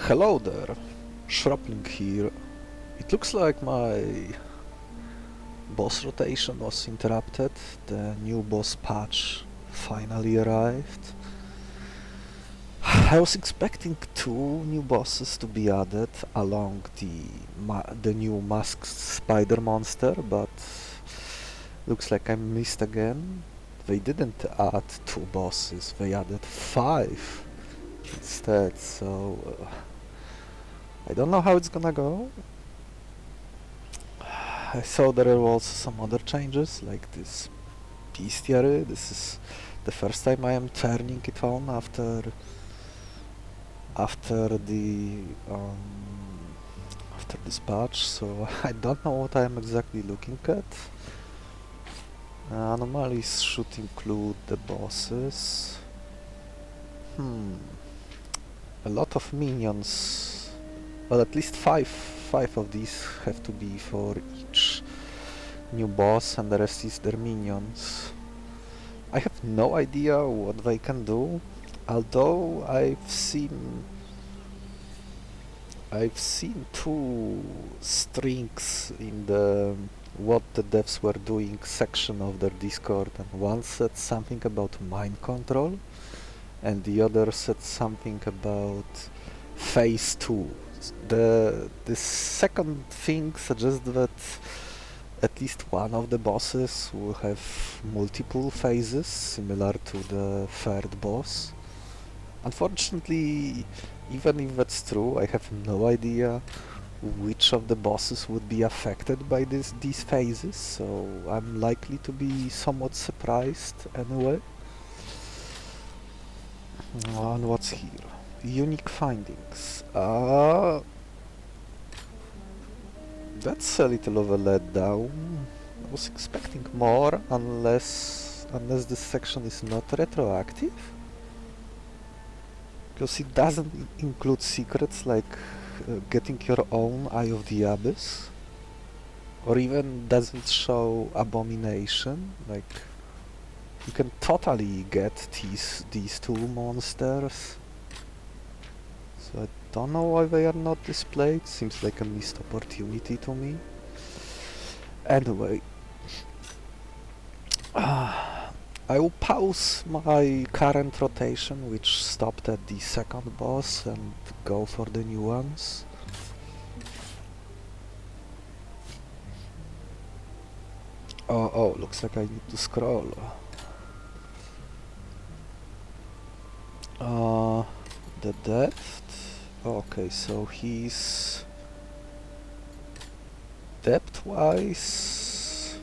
Hello there, Shropling here. It looks like my boss rotation was interrupted. The new boss patch finally arrived. I was expecting two new bosses to be added along the new Masked Spider monster, but looks like I missed again. They didn't add two bosses, they added five instead, so I don't know how it's gonna go. I saw there were also some other changes, like this Bestiary. This is the first time I am turning it on after this patch, so I don't know what I am exactly looking at. Anomalies should include the bosses. A lot of minions. Well, at least five of these have to be for each new boss, and the rest is their minions. I have no idea what they can do, although I've seen two strings in the what the devs were doing section of their Discord, and one said something about mind control, and the other said something about phase 2. The second thing suggests that at least one of the bosses will have multiple phases, similar to the third boss. Unfortunately, even if that's true, I have no idea which of the bosses would be affected by these phases, so I'm likely to be somewhat surprised anyway. And what's here? Unique findings. That's a little of a letdown. I was expecting more, unless this section is not retroactive. Because it doesn't include secrets like getting your own Eye of the Abyss, or even doesn't show Abomination. Like, you can totally get these two monsters. So I don't know why they are not displayed. Seems like a missed opportunity to me. Anyway, I will pause my current rotation, which stopped at the second boss, and go for the new ones. Oh, looks like I need to scroll. The depth. Okay, so he's depth-wise.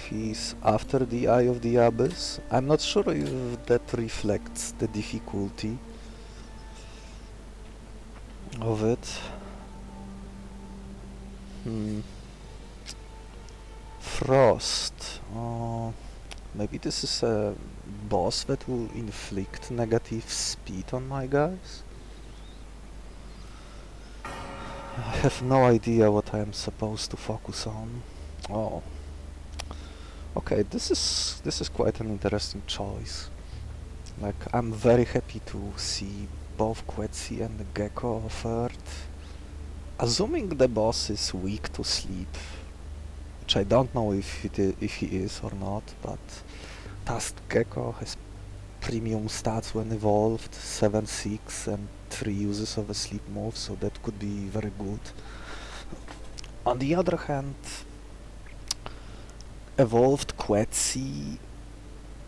He's after the Eye of the Abyss. I'm not sure if that reflects the difficulty of it. Frost. Maybe this is a boss that will inflict negative speed on my guys. I have no idea what I am supposed to focus on. Oh. Okay, this is quite an interesting choice. Like, I'm very happy to see both Quetzi and the Gecko offered. Assuming the boss is weak to sleep, which I don't know if he is or not, but Tasked Gecko has premium stats when evolved, 7-6 and 3 uses of a sleep move, so that could be very good. On the other hand, evolved Quetzi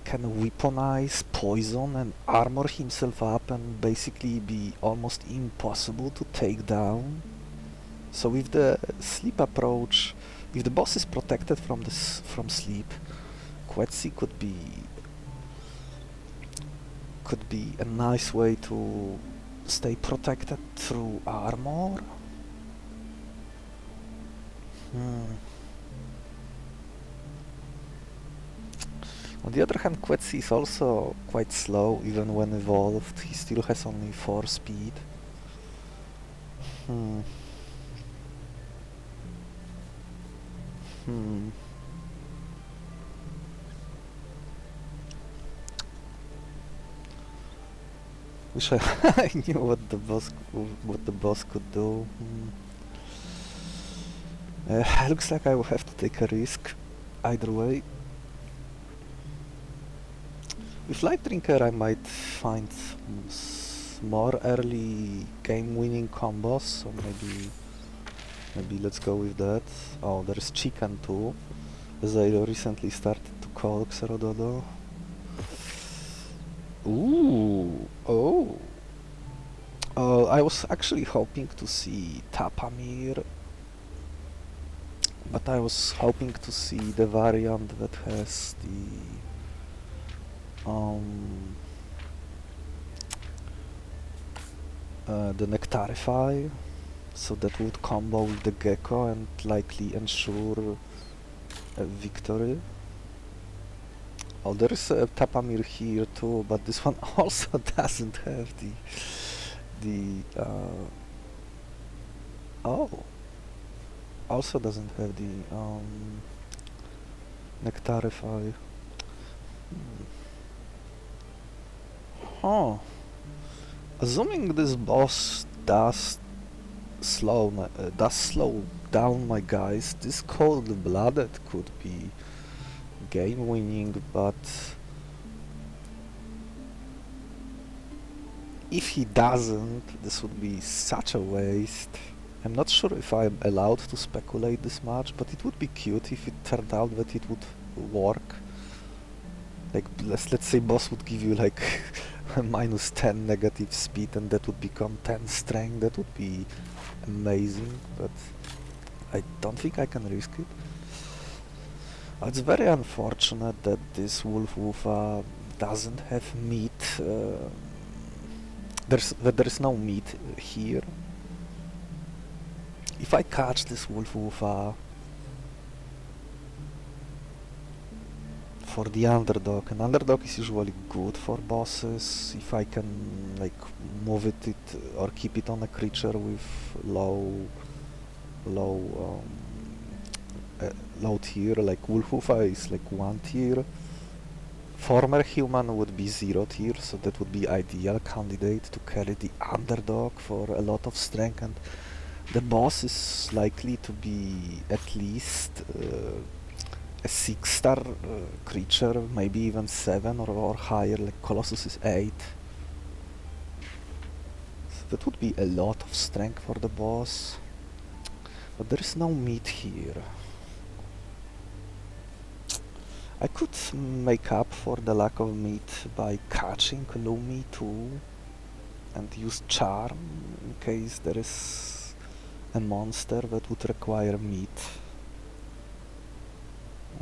can weaponize poison and armor himself up and basically be almost impossible to take down. So with the sleep approach, if the boss is protected from sleep, Quetzi could be a nice way to stay protected through armor. On the other hand, Quetzi is also quite slow, even when evolved. He still has only 4 speed. Wish I, I knew what the boss could do. Looks like I will have to take a risk either way. With Lifedrinker I might find more early game-winning combos, so maybe let's go with that. Oh, there's chicken too, as I recently started to call Xerododo. Ooh, oh. I was actually hoping to see Tapamir, but I was hoping to see the variant that has the Nectarify, so that would combo with the Gecko and likely ensure a victory. Oh, there is a Tapamir here too, but this one also doesn't have oh, also doesn't have the Nectarify. Huh. Assuming this boss does slow down my guys, this cold-blooded could be game-winning, but if he doesn't, this would be such a waste. I'm not sure if I'm allowed to speculate this much, but it would be cute if it turned out that it would work. Like, let's say boss would give you like minus 10 negative speed and that would become 10 strength. That would be amazing, but I don't think I can risk it. It's very unfortunate that this Wolf doesn't have meat. There is no meat here. If I catch this Wolf for the underdog, and underdog is usually good for bosses if I can like move it or keep it on a creature with low tier, like Wolfufa is like 1 tier. Former human would be 0 tier, so that would be ideal candidate to carry the underdog for a lot of strength, and the boss is likely to be at least a 6-star creature, maybe even 7 or higher, like Colossus is 8. So that would be a lot of strength for the boss, but there is no meat here. I could make up for the lack of meat by catching Lumi too and use Charm in case there is a monster that would require meat.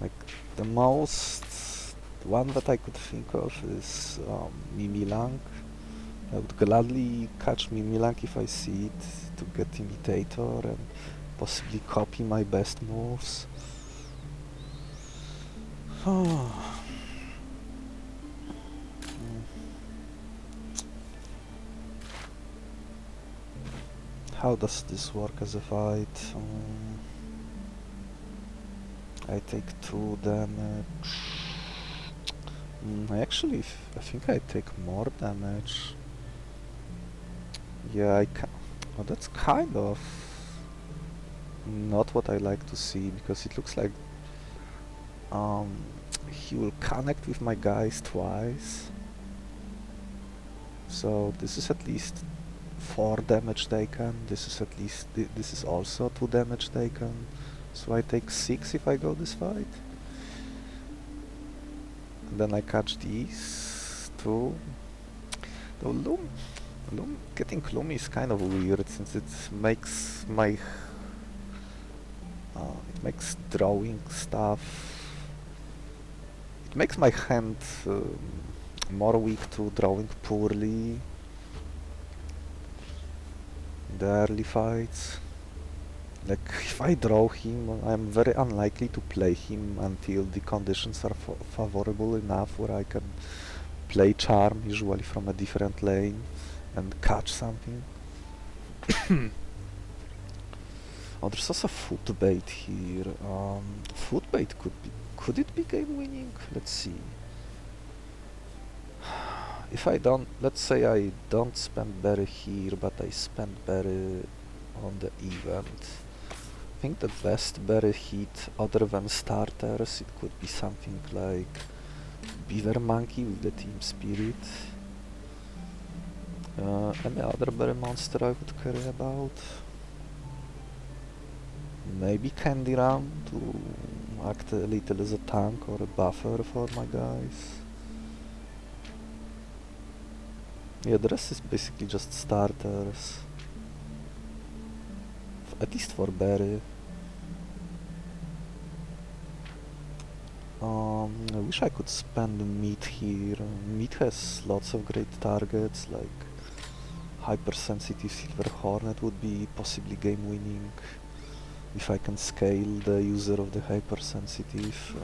Like the one that I could think of is Mimilang. I would gladly catch Mimilang if I see it to get Imitator and possibly copy my best moves. How does this work as a fight? I take 2 damage. I think I take more damage. Yeah, I can. Oh, that's kind of not what I like to see, because it looks like he will connect with my guys twice. So this is at least 4 damage taken. This is also 2 damage taken. So I take 6 if I go this fight. And then I catch these 2. Though getting Lumi is kind of weird, since it makes drawing stuff. It makes my hand more weak to drawing poorly in the early fights. Like, if I draw him, I'm very unlikely to play him until the conditions are favorable enough where I can play Charm, usually from a different lane, and catch something. Oh, there's also foot bait here. Foot bait could it be game winning? Let's see. if I don't, let's say I don't spend berry here, but I spend berry on the event. I think the best berry hit, other than starters, it could be something like Beaver Monkey with the Team Spirit. Any other berry monster I would care about? Maybe Candy Ram to act a little as a tank or a buffer for my guys. Yeah, the rest is basically just starters. At least for berry. I wish I could spend meat here. Meat has lots of great targets, like hypersensitive silver hornet would be possibly game winning if I can scale the user of the hypersensitive.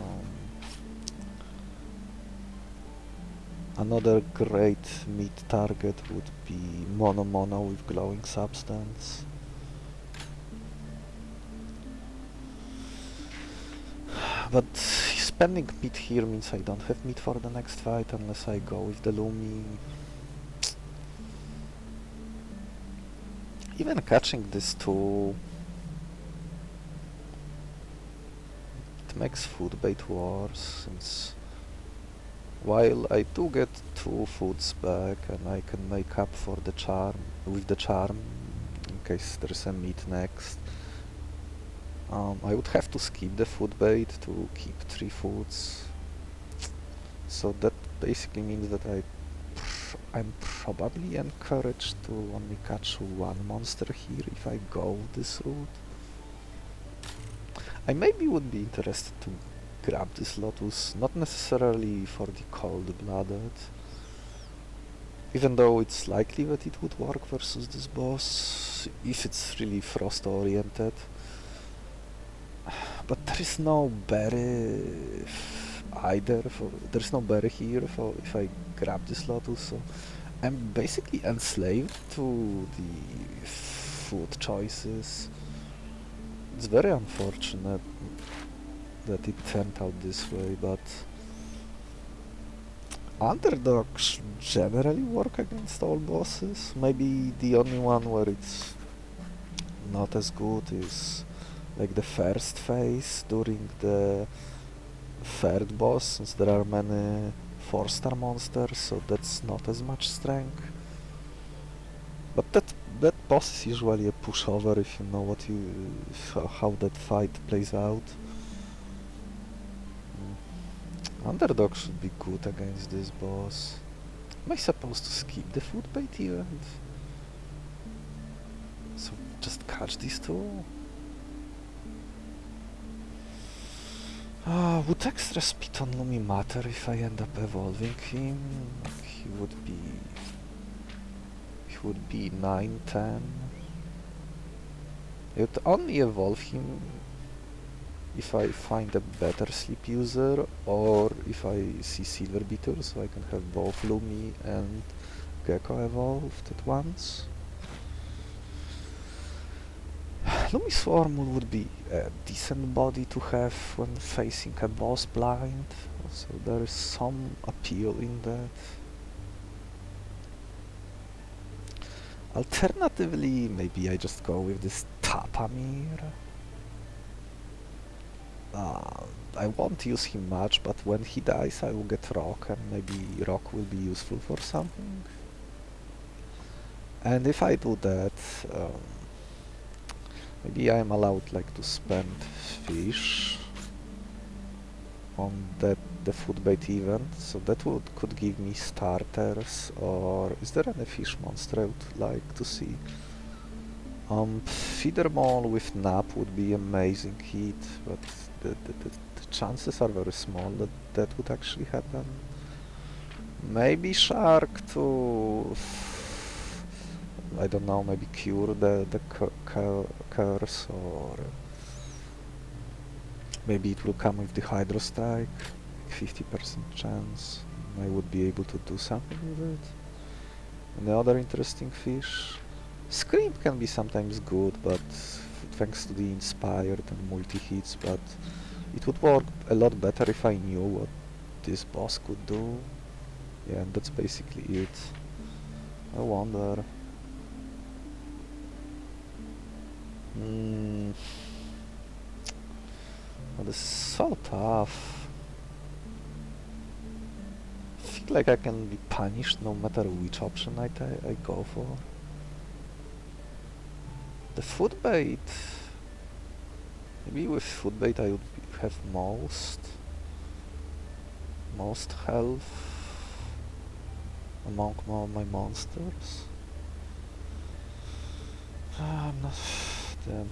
Another great meat target would be Mono with glowing substance. But spending meat here means I don't have meat for the next fight unless I go with the Lumi. Even catching this two, it makes food bait worse, since while I do get 2 foods back and I can make up for the charm with the charm in case there's a meat next, I would have to skip the food bait to keep 3 foods. So that basically means that I'm probably encouraged to only catch 1 monster here if I go this route. I maybe would be interested to grab this Lotus, not necessarily for the cold-blooded, even though it's likely that it would work versus this boss, if it's really frost-oriented. But there is no berry either, there's no berry here for if I grab this Lotus, so I'm basically enslaved to the food choices. It's very unfortunate that it turned out this way, but underdogs generally work against all bosses. Maybe the only one where it's not as good is like the first phase during the third boss, since there are many 4-star monsters, so that's not as much strength. But that boss is usually a pushover if you know how that fight plays out. Underdog should be good against this boss. Am I supposed to skip the food bait event? So just catch these two? Would extra speed on Lumi matter if I end up evolving him? He would be 9, 10. I would only evolve him if I find a better sleep user, or if I see Silver Beetle, so I can have both Lumi and Gecko evolved at once. Lumi Swarm would be a decent body to have when facing a boss blind, so there is some appeal in that. Alternatively, maybe I just go with this Tapamir. I won't use him much, but when he dies I will get Rock, and maybe Rock will be useful for something. And if I do that, maybe I'm allowed like to spend fish on the food bait event, so that could give me starters. Or is there any fish monster I would like to see? Feeder Mole with Nap would be amazing hit, but the chances are very small that would actually happen. Maybe Shark to, I don't know, maybe cure the curse, or maybe it will come with the Hydro Strike, 50% chance. I would be able to do something with it. And the other interesting fish, Scream can be sometimes good, but thanks to the Inspired and multi-hits, but it would work a lot better if I knew what this boss could do. Yeah, and that's basically it. I wonder. Oh, this is so tough. I feel like I can be punished no matter which option I go for. The food bait. Maybe with food bait I would have most health among my monsters. I'm not. Then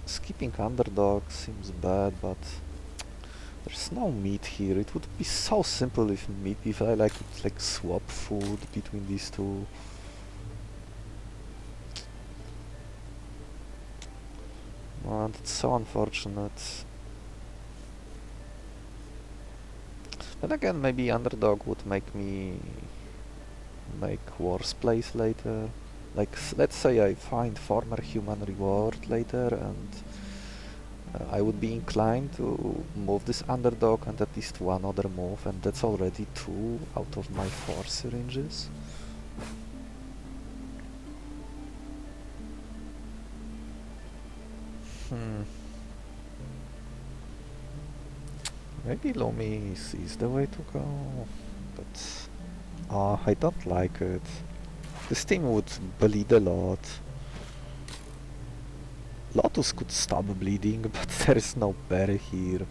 skipping underdog seems bad, but there's no meat here. It would be so simple if I could swap food between these two. And it's so unfortunate. Then again, maybe underdog would make me make worse plays later. Like, let's say I find former human reward later, and I would be inclined to move this underdog and at least one other move, and that's already 2 out of my 4 syringes. Maybe Lomi is the way to go, but I don't like it. This team would bleed a lot. Lotus could stop bleeding, but there is no berry here.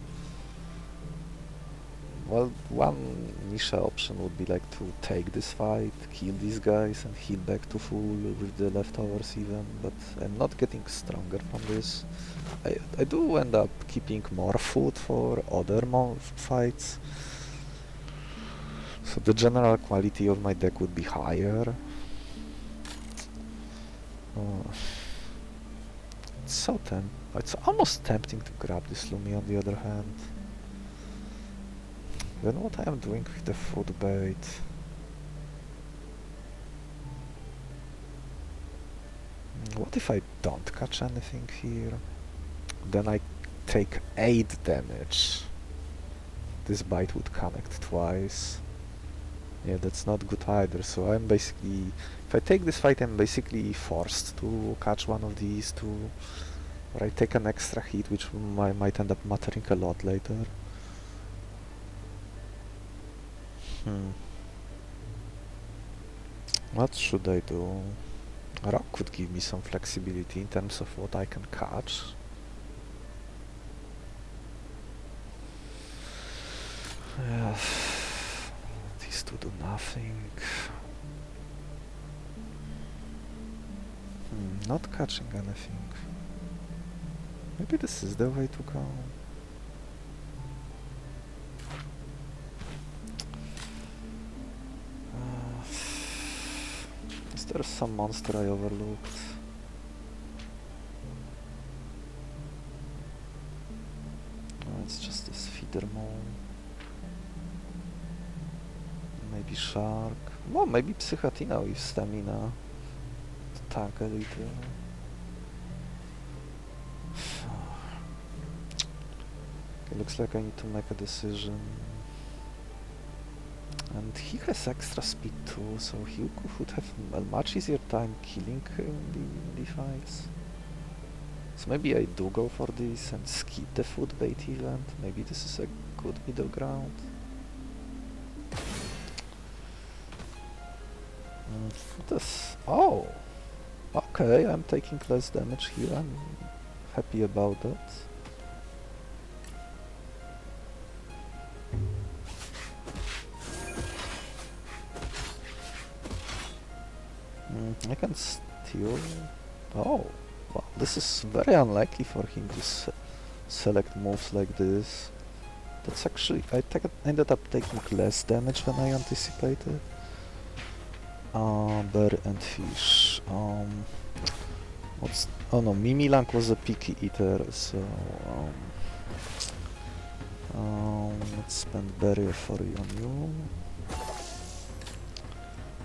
Well, one niche option would be like to take this fight, kill these guys and heal back to full with the leftovers even, but I'm not getting stronger from this. I do end up keeping more food for other fights, so the general quality of my deck would be higher. It's almost tempting to grab this Lumi on the other hand. Then what I am doing with the food bait? What if I don't catch anything here? Then I take 8 damage. This bite would connect twice. Yeah, that's not good either, so I'm basically... If I take this fight, I'm basically forced to catch one of these two. Or I take an extra hit, which might end up mattering a lot later. What should I do? Rock could give me some flexibility in terms of what I can catch. Yeah, these two do nothing. Not catching anything. Maybe this is the way to go. Is there some monster I overlooked? Oh, it's just this feeder mole. Maybe shark. Well, maybe Psychatina with stamina to tank a little. Okay, looks like I need to make a decision. And he has extra speed too, so he would have a much easier time killing the fights. So maybe I do go for this and skip the food bait event. Maybe this is a good middle ground. Oh! Okay, I'm taking less damage here. I'm happy about that. I can steal... Oh! Wow, this is very unlikely for him to select moves like this. That's actually... I ended up taking less damage than I anticipated. Berry and fish. What's... Oh no, Mimilank was a picky eater, so... let's spend berry for you on you.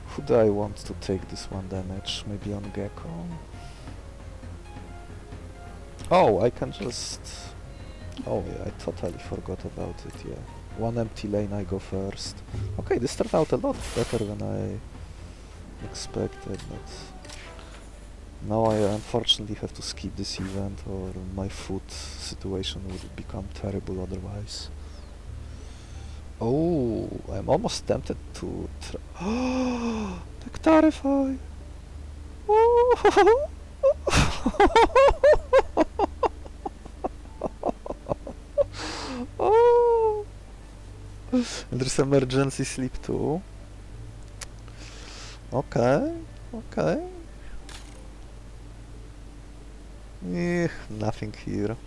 Who do I want to take this 1 damage? Maybe on Gecko? Oh, I can just... Oh yeah, I totally forgot about it, yeah. one empty lane, I go first. Okay, this turned out a lot better than I expected, but now I unfortunately have to skip this event or my food situation would become terrible otherwise. Oh, I'm almost tempted to Nectarify! Oh! And there's emergency sleep too. Okay, okay. Nothing here.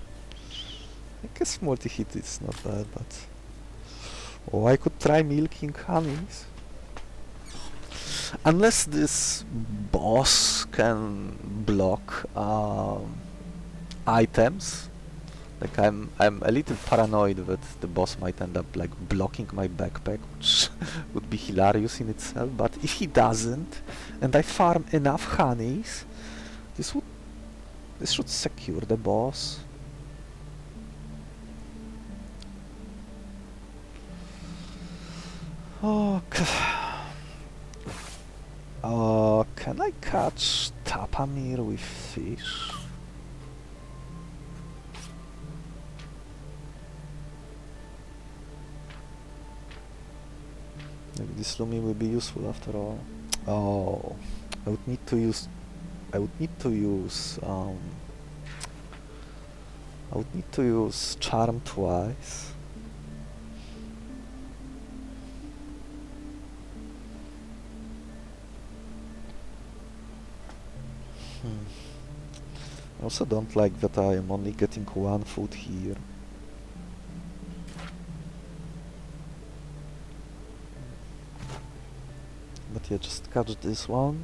I guess multi-hit is not bad, but... Oh, I could try milking honeys. Unless this boss can block items. Like I'm a little paranoid that the boss might end up like blocking my backpack, which would be hilarious in itself, but if he doesn't, and I farm enough honeys, this should secure the boss. Okay. Can I catch Tapamir with fish? Maybe this Lumi will be useful after all. Oh, I would need to use charm twice. I also don't like that I am only getting one food here. But yeah, just catch this one.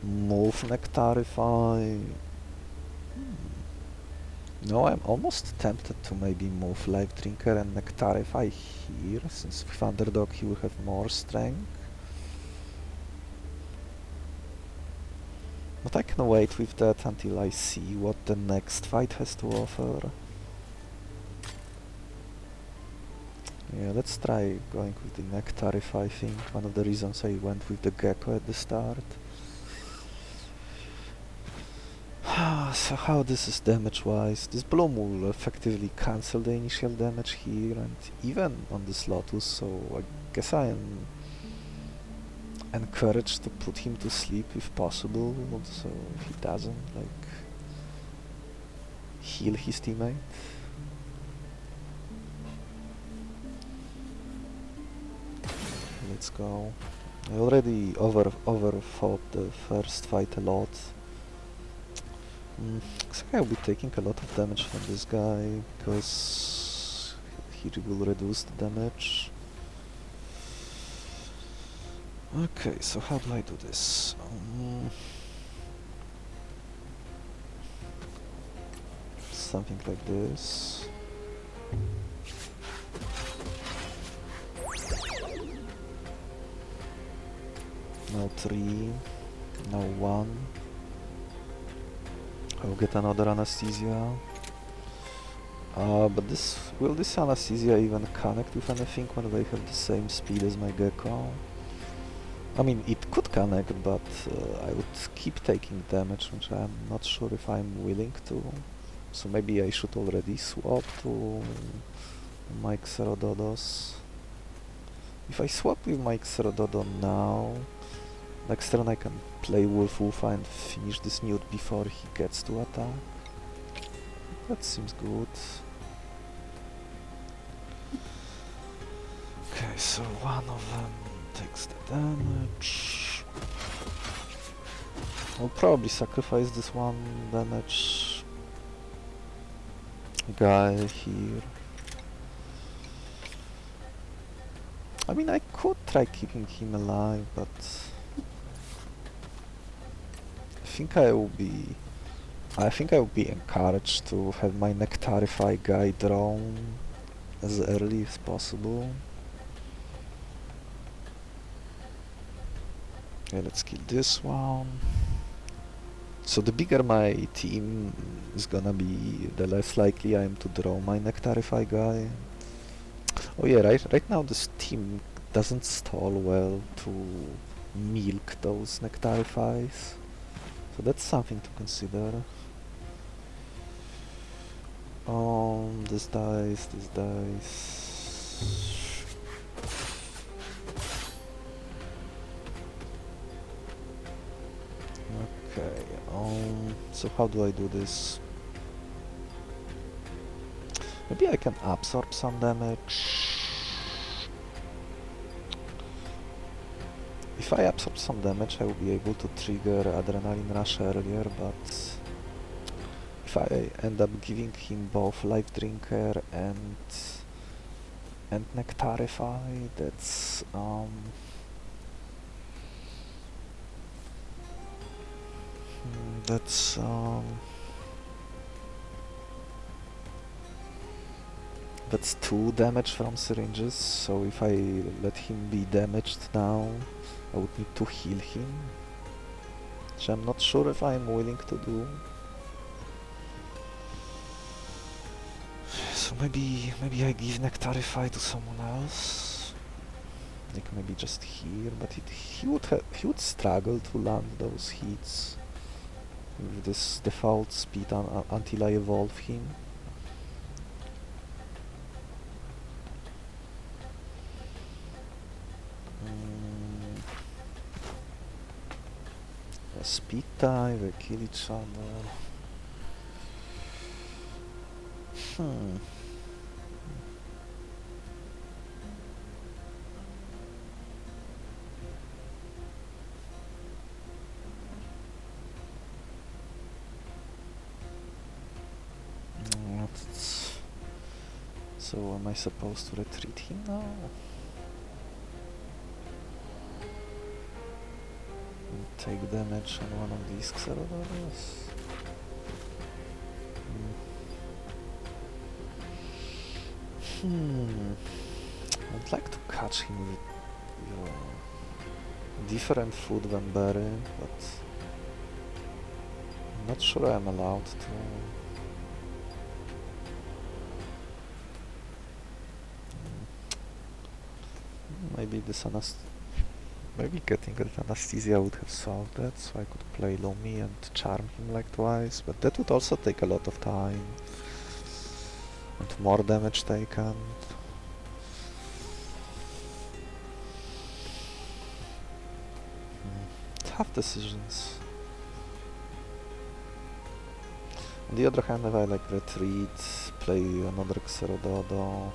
Move Nectarify. No, I'm almost tempted to maybe move Lifedrinker and Nectarify here, since with Underdog he will have more strength. But I can wait with that until I see what the next fight has to offer. Yeah, let's try going with the Nectarify thing. One of the reasons I went with the Gecko at the start. So how this is damage-wise? This Bloom will effectively cancel the initial damage here and even on this Lotus, so I guess I am encouraged to put him to sleep if possible, so he doesn't like heal his teammate. Let's go. I already overfought the first fight a lot. Looks like I'll be taking a lot of damage from this guy because he will reduce the damage. Okay, so how do I do this? Something like this. Now 3, now 1. I'll get another anesthesia. But will this anesthesia even connect with anything when they have the same speed as my Gecko? I mean, it could connect, but I would keep taking damage, which I'm not sure if I'm willing to. So maybe I should already swap to my Xerododos. If I swap with my Xerododo now, next turn I can play Wolf and finish this newt before he gets to attack. That seems good. Okay, so one of them takes the damage. I'll probably sacrifice this one damage guy here. I mean, I could try keeping him alive, but I think I will be encouraged to have my Nectarify guy drawn as early as possible. Okay, let's kill this one. So the bigger my team is gonna be, the less likely I am to draw my Nectarify guy. Oh yeah, right now this team doesn't stall well to milk those Nectarifies. So that's something to consider. This dice, this dice. Okay, so how do I do this? Maybe I can absorb some damage. If I absorb some damage, I will be able to trigger Adrenaline Rush earlier, but if I end up giving him both Lifedrinker and Nectarify, that's that's that's 2 damage from syringes, so if I let him be damaged now, I would need to heal him, which I'm not sure if I'm willing to do. So maybe I give Nectarify to someone else, like maybe just here, but he would struggle to land those hits with this default speed until I evolve him. Speed tie, they kill each other. So am I supposed to retreat him now? And take damage on one of these Xerodoros? I'd like to catch him with different food than berry, but I'm not sure I'm allowed to. Maybe this maybe getting that anesthesia would have solved that, so I could play Lomi and charm him like twice, but that would also take a lot of time and more damage taken. Tough decisions. On the other hand, if I like retreat, play another Xerododo,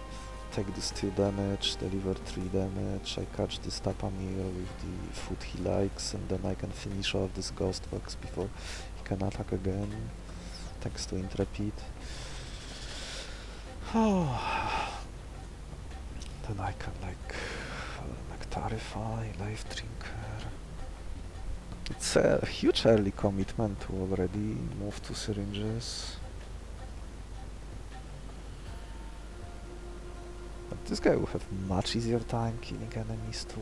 take this 2 damage, deliver 3 damage, I catch this Tapamir with the food he likes, and then I can finish off this Ghost Box before he can attack again, thanks to Intrepid. Then I can like Nectarify, Lifedrinker. It's a huge early commitment to already move to syringes. But this guy will have much easier time killing enemies too.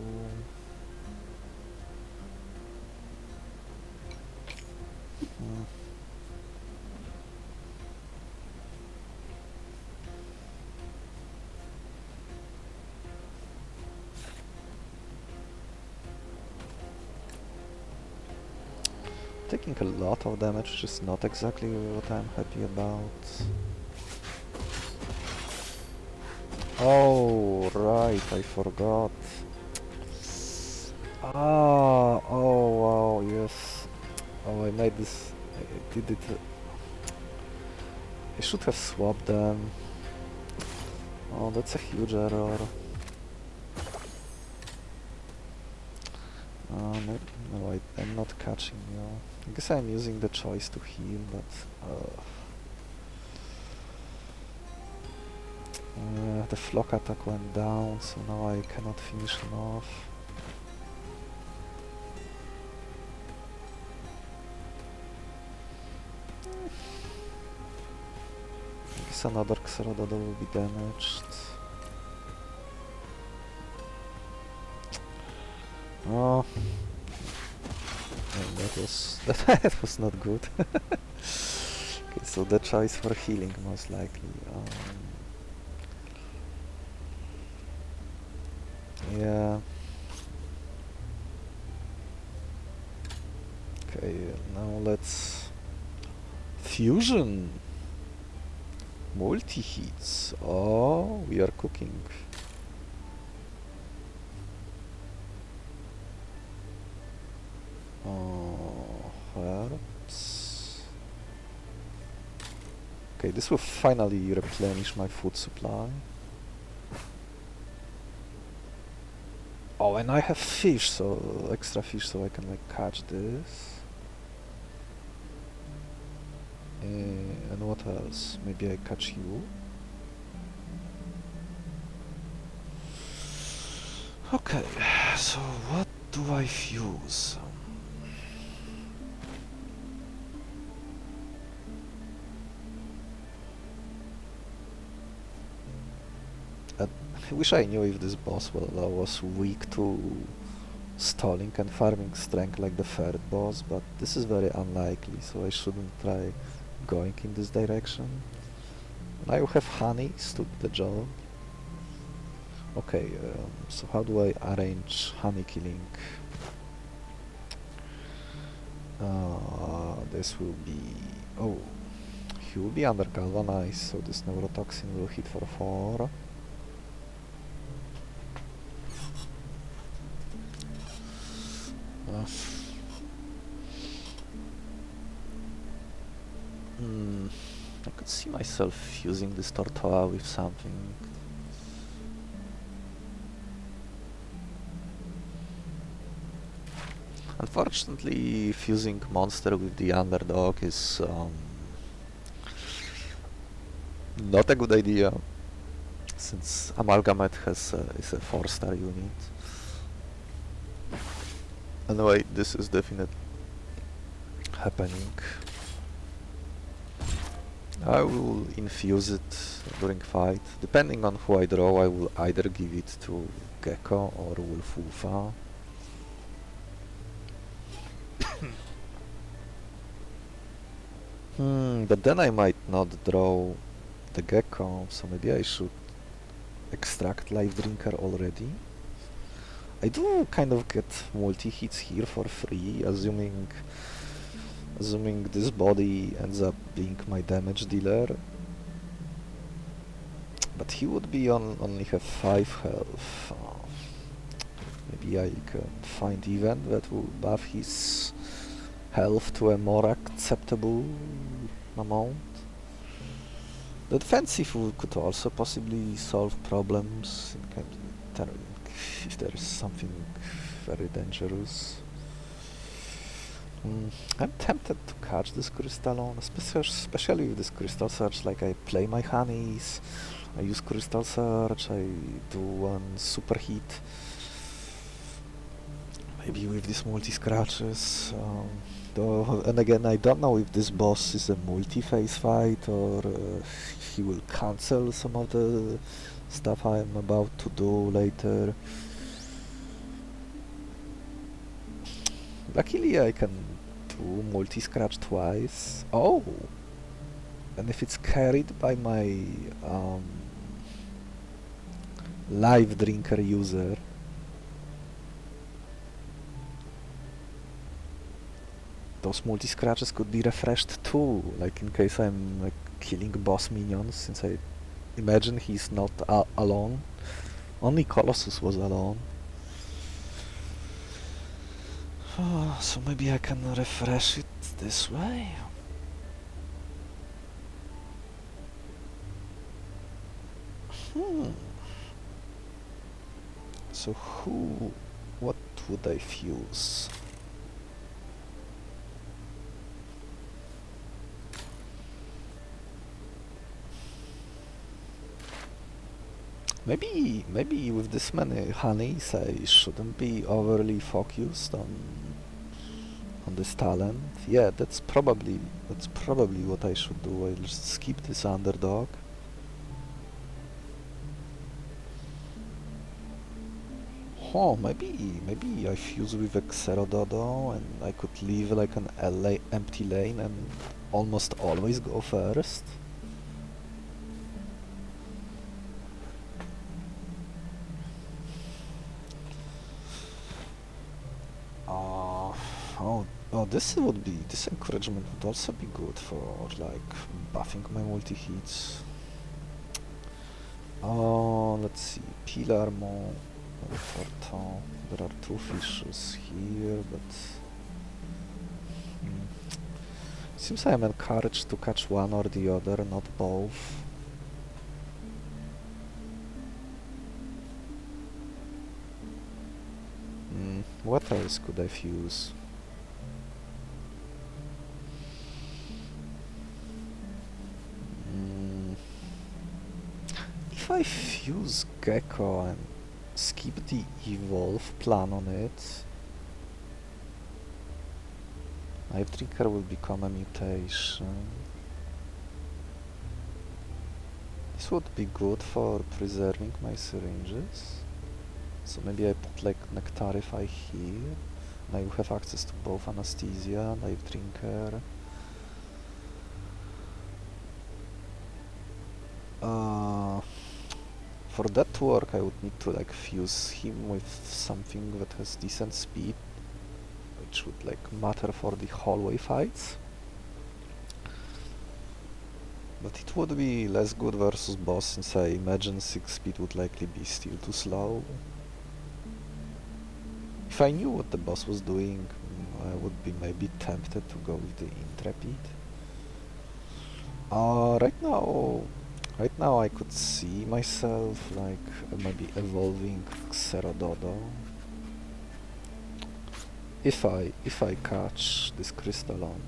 Taking a lot of damage, which is not exactly what I'm happy about. Oh, right, I forgot. Ah, oh wow, yes. Oh, I made this, I did it. I should have swapped them. Oh, that's a huge error. No, I'm not catching you. I guess I'm using the choice to heal, but the flock attack went down, so now I cannot finish him off. I guess another Xerododo will be damaged. Oh, that was not good. Okay, so the choice for healing most likely. Yeah. Okay, now let's... Fusion! Multi-hits. Oh, we are cooking. Oh, herbs. Okay, this will finally replenish my food supply. Oh, and I have fish, so extra fish, so I can like catch this. And what else? Maybe I catch you. Okay, so what do I fuse? I wish I knew if this boss was weak to stalling and farming strength like the third boss, but this is very unlikely, so I shouldn't try going in this direction. I will have honey, stood the job. Okay, so how do I arrange honey killing? This will be... oh, he will be under galvanized, so this neurotoxin will hit for 4. I could see myself fusing this tortola with something. Unfortunately, fusing monster with the underdog is not a good idea, since Amalgamate is a 4-star unit. Anyway, this is definitely happening. I will infuse it during fight. Depending on who I draw, I will either give it to Gecko or Wolfufa. But then I might not draw the Gecko, so maybe I should extract Lifedrinker already. I do kind of get multi-hits here for free, assuming this body ends up being my damage dealer. But he would be only have 5 health. Maybe I can find event that will buff his health to a more acceptable amount. The defensive could also possibly solve problems if there is something very dangerous. I'm tempted to catch this Crystallon, especially with this Crystal Search. Like, I play my honeys, I use Crystal Search, I do one super hit. Maybe with these multi-scratches. And again, I don't know if this boss is a multi-phase fight or he will cancel some of the stuff I'm about to do later. Luckily I can do multi-scratch twice. Oh! And if it's carried by my Lifedrinker user, those multi-scratches could be refreshed too, like in case I'm like killing boss minions, since I imagine he's not alone. Only Colossus was alone. So maybe I can refresh it this way. So what would I fuse? Maybe with this many honeys I shouldn't be overly focused on this talent. Yeah, that's probably what I should do. I'll just skip this underdog. Oh, maybe I fuse with a Xerododo and I could leave like an empty lane and almost always go first. this encouragement would also be good for like buffing my multi-hits. Oh, let's see, Pillar Mo, there are two fishes here, but seems I am encouraged to catch one or the other, not both. What else could I fuse? If I fuse Gecko and skip the evolve plan on it, Lifedrinker will become a mutation. This would be good for preserving my syringes. So maybe I put like Nectarify here. Now you have access to both anesthesia, Lifedrinker. For that to work, I would need to like fuse him with something that has decent speed, which would like matter for the hallway fights. But it would be less good versus boss, since I imagine 6 speed would likely be still too slow. If I knew what the boss was doing, I would be maybe tempted to go with the Intrepid. Right now I could see myself like maybe evolving Xerododo. If I catch this Crystalon,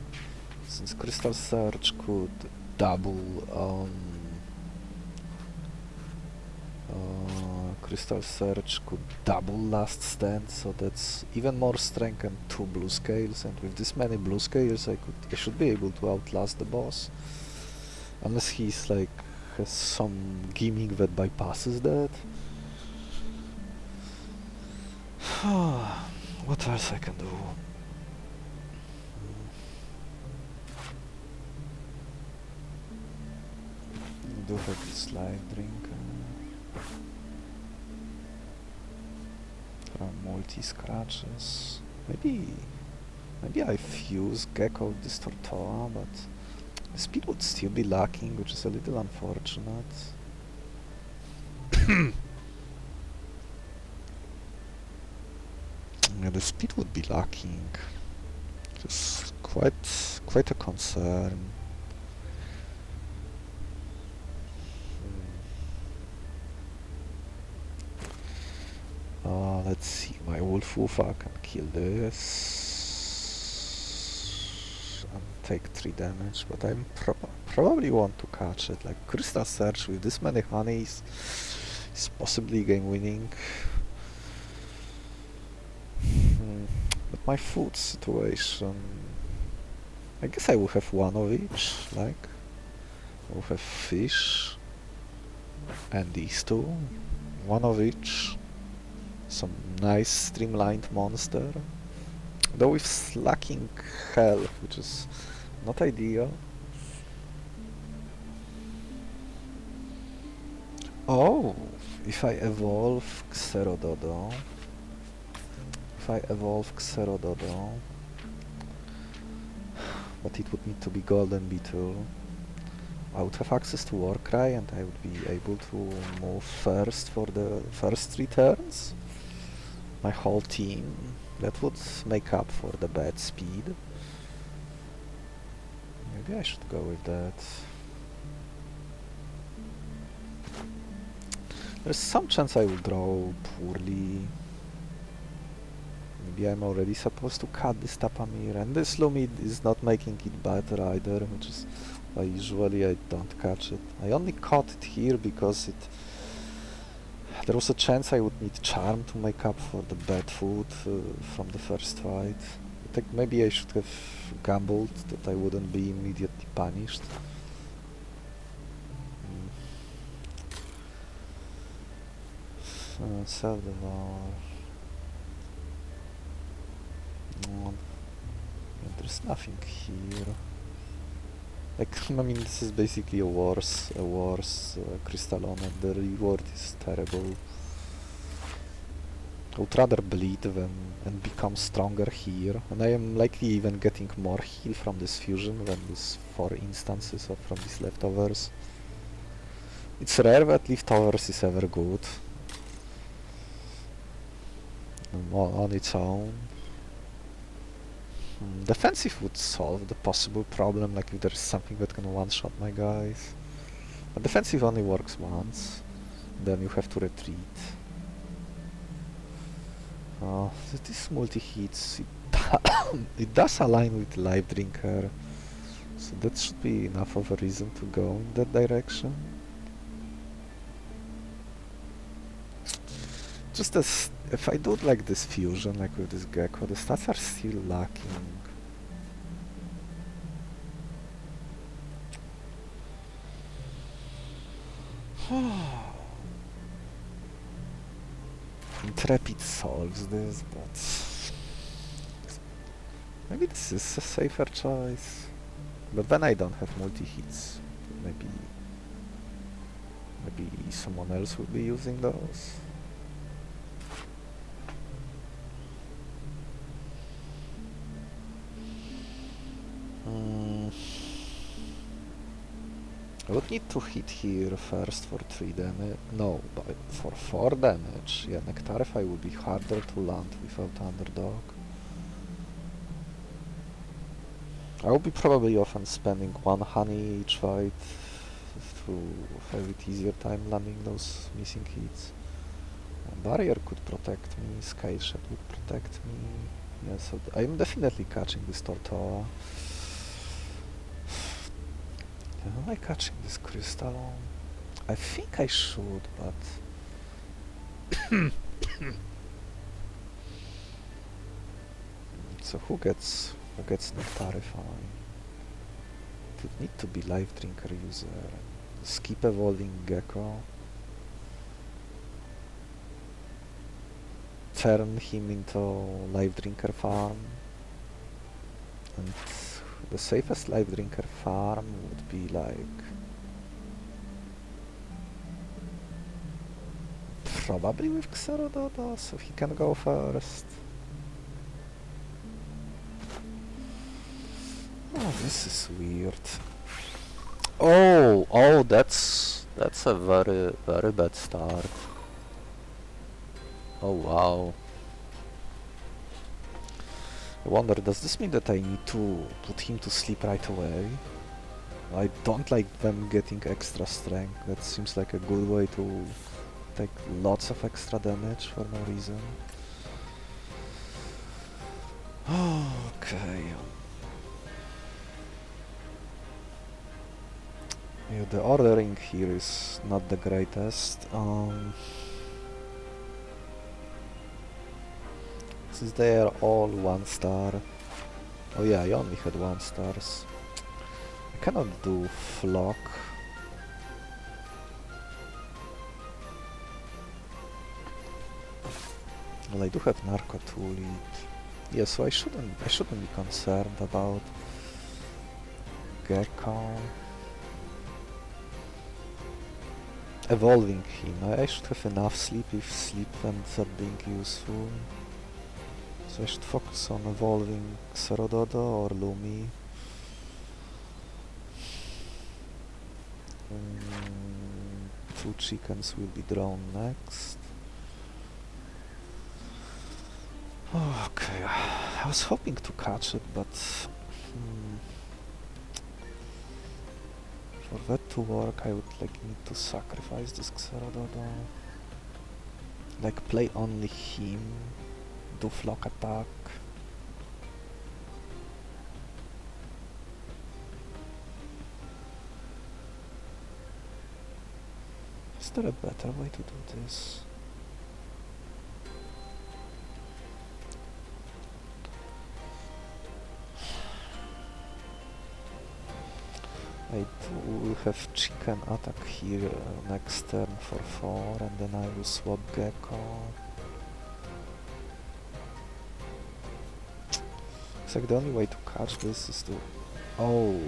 since Crystal Surge could double Last Stand, so that's even more strength and 2 blue scales, and with this many blue scales I should be able to outlast the boss. Unless he's like has some gimmick that bypasses that. What else I can do? I do have this Lifedrinker. There are multi-scratches. Maybe I fuse Gecko with this Tortoa, but the speed would still be lacking, which is a little unfortunate. Yeah, the speed would be lacking. Just quite a concern. Let's see, my Wolf-Woofa can kill this and take 3 damage, but I probably want to catch it. Like Crystal Surge with this many honeys is possibly game winning. But my food situation, I guess I will have one of each. Like I will have fish and these two, one of each. Some nice streamlined monster, though with lacking health, which is not ideal. Oh, if I evolve Xerododo, but it would need to be Golden Beetle, I would have access to Warcry and I would be able to move first for the first 3 turns. My whole team, that would make up for the bad speed. Maybe I should go with that. There's some chance I will draw poorly. Maybe I'm already supposed to cut this Tapamir, and this Lumid is not making it better either, which is why usually I don't catch it. I only caught it here because there was a chance I would need Charm to make up for the bad food from the first fight. I think maybe I should have gambled that I wouldn't be immediately punished. Self-devour. No, yeah, there's nothing here. Like, I mean, this is basically a worse Crystalon, and the reward is terrible. I would rather bleed than and become stronger here, and I am likely even getting more heal from this fusion than these 4 instances of from these leftovers. It's rare that leftovers is ever good on its own. Defensive would solve the possible problem, like if there's something that can one-shot my guys. But defensive only works once, then you have to retreat. This multi-hits, it does align with Lifedrinker, so that should be enough of a reason to go in that direction. Just as if I do it like this fusion, like with this Gecko, the stats are still lacking. Intrepid solves this, but maybe this is a safer choice. But then I don't have multi-hits. Maybe someone else will be using those. I would need to hit here first for 3 damage. No, but for 4 damage. Yeah, Nectarify would be harder to land without Underdog. I will be probably often spending 1 honey each fight to have it easier time landing those missing hits. Barrier could protect me, Sky Shot would protect me. Yeah, so I'm definitely catching this Tortoa. Am I catching this crystal? I think I should, but so who gets Nectarify? It would need to be Lifedrinker user. Skip evolving Gecko. Turn him into Lifedrinker farm. And the safest Lifedrinker farm would be like probably with Xerododo, so he can go first. Oh, this is weird. Oh, that's a very bad start. Oh wow. I wonder, does this mean that I need to put him to sleep right away? I don't like them getting extra strength. That seems like a good way to take lots of extra damage for no reason. Okay. Yeah, the ordering here is not the greatest. Since they are all 1 star. Oh yeah, I only had 1 stars. I cannot do Flock. Well, I do have Narco Tulip. Yeah, so I shouldn't be concerned about Gecko. Evolving him. I should have enough sleep if sleep ends up being useful. So I should focus on evolving Xerododo or Lumi. 2 chickens will be drawn next. Okay, I was hoping to catch it, but for that to work I would need to sacrifice this Xerododo. Play only him. Do Flock attack. Is there a better way to do this? I do have chicken attack here next turn for 4, and then I will swap Gecko. Looks like the only way to catch this is to... Oh!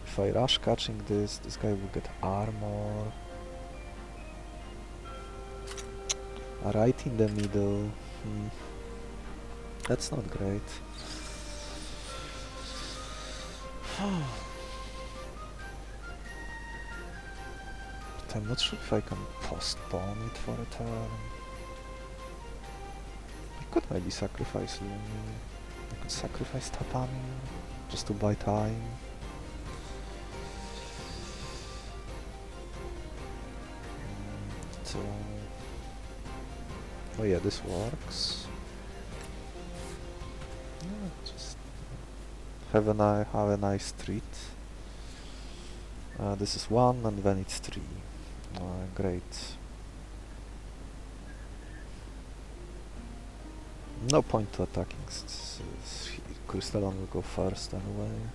If I rush catching this guy will get armor. Right in the middle. That's not great. But I'm not sure if I can postpone it for a turn. I could maybe sacrifice Lumi. I could sacrifice Tapami just to buy time. So, oh yeah, this works. Yeah, just have a nice treat. This is 1 and then it's 3. Great. No point to attacking. Crystalon will go first anyway.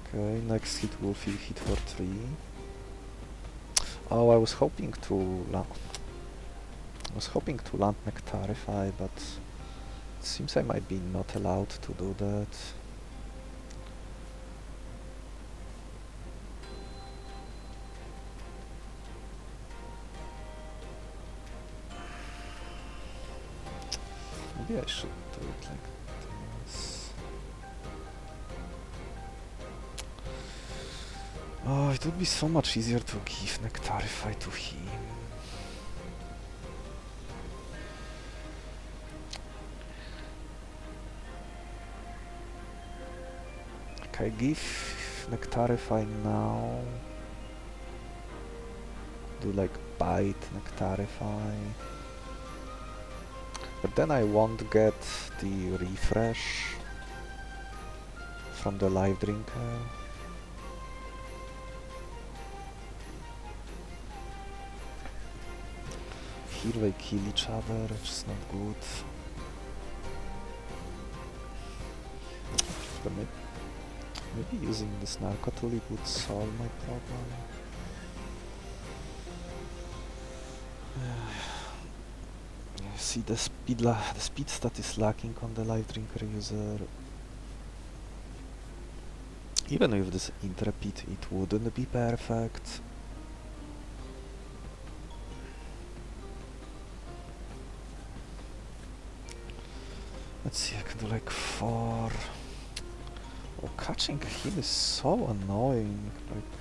Okay, next hit will be hit for 3. Oh, I was hoping to land Nectarify, but it seems I might be not allowed to do that. Maybe I should do it like this. Oh, it would be so much easier to give Nectarify to him. Okay, give Nectarify now. Do like bite Nectarify. But then I won't get the refresh from the Lifedrinker. Here they kill each other, which is not good. But maybe using this Narcotulip would solve my problem. See, the speed stat is lacking on the Lifedrinker user. Even with this Intrepid, it wouldn't be perfect. Let's see, I can do like 4. Oh, catching him is so annoying. Like,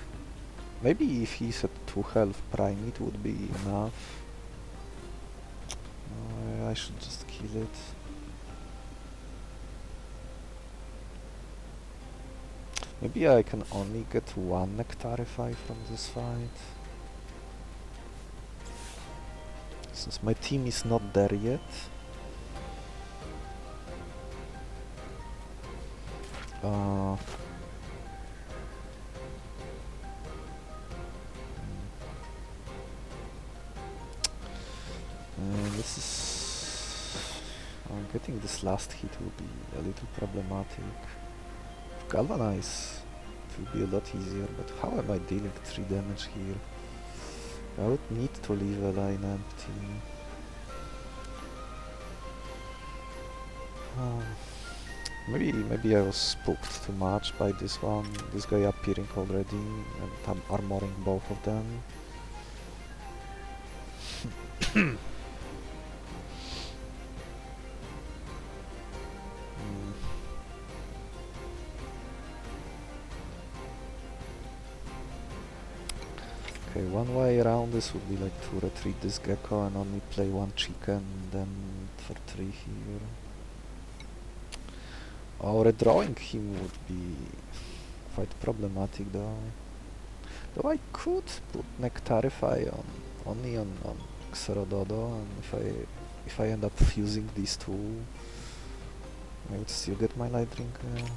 maybe if he's at 2 health prime, it would be enough. I should just kill it. Maybe I can only get 1 Nectarify from this fight. Since my team is not there yet. This is... getting this last hit will be a little problematic. Galvanize, it will be a lot easier, but how am I dealing 3 damage here? I would need to leave a line empty. Maybe I was spooked too much by this one. This guy appearing already and I'm armoring both of them. Okay, one way around this would be like to retreat this Gecko and only play 1 chicken, then for 3 here. Oh, redrawing him would be quite problematic though. Though I could put Nectarify only on Xerododo, and if I end up fusing these 2, I would still get my Lifedrinker.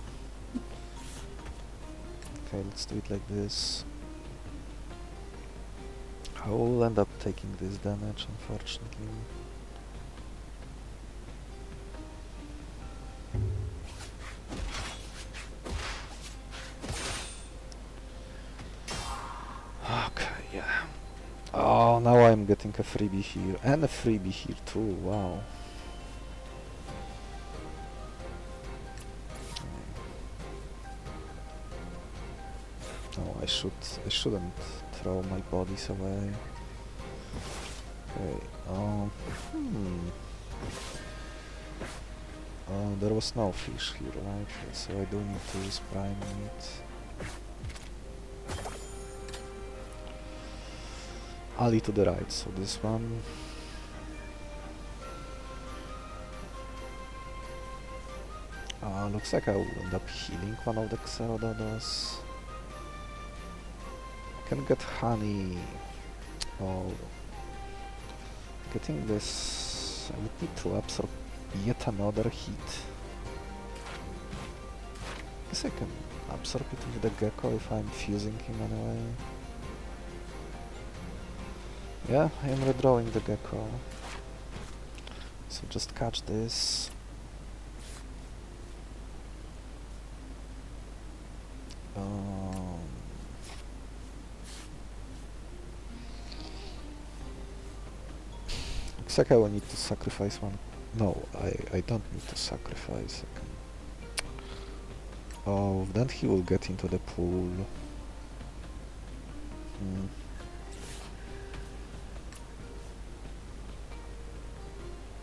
Okay, let's do it like this. I will end up taking this damage, unfortunately. Okay, yeah. Oh, now I'm getting a freebie here, and a freebie here too, wow. I shouldn't throw my bodies away. Okay. There was no fish here, right? So I do need to use prime meat. Ali to the right, so this one. Looks like I will end up healing one of the Xerododos. I can get honey. Oh, getting this, I would need to absorb yet another heat. Guess I can absorb it with the Gecko if I'm fusing him anyway. Yeah, I am redrawing the Gecko. So just catch this. Looks like I will need to sacrifice one. No, I don't need to sacrifice. I can... Oh, then he will get into the pool.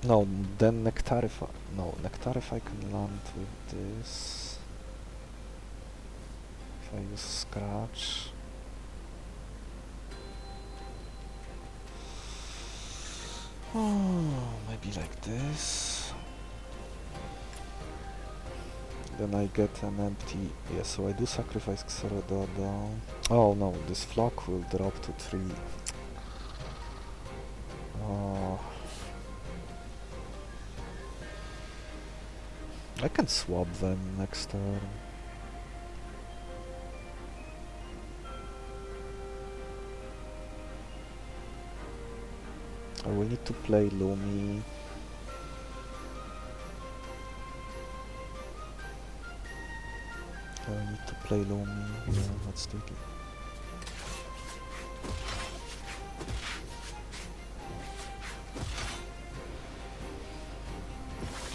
No, then Nectarify. No, Nectarify can land with this. If I use Scratch. Oh, maybe like this. Then I get an empty... Yeah, so I do sacrifice Xerododo. Oh no, this flock will drop to 3. Oh. I can swap them next turn. I will need to play Lumi. I need to play Lumi. Yeah, let's do it.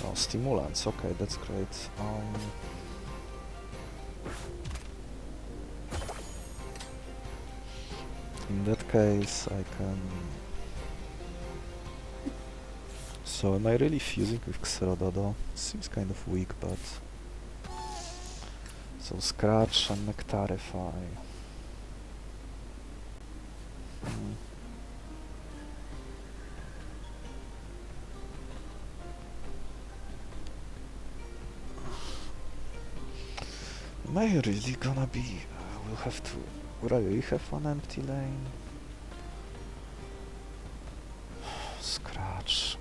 Oh, stimulants. Okay, that's great. In that case, I can... So am I really fusing with Xerododo? Seems kind of weak, but... So Scratch and Nectarify. Am I really gonna be... we'll have to... Would I really have one empty lane? Scratch.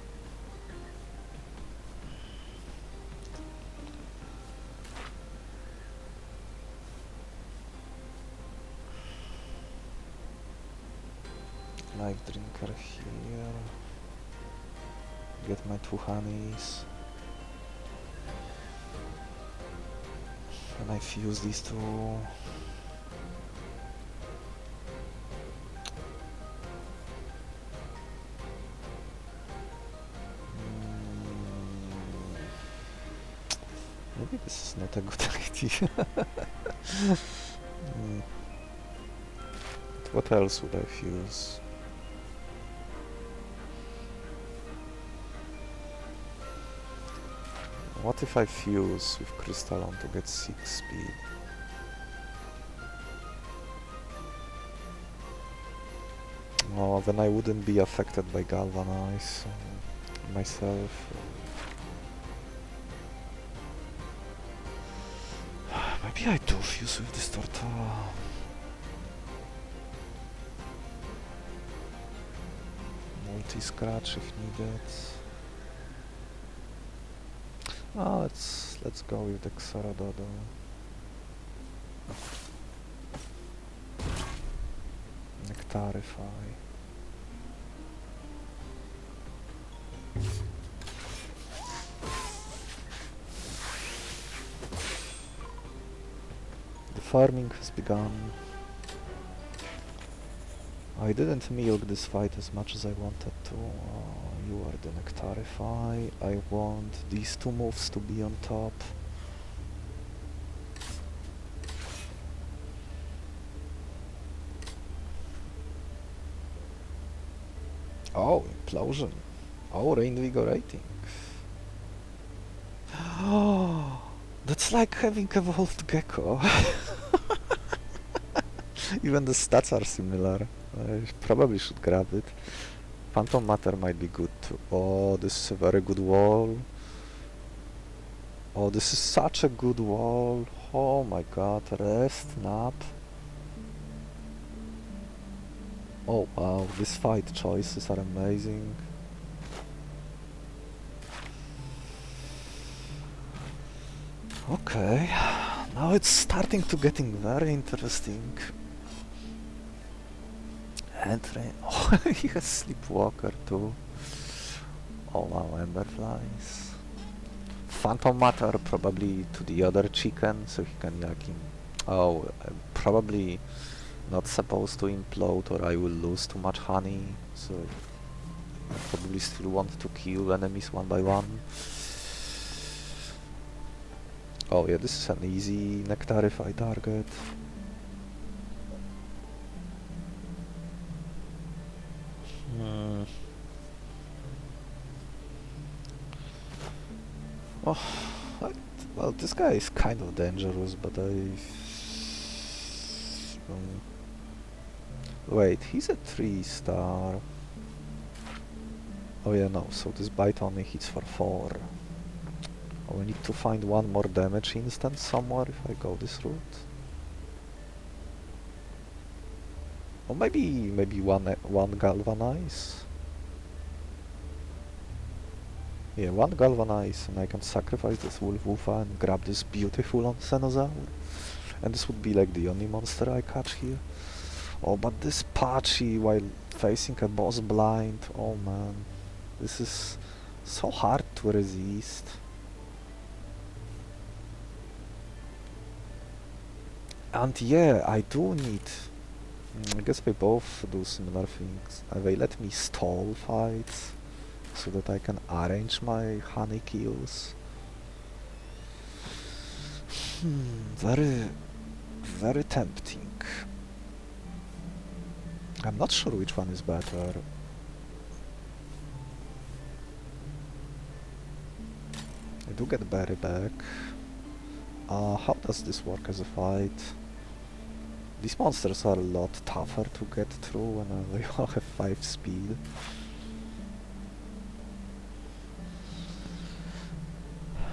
Lifedrinker here. Get my 2 honeys. And I fuse these 2. Maybe this is not a good idea. What else would I fuse? What if I fuse with Crystalon to get 6 speed? Oh, then I wouldn't be affected by Galvanize myself. Maybe I do fuse with this Tortola. Multi-scratch if needed. Oh, let's go with the Xerododo. Nectarify. The farming has begun. I didn't milk this fight as much as I wanted to. You are the Nectarify. I want these 2 moves to be on top. Oh, implosion. Oh, reinvigorating. Oh, that's like having evolved Gecko. Even the stats are similar. I probably should grab it. Phantom Matter might be good too. Oh, this is a very good wall. Oh, this is such a good wall. Oh my god, rest, nap. Oh wow, these fight choices are amazing. Okay, now it's starting to getting very interesting. Entry. Oh, he has Sleepwalker too. Oh wow, Emberflies. Phantom Matter probably to the other chicken, so he can yak him. Oh, probably not supposed to implode or I will lose too much honey, so I probably still want to kill enemies one by one. Oh yeah, this is an easy Nectarify target. Hmm. Oh, well, this guy is kind of dangerous, but wait, he's a 3-star. Oh yeah, no, so this bite only hits for 4. Oh, we need to find one more damage instance somewhere if I go this route. Or maybe one Galvanize. Yeah, one Galvanize, and I can sacrifice this Wolf-Woofa and grab this beautiful Onsenosaur. And this would be like the only monster I catch here. Oh, but this Pachi while facing a boss blind, oh man. This is so hard to resist. And yeah, I do need... I guess we both do similar things. They let me stall fights so that I can arrange my honey kills. Very tempting. I'm not sure which one is better. I do get berry back. How does this work as a fight? These monsters are a lot tougher to get through when they all have 5 speed.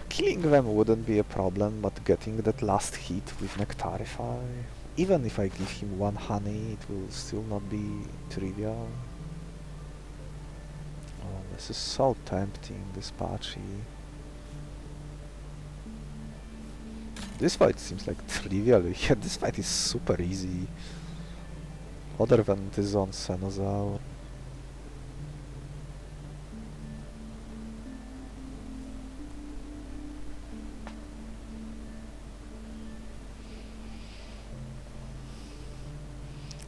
Killing them wouldn't be a problem, but getting that last hit with Nectarify, even if I give him 1 honey, it will still not be trivial. Oh, this is so tempting, this Pachi. This fight seems like trivial. Yeah, this fight is super easy. Other than this Onsenosaur.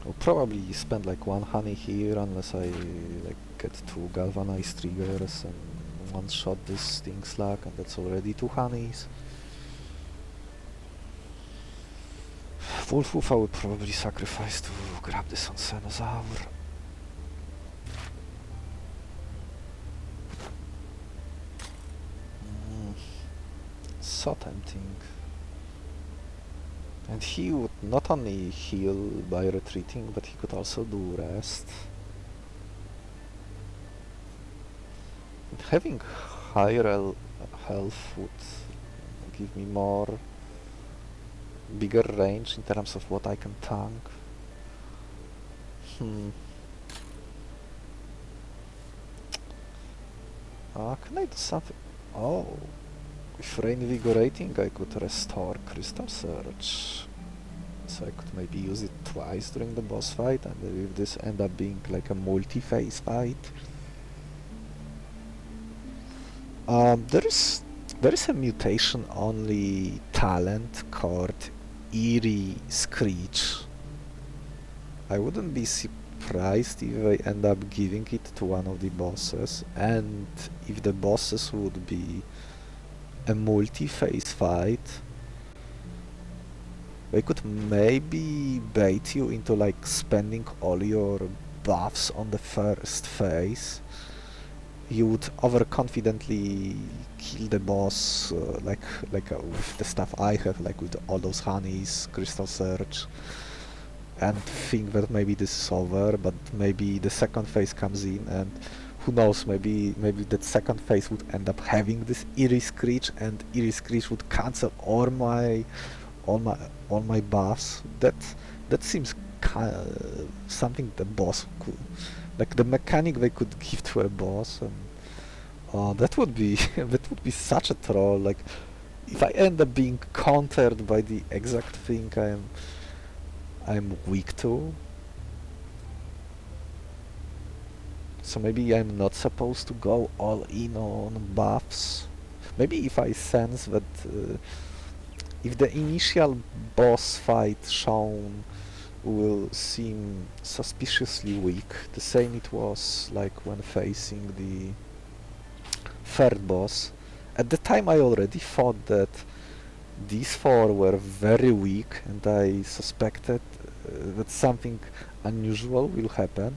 I'll probably spend like 1 honey here unless I like get 2 galvanized triggers and one shot this sting slug, and that's already 2 honeys. Wolf I would probably sacrifice to grab this Onsenosaur. So tempting. And he would not only heal by retreating, but he could also do rest. And having higher health would give me more bigger range in terms of what I can tank. Can I do something? Oh, with reinvigorating I could restore Crystal Surge. So I could maybe use it twice during the boss fight, and if this end up being like a multi-phase fight. There is a mutation-only talent called Eerie Screech. I wouldn't be surprised if they end up giving it to one of the bosses, and if the bosses would be a multi-phase fight, they could maybe bait you into like spending all your buffs on the first phase, you would overconfidently kill the boss with the stuff I have, like with all those honeys, crystal surge, and think that maybe this is over, but maybe the second phase comes in, and who knows, maybe that second phase would end up having this eerie screech, and eerie screech would cancel all my buffs. That seems something the boss could, like the mechanic they could give to a boss, and that would be that would be such a troll. Like if I end up being countered by the exact thing I'm weak to. So maybe I'm not supposed to go all in on buffs. Maybe if I sense that if the initial boss fight shown will seem suspiciously weak, the same it was like when facing the third boss. At the time I already thought that these four were very weak, and I suspected that something unusual will happen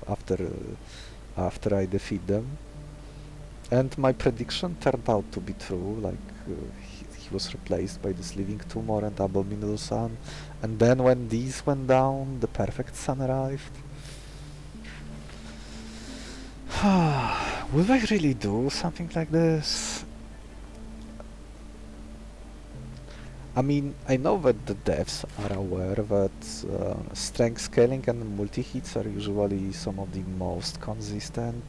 after I defeat them. And my prediction turned out to be true, like he was replaced by this living tumor and abominable sun, and then when these went down, the perfect sun arrived. Will I really do something like this? I mean, I know that the devs are aware that strength scaling and multi-hits are usually some of the most consistent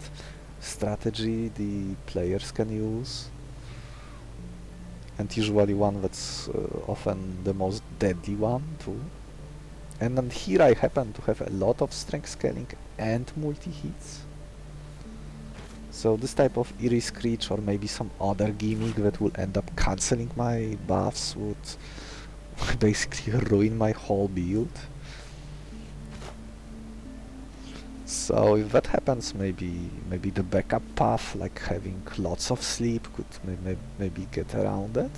strategy the players can use, and usually one that's often the most deadly one too. And then here I happen to have a lot of strength scaling and multi-hits. So this type of eerie screech or maybe some other gimmick that will end up cancelling my buffs would basically ruin my whole build. So if that happens, maybe the backup path, like having lots of sleep, could maybe get around it.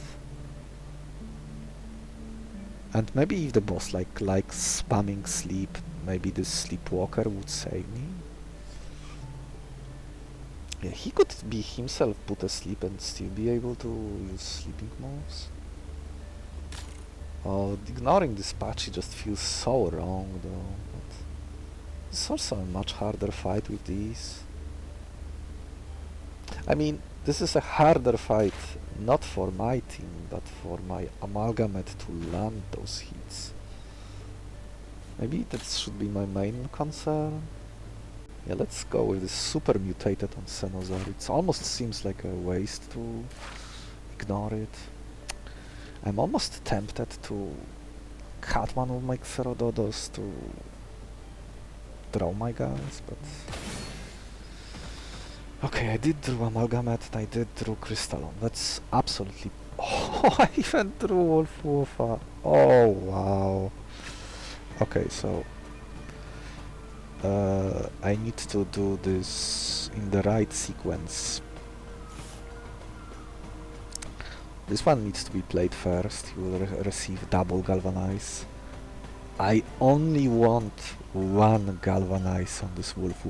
And maybe if the boss likes spamming sleep, maybe the sleepwalker would save me. Yeah, he could be himself put asleep and still be able to use sleeping moves. Oh, ignoring this Pachi just feels so wrong though. But it's also a much harder fight with these. I mean, this is a harder fight not for my team, but for my amalgamate to land those hits. Maybe that should be my main concern. Yeah, let's go with this super mutated Onsenosaur. It almost seems like a waste to ignore it. I'm almost tempted to cut one of my Xerododos to draw my guys, but... Okay, I did draw Amalgamate and I did draw Crystallon. That's absolutely... Oh, I even drew Wolf. Oh, wow. Okay, so... I need to do this in the right sequence. This one needs to be played first. You will receive double Galvanize. I only want one Galvanize on this Wolf.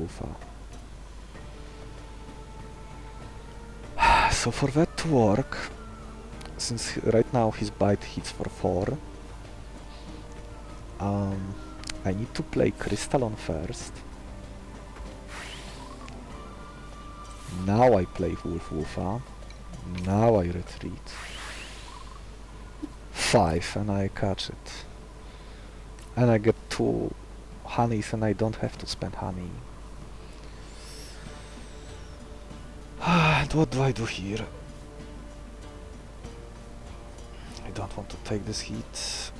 So for that to work, since right now his bite hits for 4, I need to play Crystallon first. Now I play Wolf. Now I retreat. 5 and I catch it. And I get 2 honeys and I don't have to spend honey. And what do I do here? I don't want to take this hit.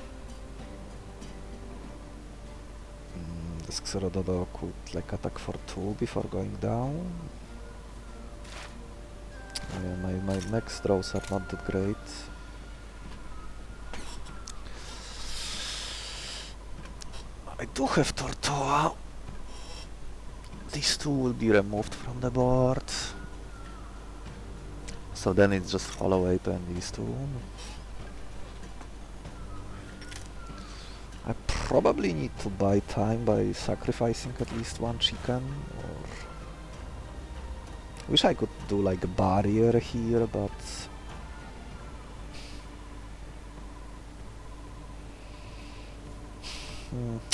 This Xerododo could like attack for 2 before going down. My next draws are not that great. I do have Tortoa. These 2 will be removed from the board. So then it's just Hollow Ape and these 2. I probably need to buy time by sacrificing at least one chicken, or... Wish I could do like a barrier here, but...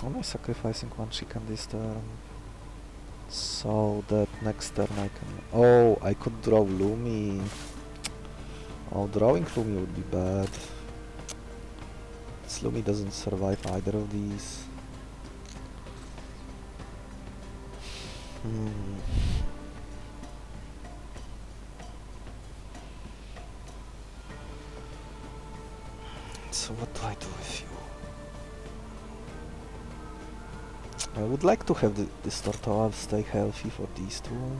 Am I sacrificing one chicken this turn? So that next turn I can... Oh, I could draw Lumi. Oh, drawing Lumi would be bad. This Lumi doesn't survive either of these. So what do I do with you? I would like to have this Tortoise stay healthy for these two.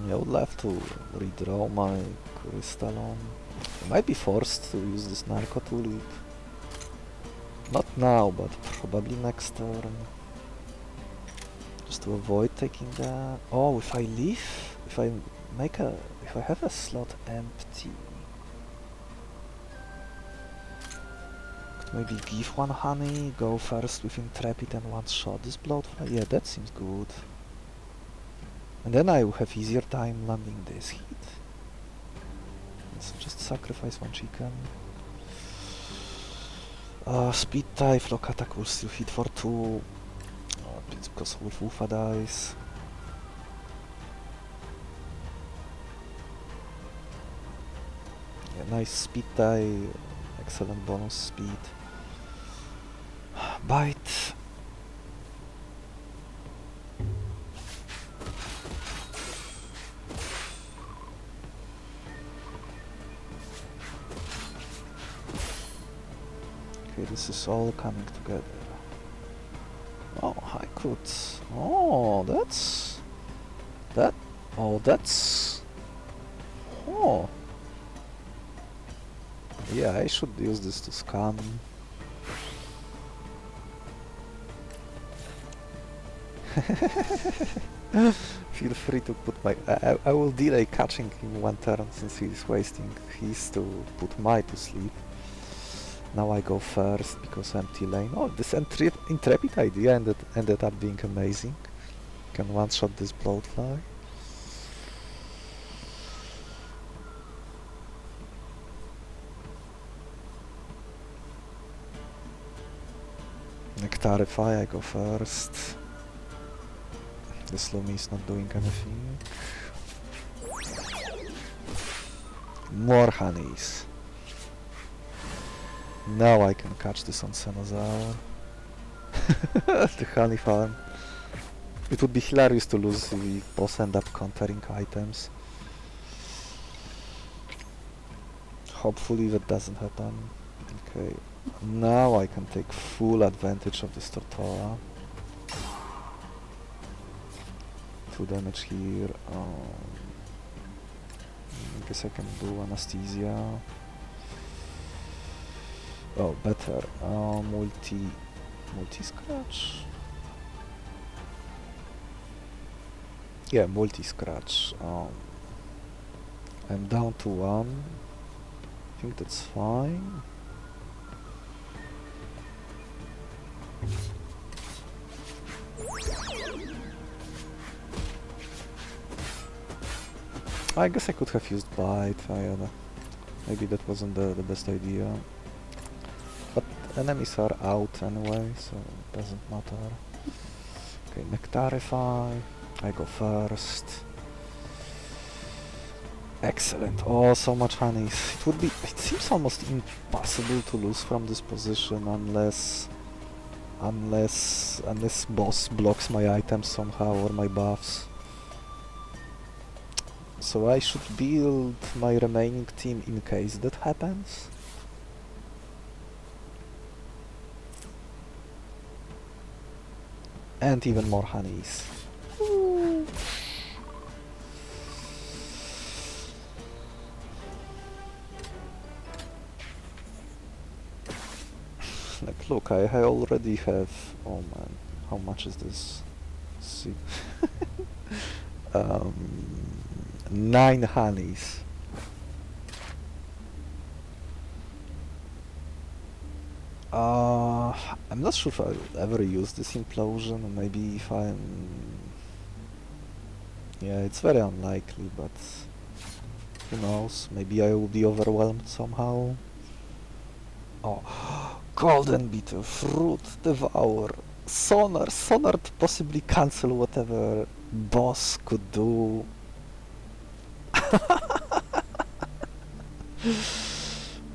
I would love to redraw my Crystallon. I might be forced to use this Narco Tulip. Not now, but probably next turn. Just to avoid taking that. Oh, if I leave, if I have a slot empty, could maybe give one honey, go first with Intrepid and one shot this Bloodfly. Yeah, that seems good. And then I will have easier time landing this hit. So just sacrifice one chicken. Speed type, lock attack will still hit for 2. It's because with Ufa dice. Yeah, nice speed die, excellent bonus speed. Bite. Okay, this is all coming together. Oh, I could... Oh, that's... That... Oh, that's... Oh. Yeah, I should use this to scan. Feel free to put my... I will delay catching him one turn since he's wasting his to put my to sleep. Now I go first because empty lane. Oh, this Intrepid idea ended up being amazing. Can one-shot this Bloodfly. Nectarify, I go first. This Lumi is not doing anything. More honeys. Now I can catch this Onsenosaur. The honey farm. It would be hilarious to lose if we both end up countering items. Hopefully that doesn't happen. Okay, now I can take full advantage of this Tortola. 2 damage here. I guess I can do Anesthesia. Oh, better. Multi-scratch? Yeah, multi-scratch. I'm down to 1. I think that's fine. I guess I could have used Bite. Maybe that wasn't the best idea. But enemies are out anyway, so it doesn't matter. Okay, Nectarify. I go first. Excellent. Oh, so much honeys. It seems almost impossible to lose from this position unless boss blocks my items somehow or my buffs. So I should build my remaining team in case that happens. And even more honeys. Ooh. look, I already have... Oh man, how much is this? See. 9 honeys. I'm not sure if I'll ever use this implosion. Maybe if I'm... Yeah, it's very unlikely, but who knows? Maybe I will be overwhelmed somehow. Oh, golden beetle, fruit, devour, sonar to possibly cancel whatever boss could do.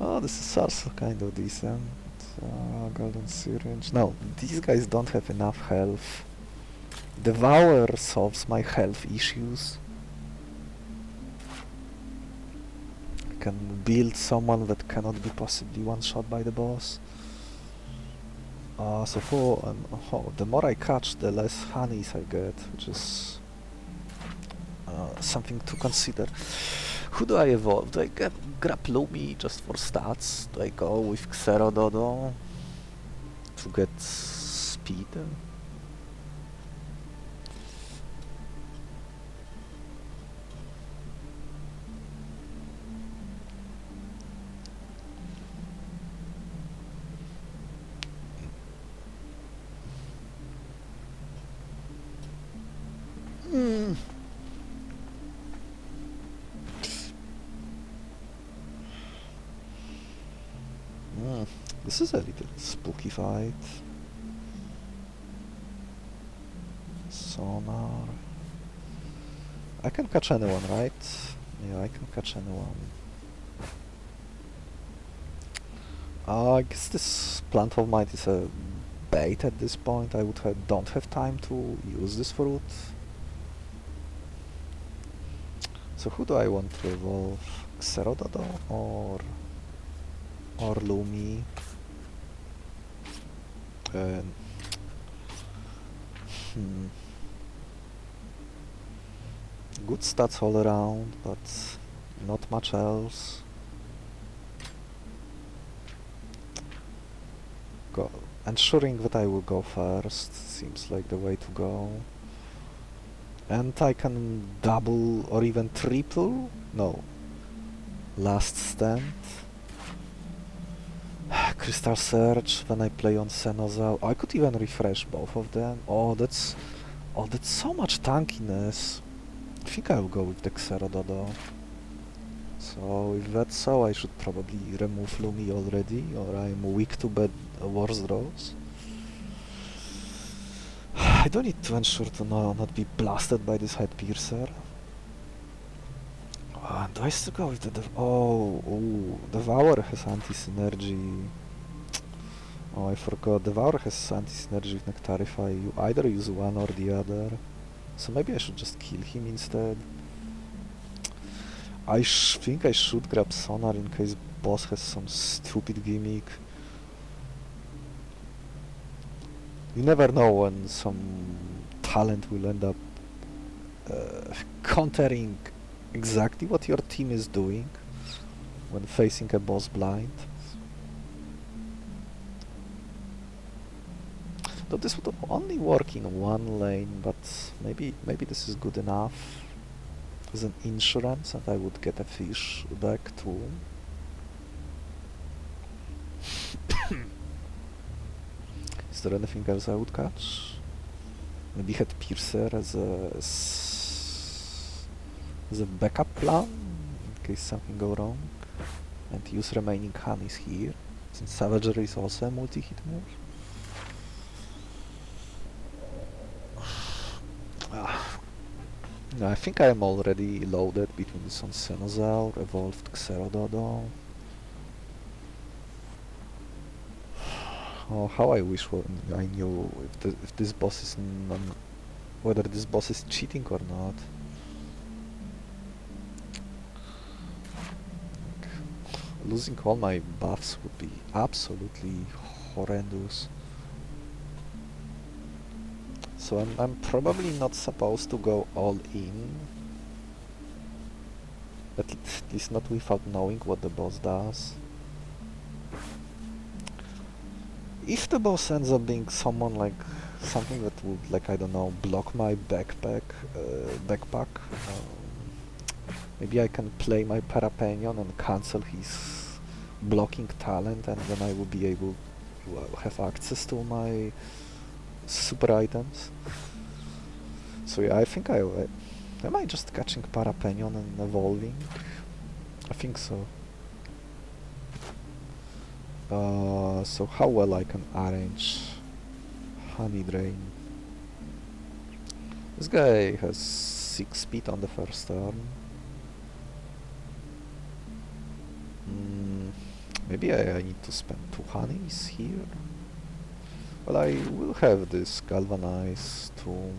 Oh, this is also kind of decent. Golden syringe. No, these guys don't have enough health. Devour solves my health issues. I can build someone that cannot be possibly one-shot by the boss. So the more I catch, the less honeys I get, which is something to consider. Who do I evolve? Do I grab Lumi just for stats? Do I go with Xerododo to get speed? This is a little spooky fight. Sonar. I can catch anyone, right? Yeah, I can catch anyone. I guess this Plant of Might is a bait at this point. I don't have time to use this fruit. So who do I want to evolve? Xerododo or Lumi? Good stats all around, but not much else. Ensuring that I will go first seems like the way to go. And I can double or even triple? No. Last stand. Crystal Surge, when I play Onsenosaur. I could even refresh both of them. Oh, that's so much tankiness. I think I'll go with the Xerododo. So if that's so, I should probably remove Lumi already, or I'm weak to bad worse draws. I do need to ensure to not be blasted by this Head Piercer. Do I still go with the Devour has anti-synergy. Oh, I forgot. Devour has anti-synergy with Nectarify. You either use one or the other. So maybe I should just kill him instead. I think I should grab Sonar in case boss has some stupid gimmick. You never know when some talent will end up countering exactly what your team is doing when facing a boss blind. Though this would only work in one lane, but maybe this is good enough as an insurance, and I would get a fish back too. Is there anything else I would catch? Maybe Head Piercer as a backup plan in case something go wrong, and use remaining honeys here, since Savagery is also a multi-hit move. No, I think I am already loaded between this Onsenosaur, evolved Xerododo. Oh, how I wish I knew if this boss is whether this boss is cheating or not. Losing all my buffs would be absolutely horrendous. So I'm probably not supposed to go all in. At least not without knowing what the boss does. if the boss ends up being someone like something that would, like, I don't know, block my backpack, maybe I can play my Parapenion and cancel his blocking talent, and then I will be able to have access to my super items. So yeah, I think am I just catching Parapenion and evolving? I think so. So how well I can arrange Honey Drain? This guy has 6 speed on the first turn. Maybe I need to spend 2 honeys here. Well, I will have this Galvanize too.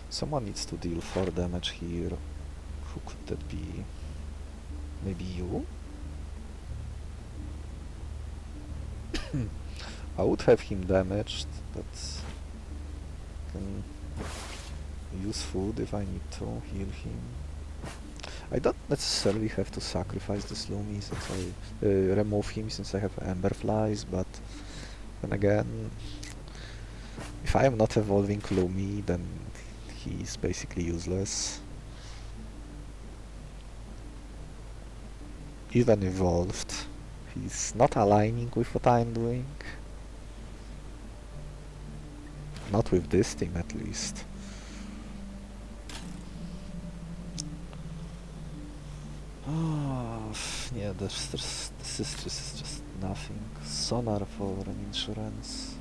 Someone needs to deal 4 damage here. Who could that be? Maybe you? I would have him damaged, but can use food if I need to heal him. I don't necessarily have to sacrifice this Lumi since I remove him since I have Ember Flies, but then again, if I am not evolving Lumi, then he's basically useless. Even evolved, he's not aligning with what I'm doing. Not with this team, at least. Oh, yeah, this is just nothing. Sonar for an insurance.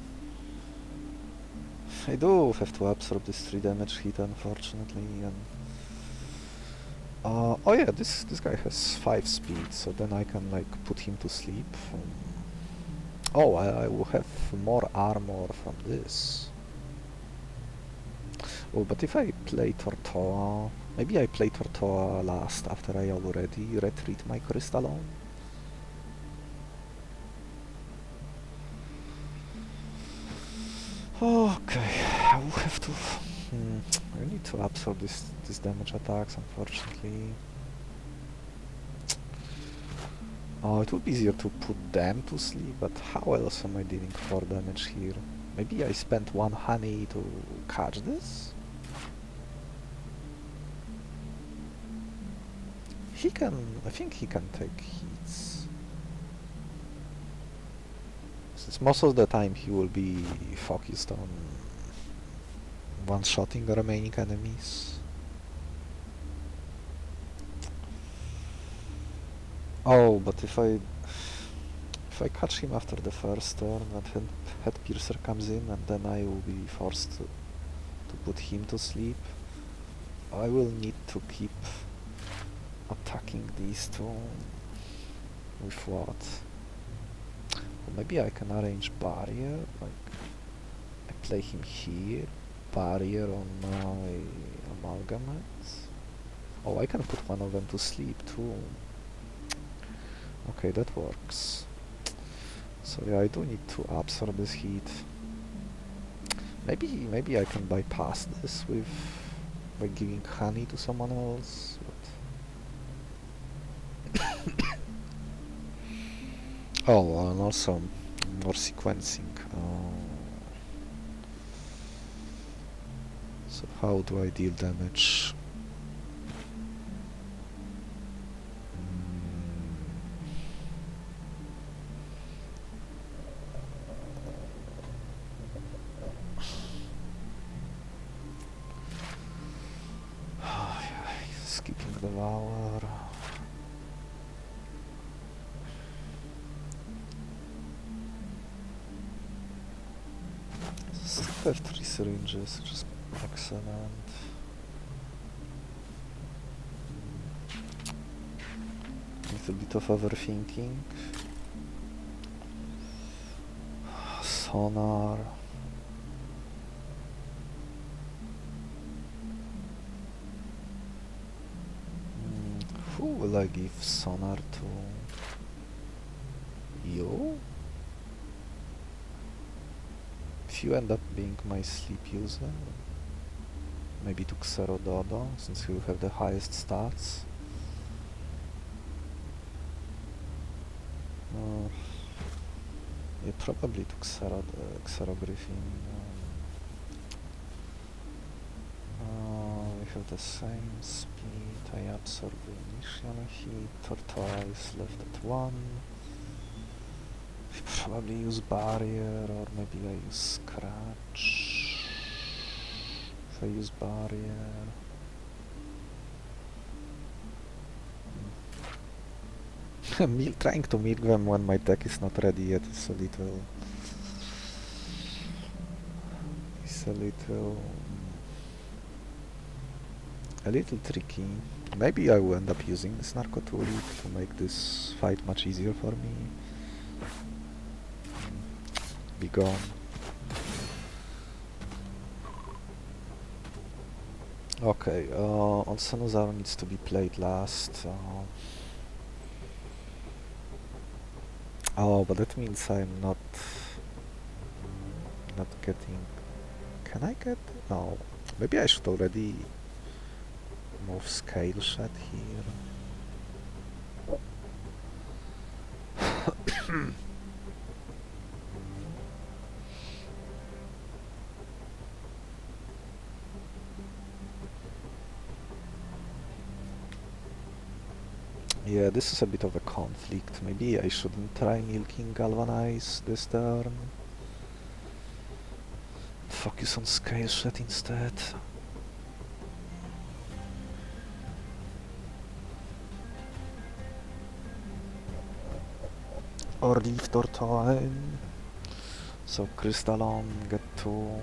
I do have to absorb this 3 damage hit, unfortunately, and oh yeah, this guy has 5 speed, so then I can, like, put him to sleep. Oh, I will have more armor from this. Oh, but if I play Tortoa... Maybe I play Tortoa last after I already retreat my Crystallone. Okay, I will have to... I need to absorb this damage attacks, unfortunately. Oh, it would be easier to put them to sleep, but how else am I dealing 4 damage here? Maybe I spent 1 honey to catch this? I think he can take hits. Since most of the time he will be focused on one-shotting the remaining enemies. Oh, but if I catch him after the first turn and Head Piercer comes in, and then I will be forced to put him to sleep, I will need to keep attacking these two. With what? Well, maybe I can arrange barrier, like I play him here, barrier on my amalgamate. Oh, I can put one of them to sleep too. Okay, that works. So yeah, I do need to absorb this heat. Maybe I can bypass this by giving honey to someone else. Oh, and also more sequencing. So how do I deal damage? Skipping Devour. Still have 3 syringes, which is excellent. Little bit of overthinking. Sonar. Who will I give Sonar to? You? If you end up being my sleep user, maybe to Xerododo, since you have the highest stats. Yeah, probably to Xerogriffin. We have the same speed. I absorb the initial hit. Tortoise left at 1. Probably use barrier, or maybe I use scratch. If I use barrier, trying to milk them when my deck is not ready yet is a little tricky. Maybe I will end up using this Narcotulic to make this fight much easier for me. Be gone. Okay, Onsenosaur needs to be played last. Oh, but that means I'm not getting... Can I get... No. Maybe I should already move Scale Shed here. Yeah, this is a bit of a conflict. Maybe I shouldn't try milking Galvanize this turn. Focus on Scale Shed instead. Or leave Tortoise. So Crystalon, get 2.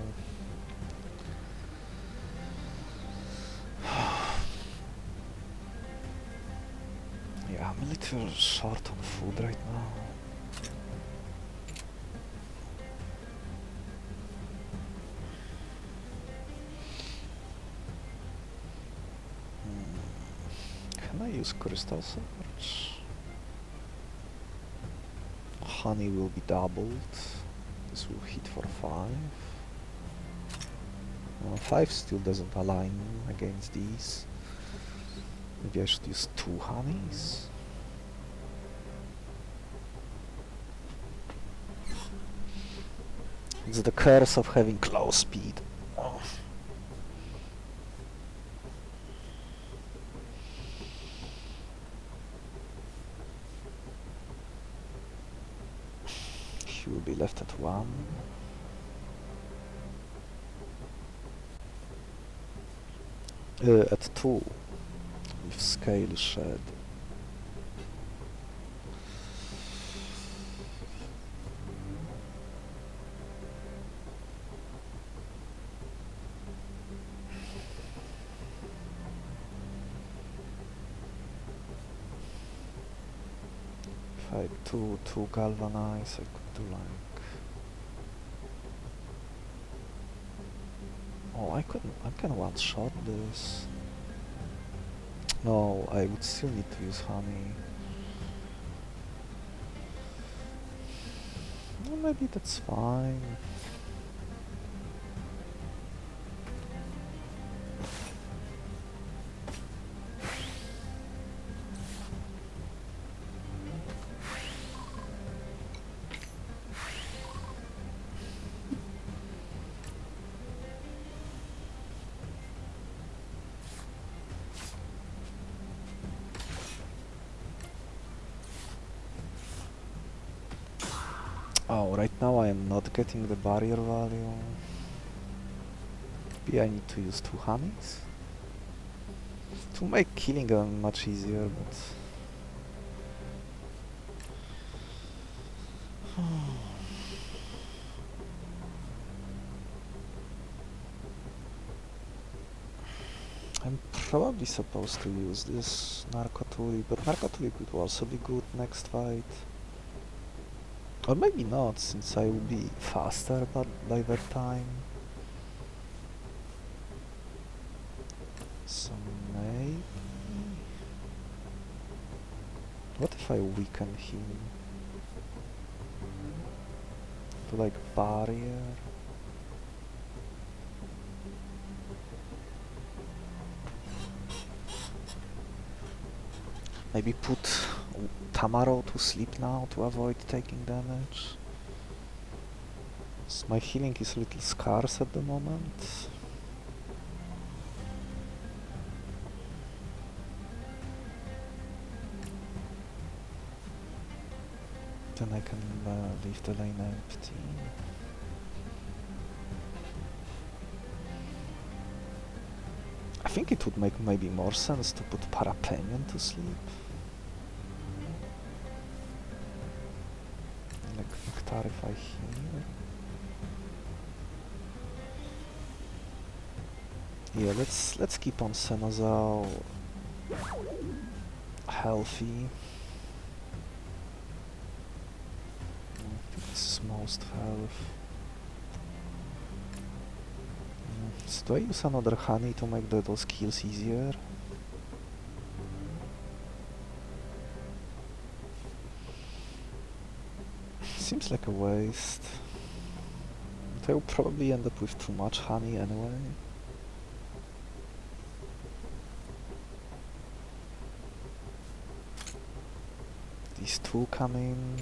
Yeah, I'm a little short on food right now. Can I use Crystal Surge? Honey will be doubled. This will hit for 5. 5 still doesn't align against these. Maybe I should use 2 honeys. It's the curse of having claw speed. Oh. He will be left at 1. At 2. With Scale Shed. If I do 2 Galvanize, I could do like... Oh, I can one-shot this. No, I would still need to use honey. Well, maybe that's fine. Oh, right now I am not getting the barrier value. Maybe I need to use 2 honeys to make killing them much easier, but... I'm probably supposed to use this Narcotulic, but Narcotulic would also be good next fight. Or maybe not, since I will be faster by that time. So maybe... What if I weaken him? To like barrier? Maybe put Tamaro to sleep now to avoid taking damage. My healing is a little scarce at the moment. Then I can leave the lane empty. I think it would make maybe more sense to put Parapenion to sleep. Like Nectarify here. Yeah, let's keep Onsenosaur healthy. I think this is most health. So do I use another honey to make those kills easier? Seems like a waste. But I will probably end up with too much honey anyway. These two come in,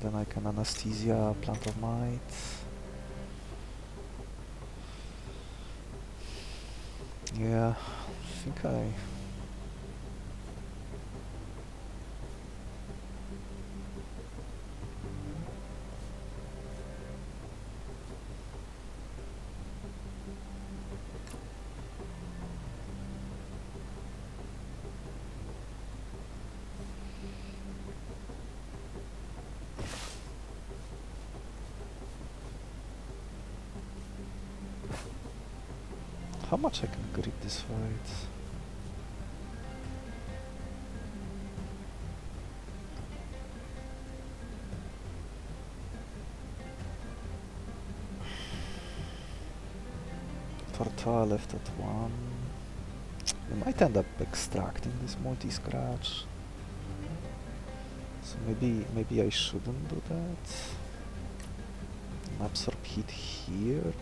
then I can anesthesia Plant of Might. Yeah, I think how much I can grip this fight? Tortoise left at 1. I might end up extracting this multi-scratch. So maybe I shouldn't do that. Absorb hit here.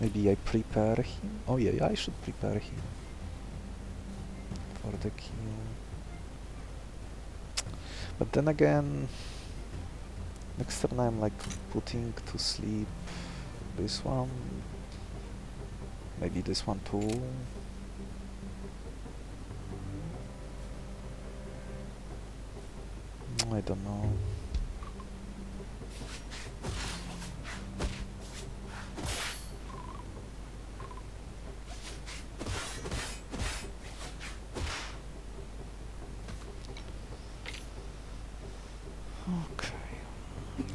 Maybe I prepare him. Oh yeah, I should prepare him for the kill. But then again, next turn I'm like putting to sleep this one. Maybe this one too. I don't know.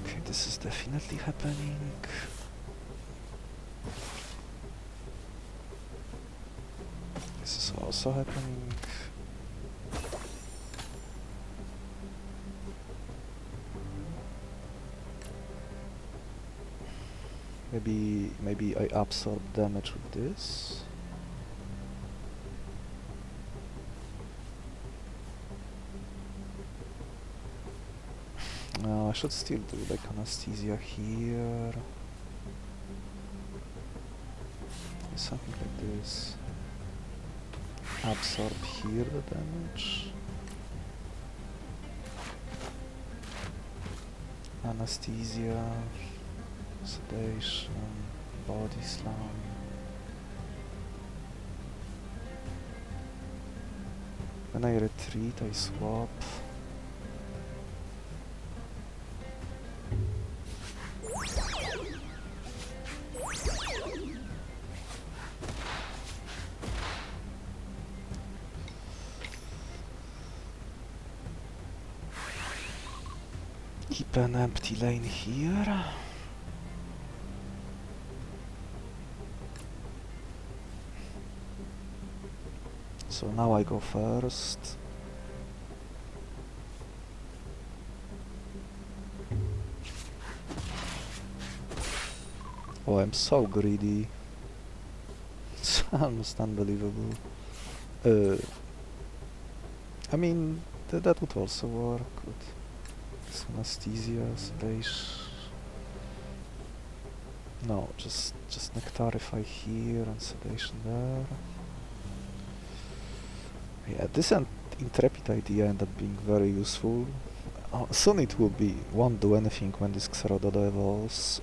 Okay, this is definitely happening. This is also happening. Maybe I absorb damage with this. No, I should still do like anesthesia here. Something like this. Absorb here the damage. Anesthesia. Sedation. Body slam. When I retreat, I swap. Keep an empty lane here. So now I go first. Oh, I'm so greedy. It's almost unbelievable. I mean, that would also work. Anesthesia, sedation. No, just Nectarify here and sedation there. Yeah, this intrepid idea ended up being very useful. Soon it won't do anything when this Xerododo evolves.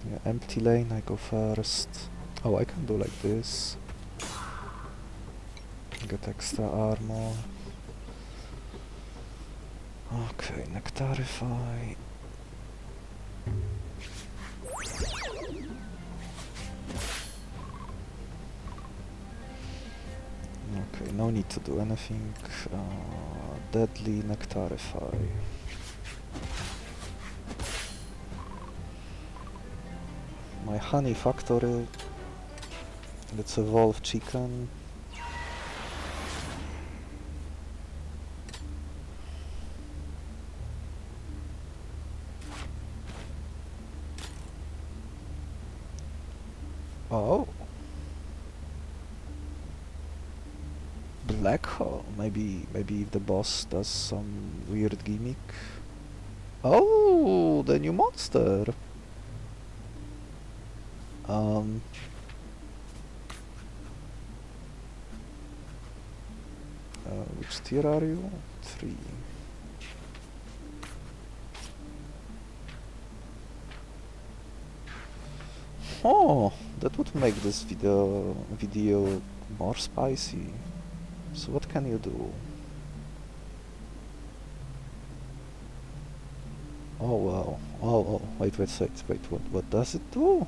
Yeah, empty lane, I go first. Oh, I can do like this. Get extra armor. Okay, Nectarify. Okay, no need to do anything. Deadly Nectarify. My honey factory. Let's evolve chicken. Oh. Black hole. Maybe if the boss does some weird gimmick. Oh, the new monster. Which tier are you? 3. Oh, that would make this video more spicy. So what can you do? Oh wow. Oh, wait, what does it do?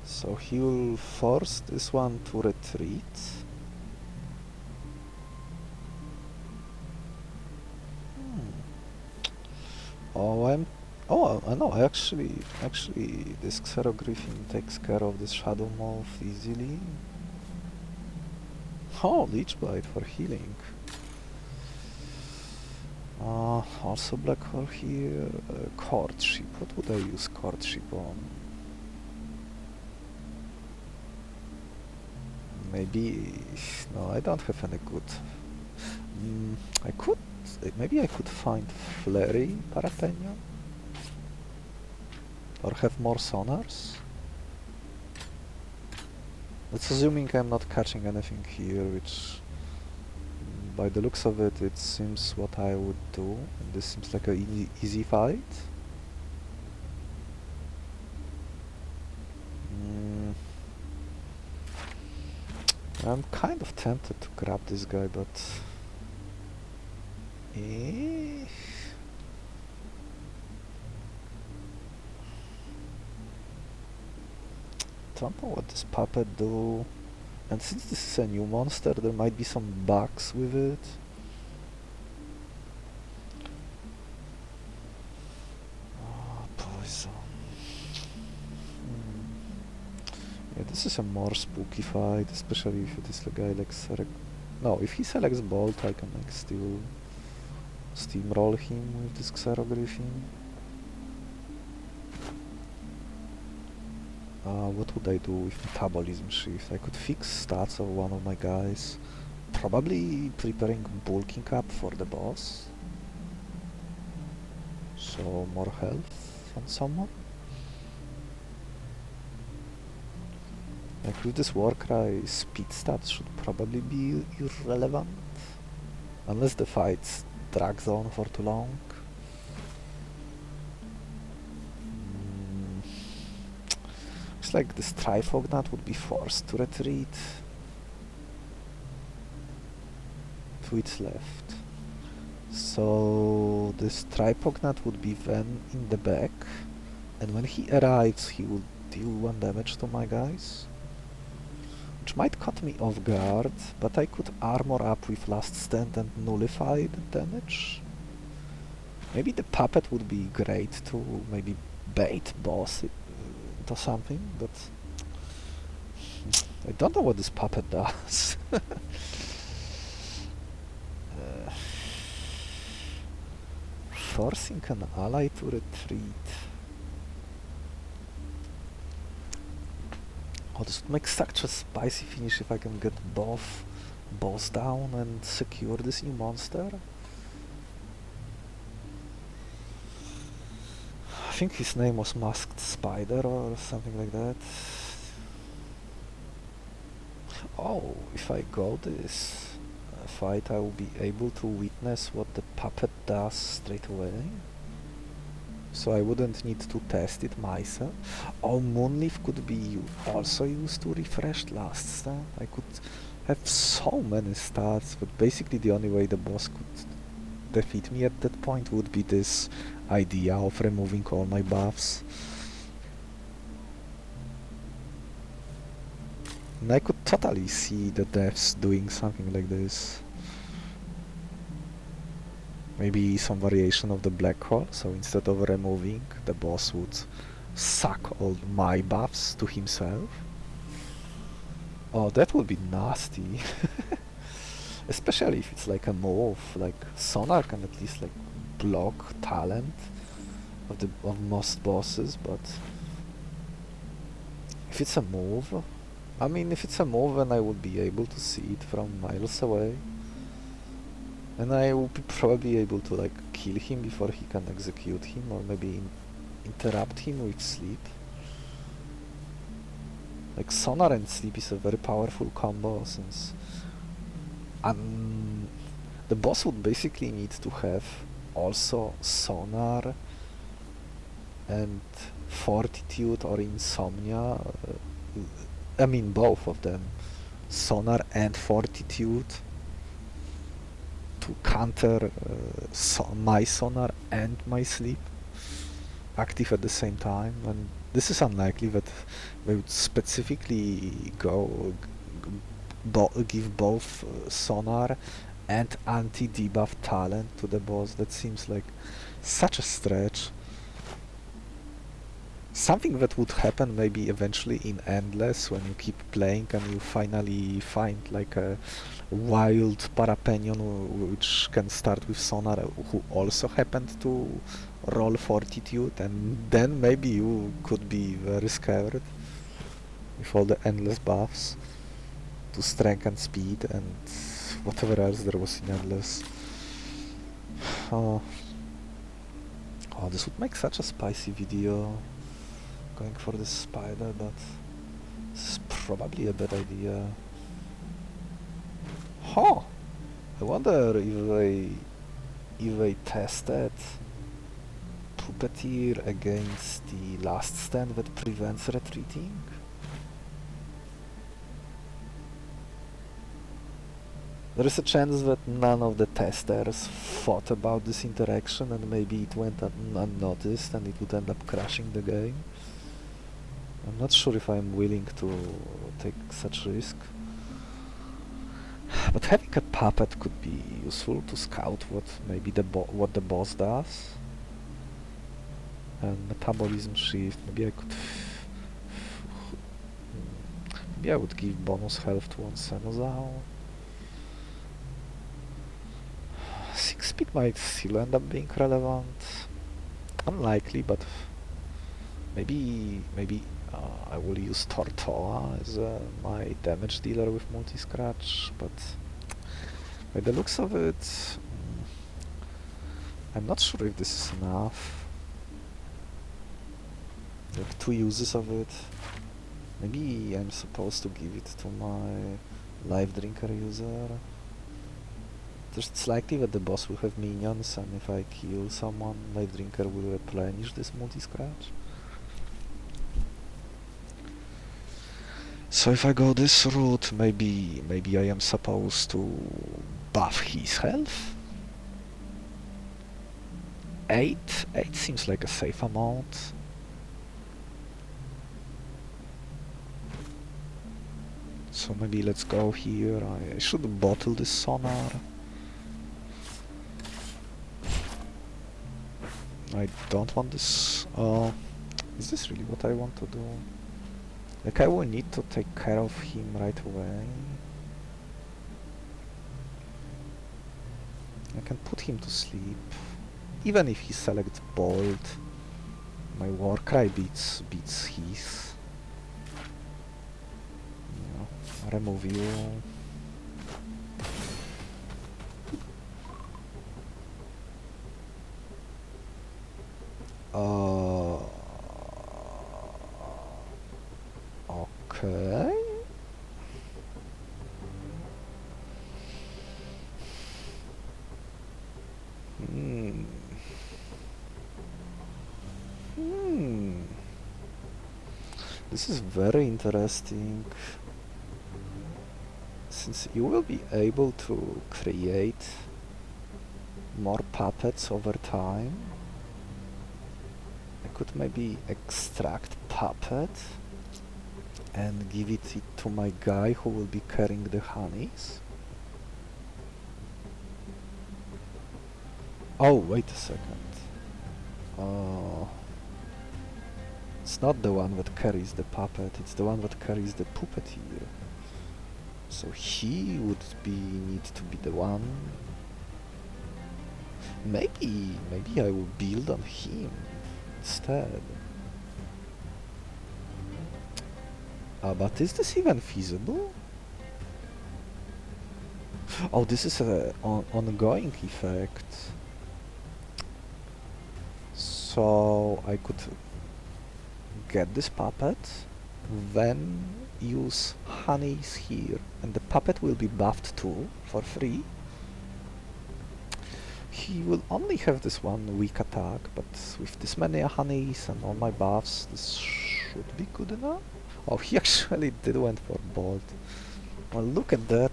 So he will force this one to retreat. Oh, I know. Actually, this Xerogriffin takes care of this Shadow Moth easily. Oh, Leech Blade for healing. Also Black Hole here. Courtship. What would I use Courtship on? Maybe... No, I don't have any good... I could... Maybe I could find Flurry Parapenia? Or have more sonars? That's assuming I'm not catching anything here, which... by the looks of it, it seems what I would do. And this seems like a easy fight. I'm kind of tempted to grab this guy, but... Don't know what this puppet do. And since this is a new monster, there might be some bugs with it. Poison. Yeah, this is a more spooky fight, especially if it is a guy like no, if he selects Bolt, I can like still steamroll him with this Xerogriffin. What would I do with Metabolism Shift? I could fix stats of one of my guys. Probably preparing bulking up for the boss. So more health on someone. Like with this Warcry, speed stats should probably be irrelevant. Unless the fight drags on for too long. Looks like this Trifognat would be forced to retreat to its left. So this Trifognat would be then in the back, and when he arrives he will deal 1 damage to my guys. Which might cut me off guard, but I could armor up with Last Stand and nullify the damage. Maybe the puppet would be great to maybe bait boss into something, but I don't know what this puppet does. Forcing an ally to retreat. Oh, this would make such a spicy finish if I can get both boss down and secure this new monster. think his name was Masked Spider or something like that. Oh, if I go this fight, I will be able to witness what the puppet does straight away. So I wouldn't need to test it myself. Oh, Moonleaf could be also used to refresh last stat. I could have so many stats, but basically the only way the boss could defeat me at that point would be this idea of removing all my buffs. And I could totally see the devs doing something like this. Maybe some variation of the black hole, so instead of removing, the boss would suck all my buffs to himself. Oh, that would be nasty. Especially if it's like a move, like Sonar can at least like block talent of most bosses, but if it's a move, I mean, if it's a move, then I would be able to see it from miles away. And I will be probably able to like kill him before he can execute him, or maybe interrupt him with sleep. Like Sonar and sleep is a very powerful combo, since the boss would basically need to have also Sonar and Fortitude or Insomnia. I mean both of them, Sonar and Fortitude, to counter my Sonar and my sleep active at the same time, and this is unlikely that they would specifically give both Sonar and anti-debuff talent to the boss. That seems like such a stretch. Something that would happen maybe eventually in Endless, when you keep playing and you finally find like a wild Parapenion which can start with Sonar, who also happened to roll Fortitude, and then maybe you could be very scared with all the endless buffs to strength and speed and whatever else there was in Endless. Oh, this would make such a spicy video, going for this spider, but this is probably a bad idea. Huh! I wonder if they tested Puppeteer against the last stand that prevents retreating. There is a chance that none of the testers thought about this interaction, and maybe it went unnoticed and it would end up crashing the game. I'm not sure if I'm willing to take such risk. But having a puppet could be useful to scout what the boss does. And metabolism shift, maybe I could maybe I would give bonus health to Onsenosaur. 6 speed might still end up being relevant. Unlikely, but maybe I will use Tortoa as my damage dealer with multi-scratch, but by the looks of it, I'm not sure if this is enough. Like 2 uses of it. Maybe I'm supposed to give it to my Lifedrinker user. It's likely that the boss will have minions, and if I kill someone, Lifedrinker will replenish this multi-scratch. So if I go this route, maybe I am supposed to buff his health? 8 seems like a safe amount. So maybe let's go here. I should bottle this Sonar. I don't want this. Is this really what I want to do? Like, I will need to take care of him right away. I can put him to sleep. Even if he selects Bold, my Warcry beats his. Yeah, remove you. This is very interesting, since you will be able to create more puppets over time. I could maybe extract puppet and give it to my guy who will be carrying the honeys. Oh, wait a second. It's not the one that carries the puppet, it's the one that carries the puppeteer. So he would need to be the one. Maybe I will build on him instead. But is this even feasible? Oh, this is an ongoing effect. So I could get this puppet, then use honeys here, and the puppet will be buffed too, for free. He will only have this one weak attack, but with this many honeys and all my buffs, this should be good enough. Oh, he actually did went for bolt. Well, look at that.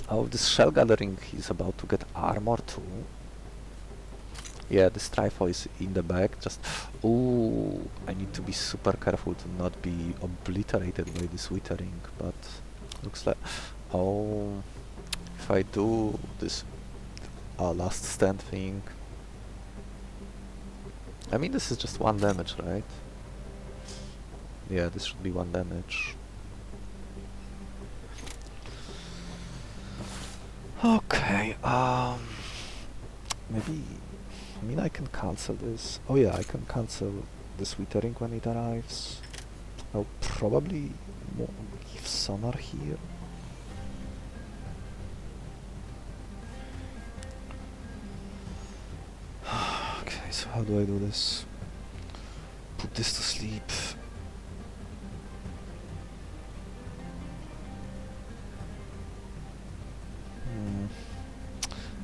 Oh, this shell gathering, he's about to get armor too. Yeah, this trifle is in the back, just... Ooh, I need to be super careful to not be obliterated by this withering, but... Looks like... Oh... If I do this... last stand thing... I mean, this is just 1 damage, right? Yeah, this should be 1 damage. Okay, maybe... I mean, I can cancel this. Oh yeah, I can cancel this withering when it arrives. I'll probably give sonar here. Okay, so how do I do this? Put this to sleep.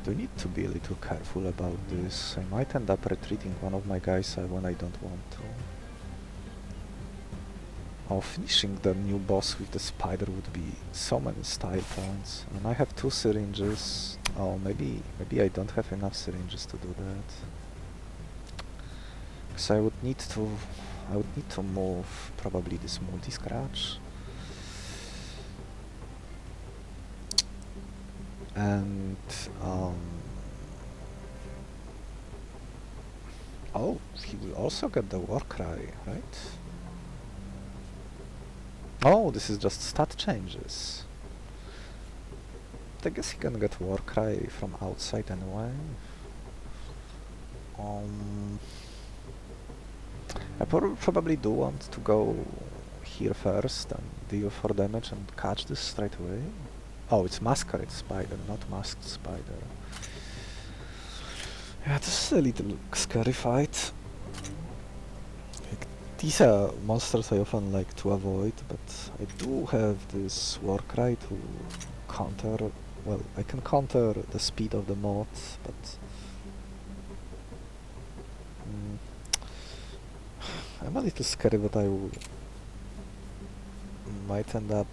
Do I need to be a little careful about this? I might end up retreating one of my guys when I don't want to. Oh, finishing the new boss with the spider would be so many style points. And I have 2 syringes. Oh, maybe I don't have enough syringes to do that. Because I would need to move probably this multi-scratch. And oh, he will also get the war cry, right? Oh, this is just stat changes. I guess he can get war cry from outside anyway. I probably do want to go here first and deal 4 damage and catch this straight away. Oh, it's Masquerade Spider, not Masked Spider. Yeah, this is a little scary fight. Like, these are monsters I often like to avoid, but I do have this Warcry to counter... Well, I can counter the speed of the moth, but... I'm a little scared that I might end up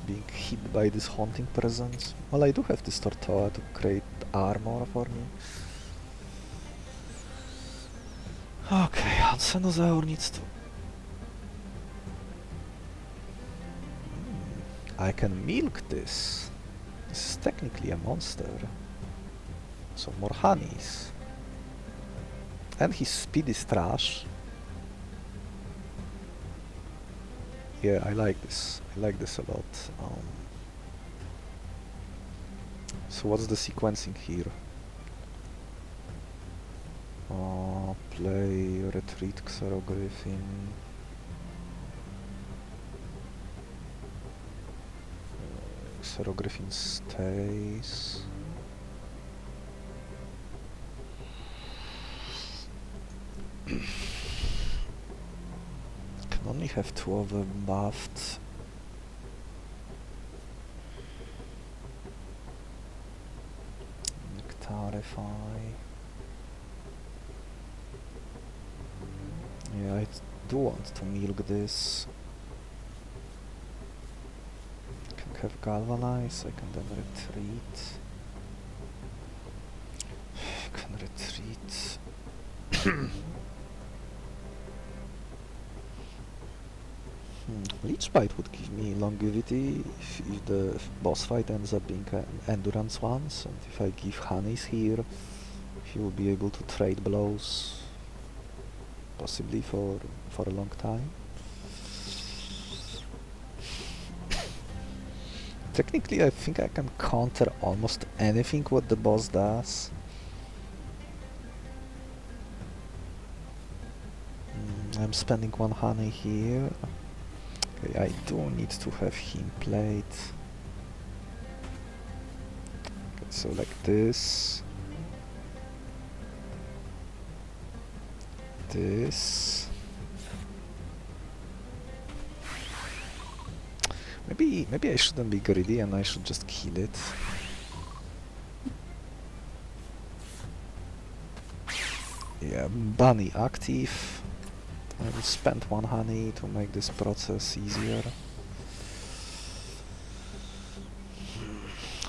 being hit by this haunting presence. Well, I do have this Tortoa to create armor for me. Okay, Onsenosaur needs to... I can milk this. This is technically a monster. So more honeys. And his speed is trash. Yeah, I like this. I like this a lot. So what's the sequencing here? Play, retreat, Xerogriffin. Xerogriffin stays. Can only have 2 of them buffed. Nectarify. Yeah, I do want to milk this. I can have galvanize, I can then retreat. I can retreat. Leech Bite would give me longevity if the boss fight ends up being an endurance one, and if I give Honeys here, he will be able to trade blows, possibly for a long time. Technically, I think I can counter almost anything what the boss does. I'm spending 1 honey here. Okay, I do need to have him played. Okay, so like this. This. Maybe I shouldn't be greedy and I should just kill it. Yeah, bunny active. I will spend 1 honey to make this process easier.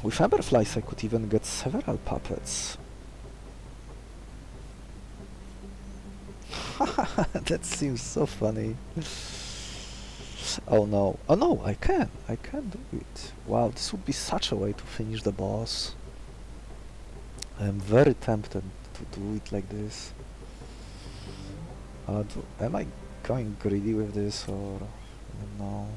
With Amberflies I could even get several puppets. That seems so funny. Oh no. Oh no, I can do it. Wow, this would be such a way to finish the boss. I am very tempted to do it like this. Am I going greedy with this or no?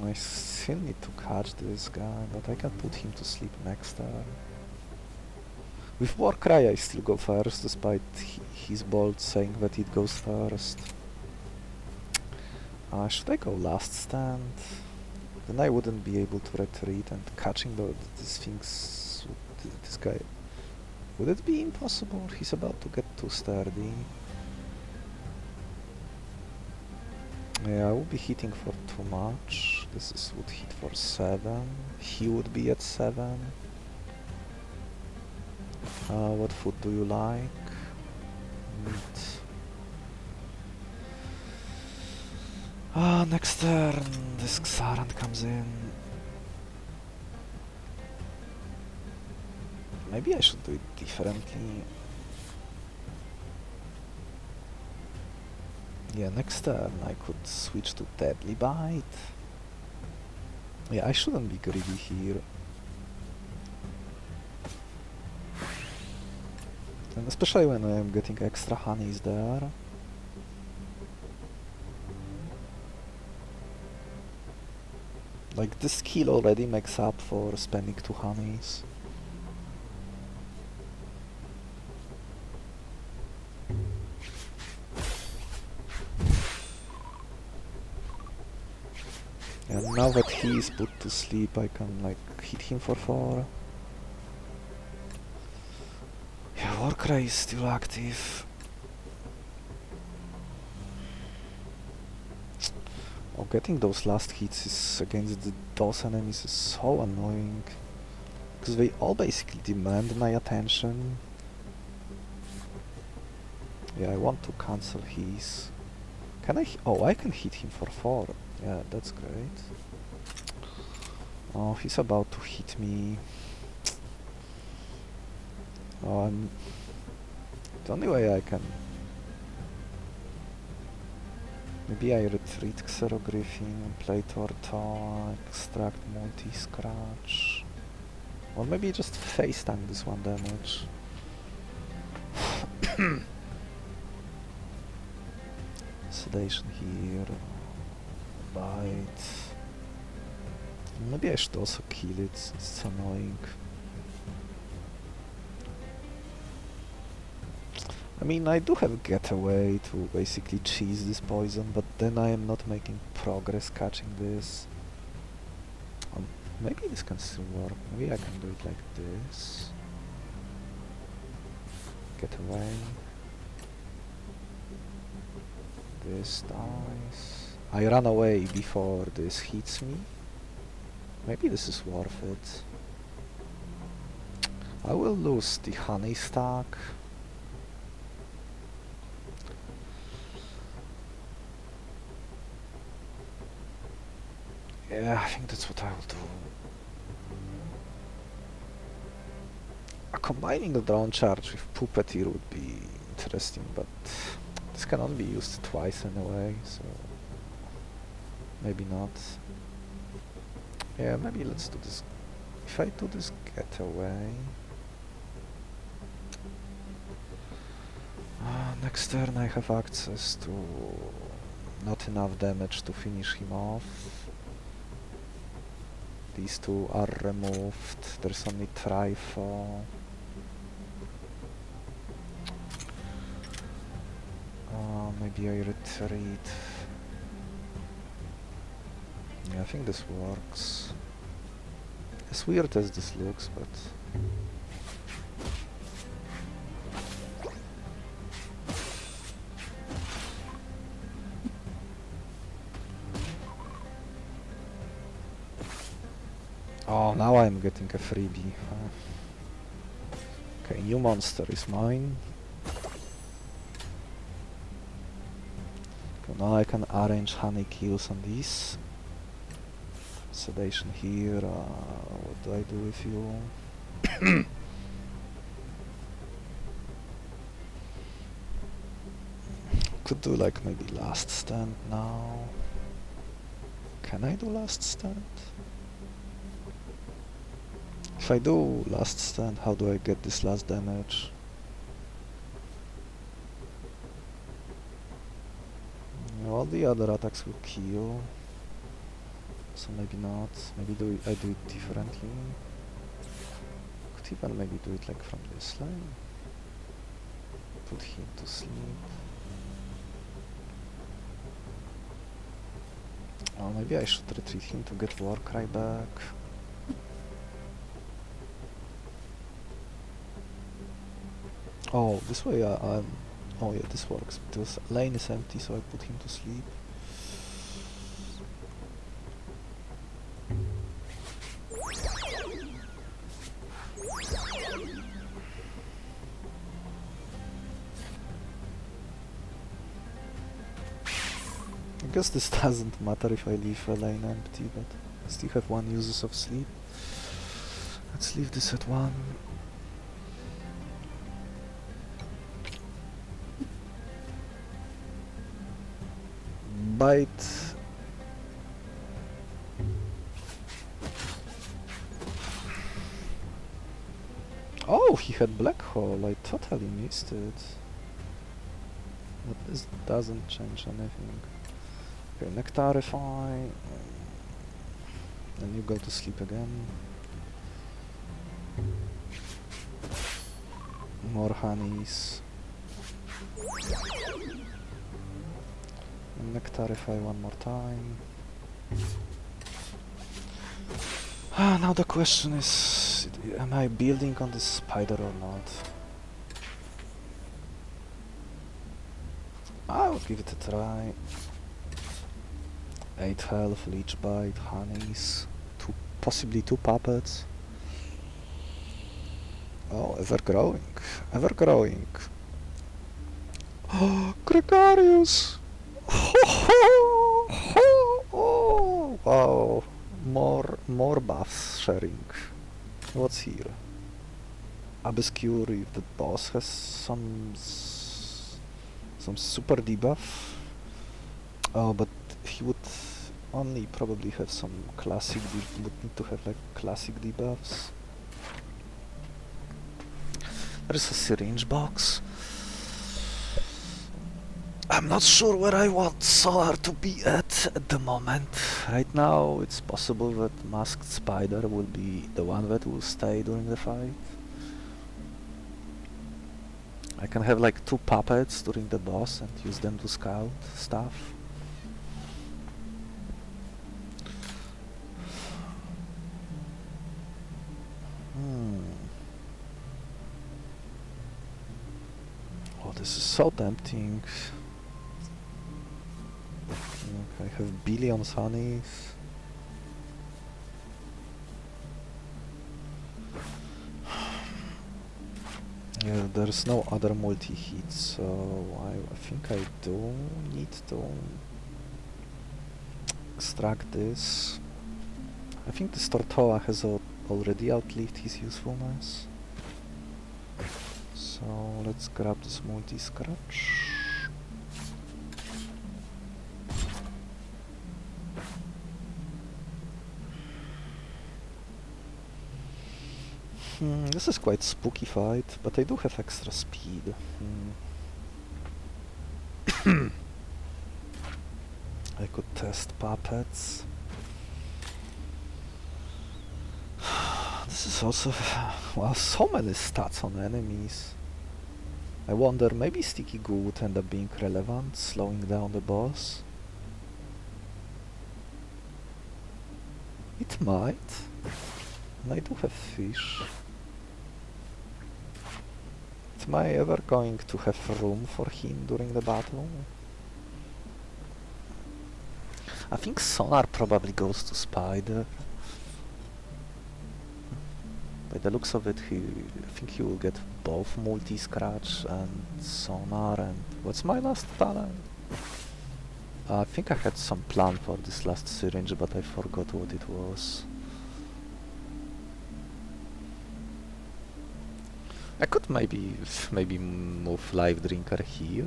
I still need to catch this guy, but I can put him to sleep next turn. With Warcry I still go first, despite his bolt saying that it goes first. Should I go last stand? Then I wouldn't be able to retreat, and catching these things... this guy... Would it be impossible? He's about to get too sturdy. Yeah, I would be hitting for too much. This would hit for 7. He would be at 7. What food do you like? Meat. Next turn this Xarant comes in. Maybe I should do it differently. Yeah, next turn I could switch to Deadly Bite. Yeah, I shouldn't be greedy here. And especially when I am getting extra honeys there. Like, this skill already makes up for spending 2 honeys. And now that he is put to sleep, I can, like, hit him for 4. Yeah, Warcry is still active. Oh, getting those last hits is against those enemies is so annoying. Because they all basically demand my attention. Yeah, I want to cancel his. Can I? Oh, I can hit him for 4. Yeah, that's great. Oh, he's about to hit me. Oh, the only way I can... Maybe I retreat Xerogriffin, play Torto, extract multi-scratch. Or maybe just face tank this 1 damage. Sedation here. Bite. Maybe I should also kill it, it's annoying. I mean, I do have Getaway to basically cheese this poison, but then I am not making progress catching this. Maybe this can still work. Maybe I can do it like this. Getaway. This dies. I run away before this hits me. Maybe this is worth it. I will lose the honey stack. Yeah, I think that's what I will do. Combining a drone charge with puppeteer would be interesting, but this cannot be used twice anyway, so maybe not. Yeah, maybe let's do this. If I do this getaway... next turn I have access to not enough damage to finish him off. These two are removed, there's only Trifle. Maybe I retreat. Yeah, I think this works. As weird as this looks, but... Oh, now I'm getting a freebie. Okay, new monster is mine. Okay, now I can arrange honey kills on these. Sedation here. What do I do with you? Could do like maybe last stand now. Can I do last stand? If I do last stand, how do I get this last damage? All the other attacks will kill, so maybe not. Maybe I do it differently. Could even maybe do it like from this line. Put him to sleep. Oh, maybe I should retreat him to get Warcry back. Oh, this way I'm... Oh yeah, this works, because lane is empty, so I put him to sleep. I guess this doesn't matter if I leave a lane empty, but I still have one uses of sleep. Let's leave this at 1. Bite. Oh, he had black hole. I totally missed it. But this doesn't change anything. Okay, Nectarify. Then you go to sleep again. More honeys. Nectarify one more time. Now the question is, am I building on this spider or not? I'll give it a try. 8 health, leech bite, honeys, possibly 2 puppets. Oh, ever growing, ever growing. Oh, Gregarious! Oh, wow, more buffs sharing. What's here? Bestiary, if the boss has some super debuff. Oh, but he would only probably have some classic. Would need to have like classic debuffs. There's a syringe box. I'm not sure where I want Solar to be at the moment. Right now it's possible that Masked Spider will be the one that will stay during the fight. I can have like 2 puppets during the boss and use them to scout stuff. Oh, this is so tempting. I have billions honeys. Yeah, there's no other multi-hit, so I think I do need to extract this. I think this Tortoa has already outlived his usefulness. So let's grab this multi-scratch. This is quite spooky fight, but I do have extra speed. I could test puppets. This is also... well, so many stats on enemies. I wonder, maybe Sticky Goo would end up being relevant, slowing down the boss? It might. And I do have fish. Am I ever going to have room for him during the battle? I think Sonar probably goes to Spider. By the looks of it, I think he will get both multi-scratch and Sonar, and what's my last talent? I think I had some plan for this last syringe, but I forgot what it was. I could maybe move Lifedrinker here.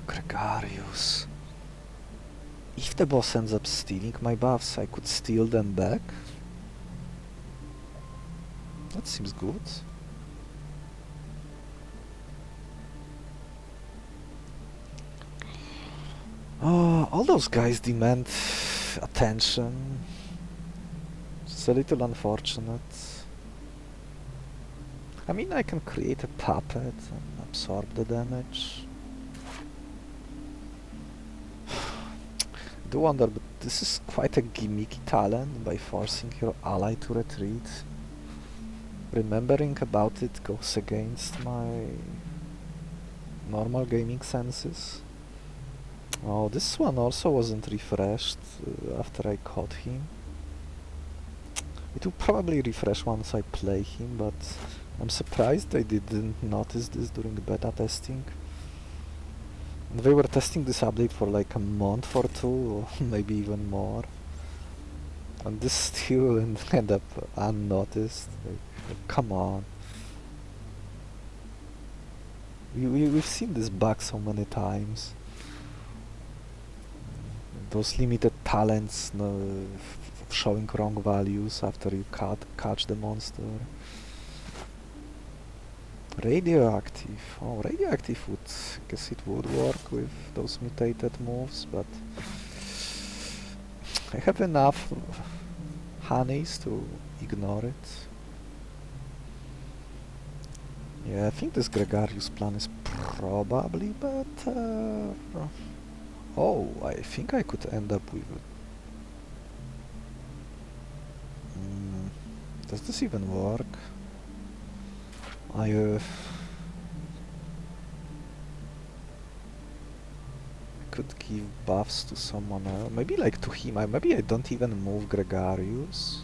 Gregarious. If the boss ends up stealing my buffs, I could steal them back. That seems good. Oh, all those guys demand attention. It's a little unfortunate. I mean, I can create a puppet and absorb the damage. I do wonder, but this is quite a gimmicky talent by forcing your ally to retreat. Remembering about it goes against my normal gaming senses. Oh, this one also wasn't refreshed after I caught him. It will probably refresh once I play him, but I'm surprised I didn't notice this during beta testing. And they were testing this update for like a month or two, or maybe even more. And this still end up unnoticed. Like, come on. We've seen this bug so many times. Those limited talents showing wrong values after you catch the monster. Radioactive. Oh, radioactive would... guess it would work with those mutated moves, but... I have enough honeys to ignore it. Yeah, I think this Gregarious plan is probably better. Oh, I think I could end up with... does this even work? I could give buffs to someone else. Maybe like to him. Maybe I don't even move Gregarious.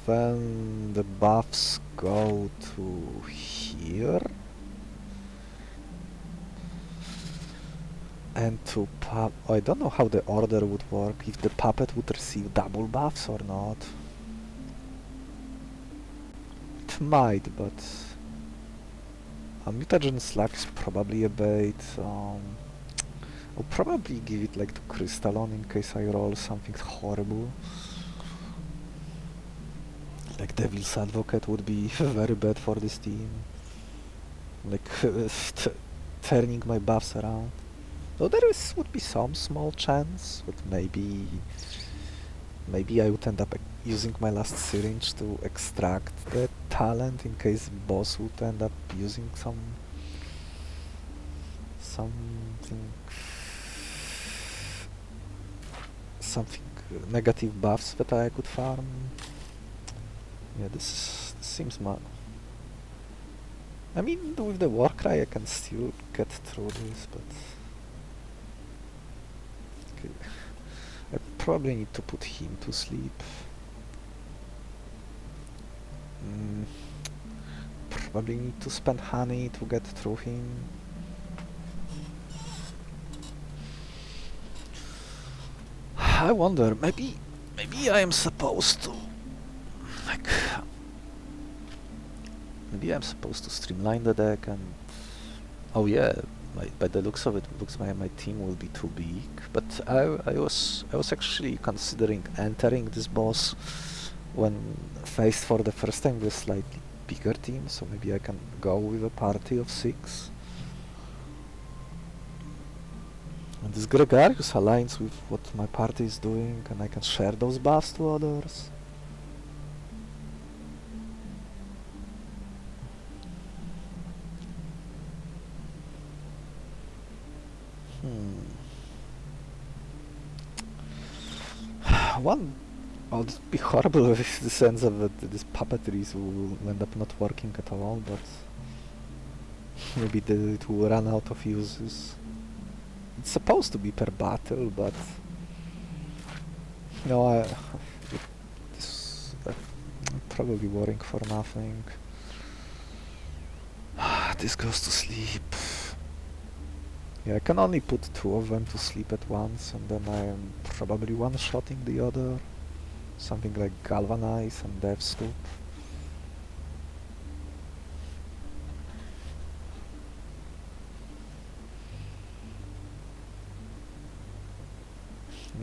Then the buffs go to here. And to oh, I don't know how the order would work, if the puppet would receive double buffs or not. It might, but... a mutagen slug is probably a bait. I'll probably give it like to Crystallon in case I roll something horrible. Like Devil's Advocate would be very bad for this team. Like turning my buffs around. Though there would be some small chance, but maybe I would end up using my last syringe to extract the talent in case boss would end up using something negative buffs that I could farm. Yeah, this seems mad. I mean, with the Warcry I can still get through this, but... okay. probably need to put him to sleep. Probably need to spend honey to get through him. I wonder, maybe I am supposed to, like, maybe I'm supposed to streamline the deck and, oh yeah, by the looks of it, looks like my team will be too big. But I was actually considering entering this boss when faced for the first time with a slightly bigger team, so maybe I can go with a party of 6. And this Gregarious aligns with what my party is doing, and I can share those buffs to others. One, oh, this would be horrible if this ends up that these puppetries will end up not working at all, but maybe it will run out of uses. It's supposed to be per battle, but no, this probably worrying for nothing. This goes to sleep. Yeah, I can only put 2 of them to sleep at once, and then I am probably one-shotting the other. Something like Galvanize and Death Stoop.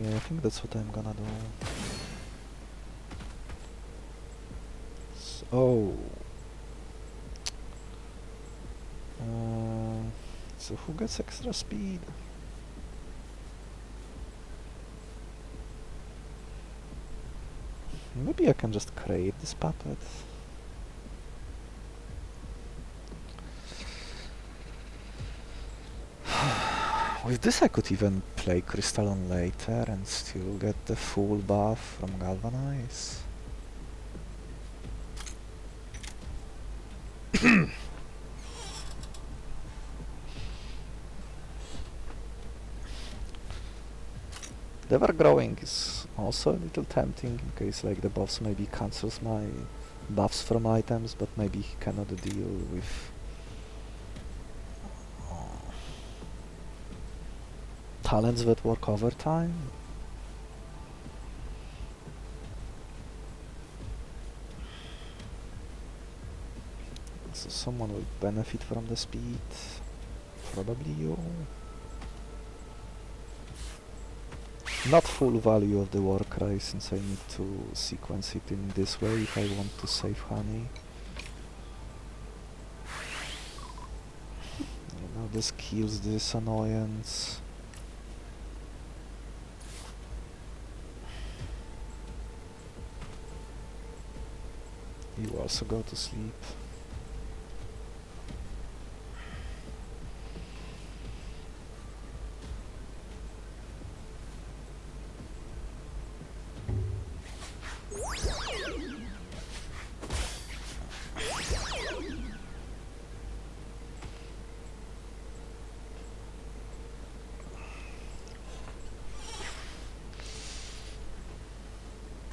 Yeah, I think that's what I'm gonna do. So who gets extra speed? Maybe I can just create this puppet. With this I could even play Crystalline later and still get the full buff from Galvanize. The Ever-Growing is also a little tempting in case like the boss maybe cancels my buffs from items, but maybe he cannot deal with talents that work overtime. So someone will benefit from the speed. Probably you. Not full value of the Warcry, since I need to sequence it in this way if I want to save honey. Now this kills this annoyance. You also go to sleep.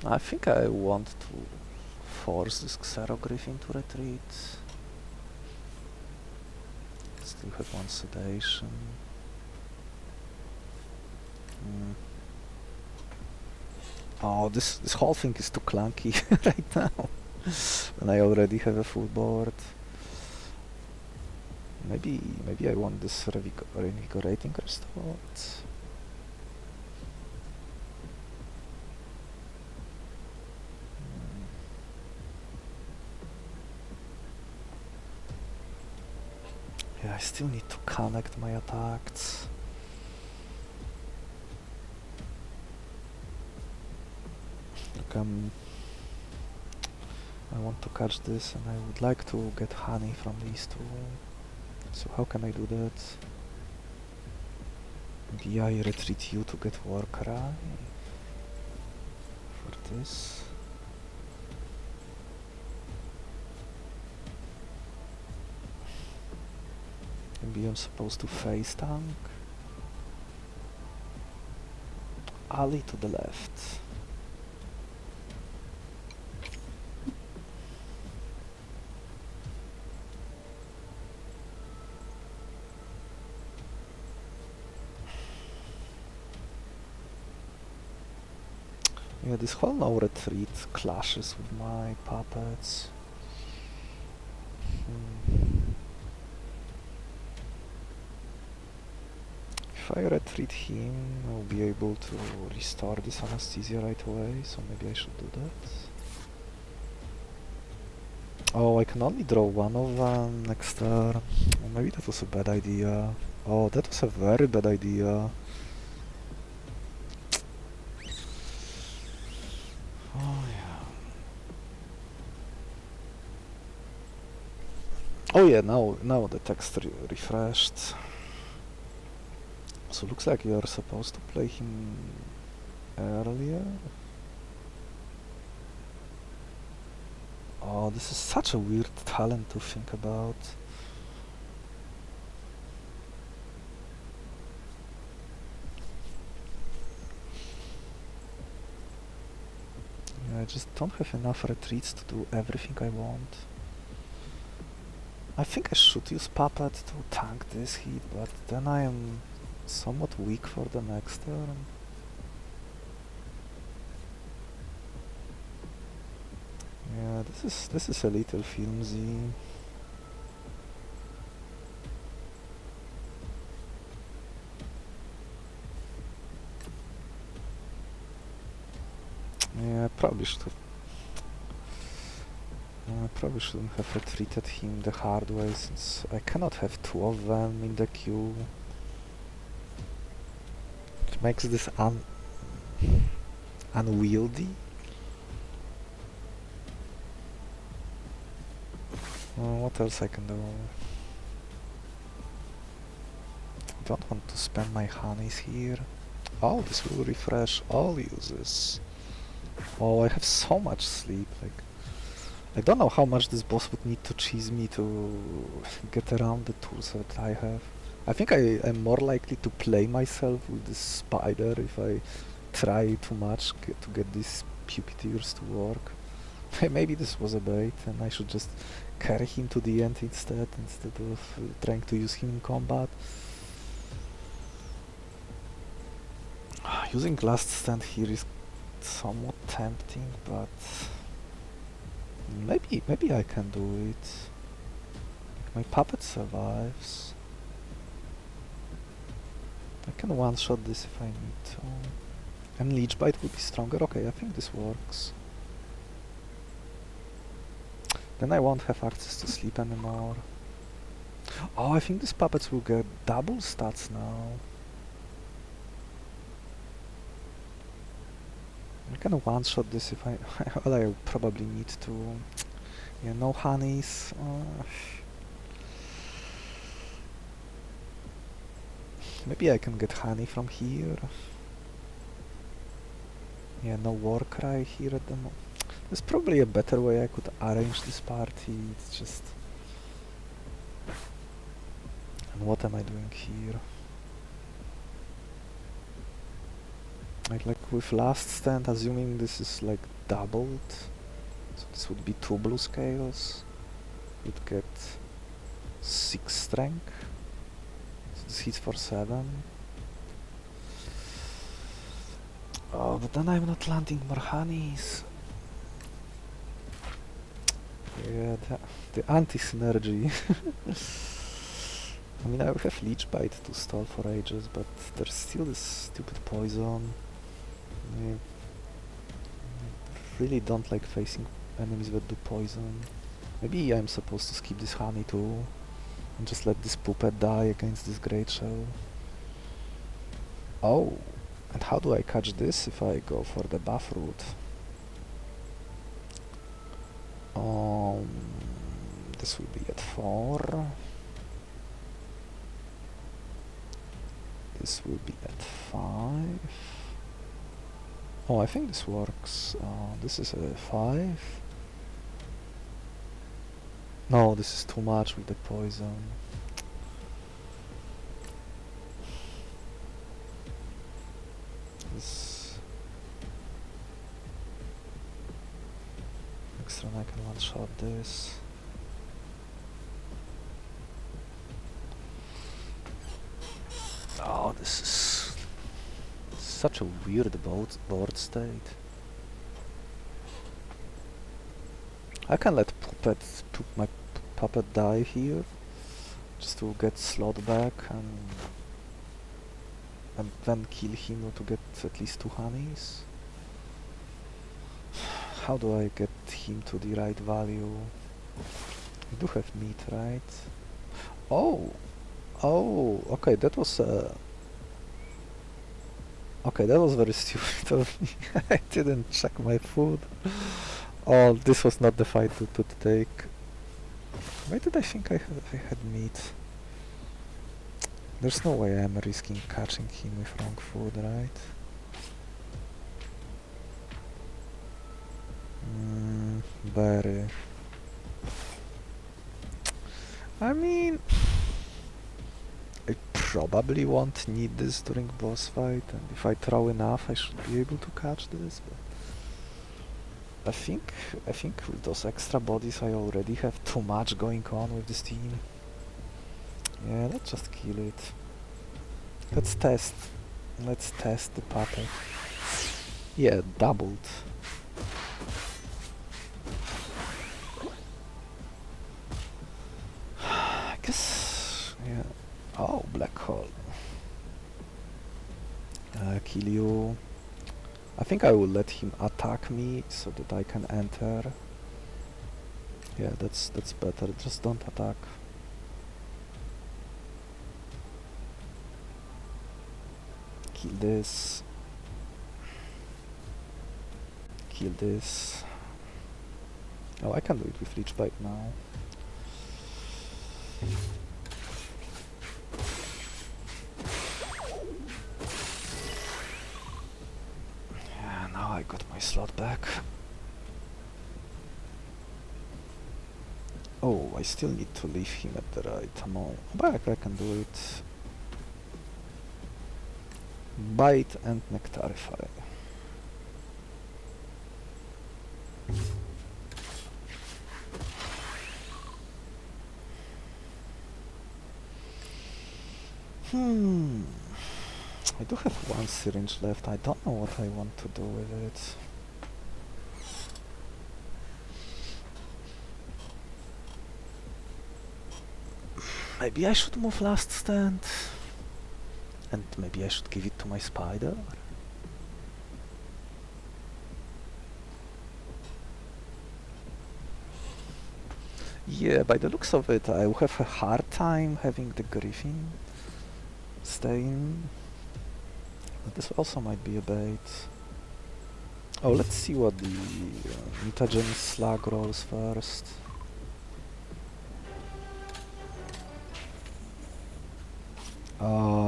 I think I want to force this Xerogryph into retreat. Still have 1 sedation. Oh, this whole thing is too clunky right now. And I already have a full board. Maybe I want this revigorating restored. Yeah, I still need to connect my attacks. Look, I want to catch this and I would like to get honey from these 2. So how can I do that? Maybe I retreat you to get Warcry for this. Maybe I'm supposed to face tank. alley to the left. Yeah, this whole no retreat clashes with my puppets. If I retreat him, I'll be able to restore this anesthesia right away, so maybe I should do that. Oh, I can only draw one of them next turn. Oh, maybe that was a bad idea. Oh, that was a very bad idea. Oh, yeah. Oh, yeah, now the text refreshed. So looks like you're supposed to play him earlier. Oh, this is such a weird talent to think about. Yeah, I just don't have enough retreats to do everything I want. I think I should use Puppet to tank this hit, but then I am somewhat weak for the next turn. Yeah, this is a little flimsy. Yeah, I probably should have. I probably shouldn't have retreated him the hard way, since I cannot have two of them in the queue. It makes this unwieldy. What else I can do? I don't want to spend my honeys here. Oh, this will refresh all uses. Oh, I have so much sleep. Like, I don't know how much this boss would need to cheese me to get around the tools that I have. I think I am more likely to play myself with this spider if I try too much to get these puppeteers to work. Maybe this was a bait and I should just carry him to the end instead of trying to use him in combat. Using last stand here is somewhat tempting, but maybe I can do it. My puppet survives. I can one-shot this if I need to. And Leech Bite would be stronger. Okay, I think this works. Then I won't have access to sleep anymore. Oh, I think these puppets will get double stats now. I can one-shot this if I... well, I probably need to... yeah, no honeys. Maybe I can get honey from here. Yeah, no Warcry here at the moment. There's probably a better way I could arrange this party. It's just... and what am I doing here? Like with last stand, assuming this is like doubled, so this would be 2 blue scales, would get 6 strength, so this hits for 7. Oh, but then I'm not landing more honeys. Yeah, the anti-synergy. I mean, I will have Leech Bite to stall for ages, but there's still this stupid poison. I really don't like facing enemies that do poison. Maybe I'm supposed to skip this honey too and just let this puppet die against this great shell. Oh, and how do I catch this if I go for the buff route? This will be at 4. This will be at 5. Oh, I think this works. This is a 5. No, this is too much with the poison. This next run I can one-shot this. Oh, this is such a weird board state. I can let my puppet die here, just to get slot back and then kill him to get at least 2 honeys. How do I get him to the right value? We do have meat, right? Oh! Oh! Okay, that was okay, that was very stupid of me. I didn't check my food. Oh, this was not the fight to take. Why did I think I had meat? There's no way I'm risking catching him with wrong food, right? Berry. I mean, I probably won't need this during boss fight, and if I throw enough I should be able to catch this, but I think with those extra bodies I already have too much going on with this team. Yeah, let's just kill it. Let's test the puppet. Yeah, doubled. I guess, yeah. Oh, black hole. Kill you. I think I will let him attack me so that I can enter. Yeah, that's better. Just don't attack. Kill this. Kill this. Oh, I can do it with Leech Bite now. Yeah, now I got my slot back. Oh, I still need to leave him at the right amount. But I can do it. Bite and Nectarify. I do have 1 syringe left. I don't know what I want to do with it. Maybe I should move last stand. And maybe I should give it to my spider? Yeah, by the looks of it, I will have a hard time having the Griffin staying. But this also might be a bait. Oh, let's see what the mutagen slug rolls first.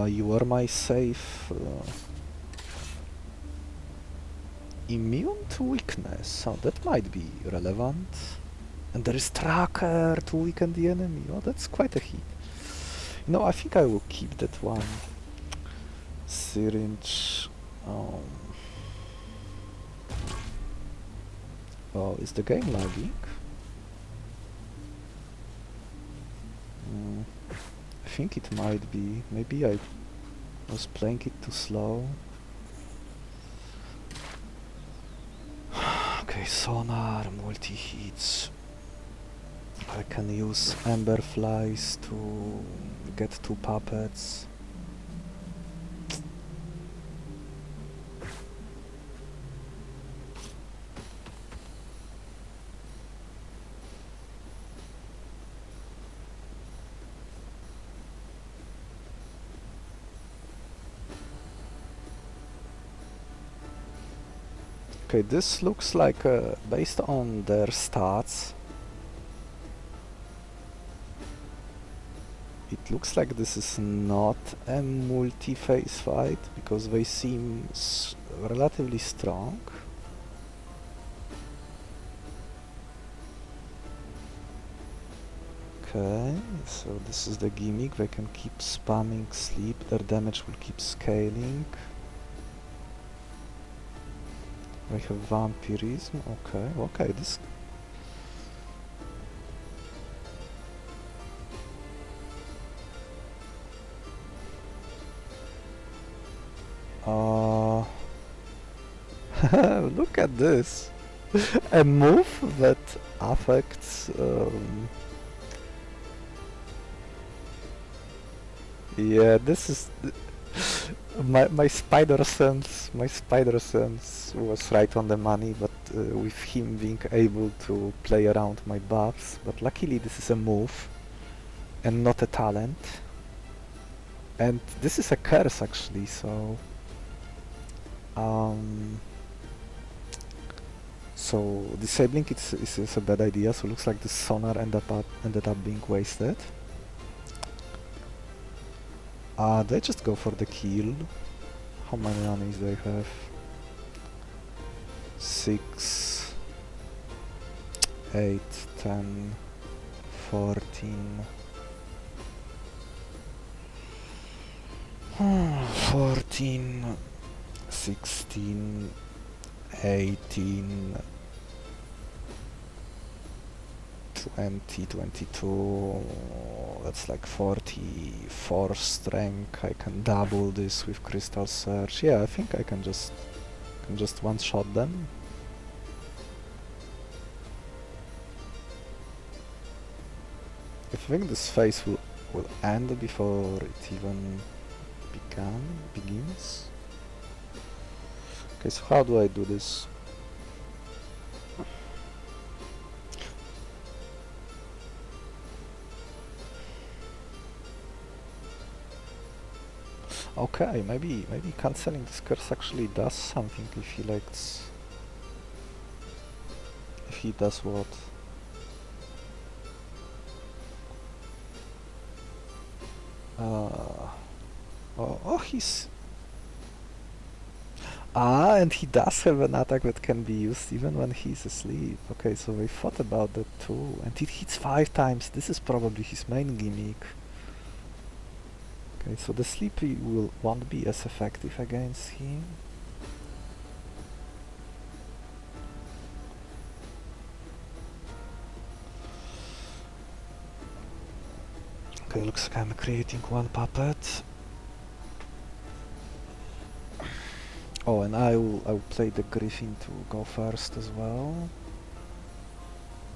You are my safe. Immune to weakness, so that might be relevant. And there is tracker to weaken the enemy. Oh, that's quite a hit. No, I think I will keep that one syringe. Oh, is the game lagging? I think it might be. Maybe I was playing it too slow. Okay, sonar, multi-hits. I can use ember flies to get 2 puppets. Okay, this looks like, based on their stats, it looks like this is not a multi-phase fight, because they seem relatively strong. Okay, so this is the gimmick, they can keep spamming sleep, their damage will keep scaling. I have vampirism, okay, this Look at this! A move that affects... yeah, this is... my spider sense was right on the money, but with him being able to play around my buffs, but luckily this is a move and not a talent. And this is a curse actually, so... so disabling it is a bad idea, so looks like the sonar ended up being wasted. They just go for the kill. How many enemies they have? 6, 8, 10, 14... 14, 16, 18, 20, 22, that's like 44 strength. I can double this with Crystal Surge. Yeah, I think I can just one-shot them. I think this phase will end before it even begins. Okay, so how do I do this? Okay, maybe cancelling this curse actually does something if he likes... if he does what? Oh, he's... and he does have an attack that can be used even when he's asleep. Okay, so I thought about that too. And it hits 5 times. This is probably his main gimmick. Okay, so the sleepy won't be as effective against him. Okay, looks like I'm creating one puppet. Oh, and I will play the Griffin to go first as well.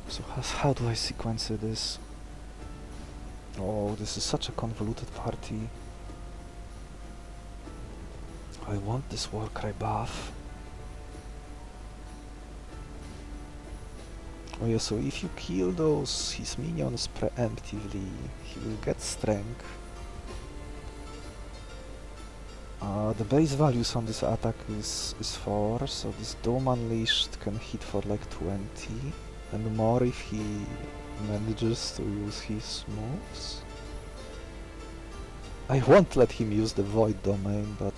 So how do I sequence this? Oh, this is such a convoluted party. I want this Warcry buff. Oh yeah, so if you kill his minions preemptively, he will get strength. The base values on this attack is 4, so this Doom Unleashed can hit for like 20, and more if he manages to use his moves. I won't let him use the Void Domain, but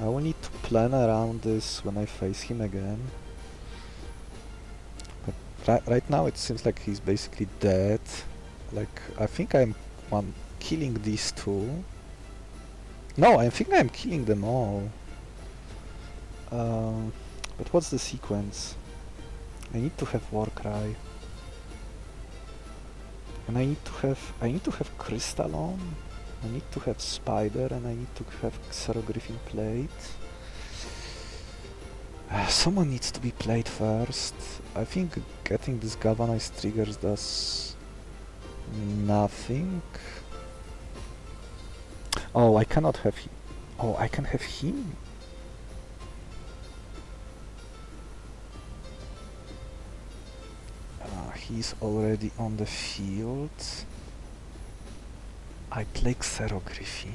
I will need to plan around this when I face him again. But right now it seems like he's basically dead. Like, I think I'm killing these two. No, I think I'm killing them all. But what's the sequence? I need to have Warcry. And I need to have Crystal on. I need to have Spider, and I need to have Xerogriffin Plate. Someone needs to be played first. I think getting these galvanized triggers does nothing. Oh, I cannot have him. Oh, I can have him? He's already on the field. I play Xerogriffin.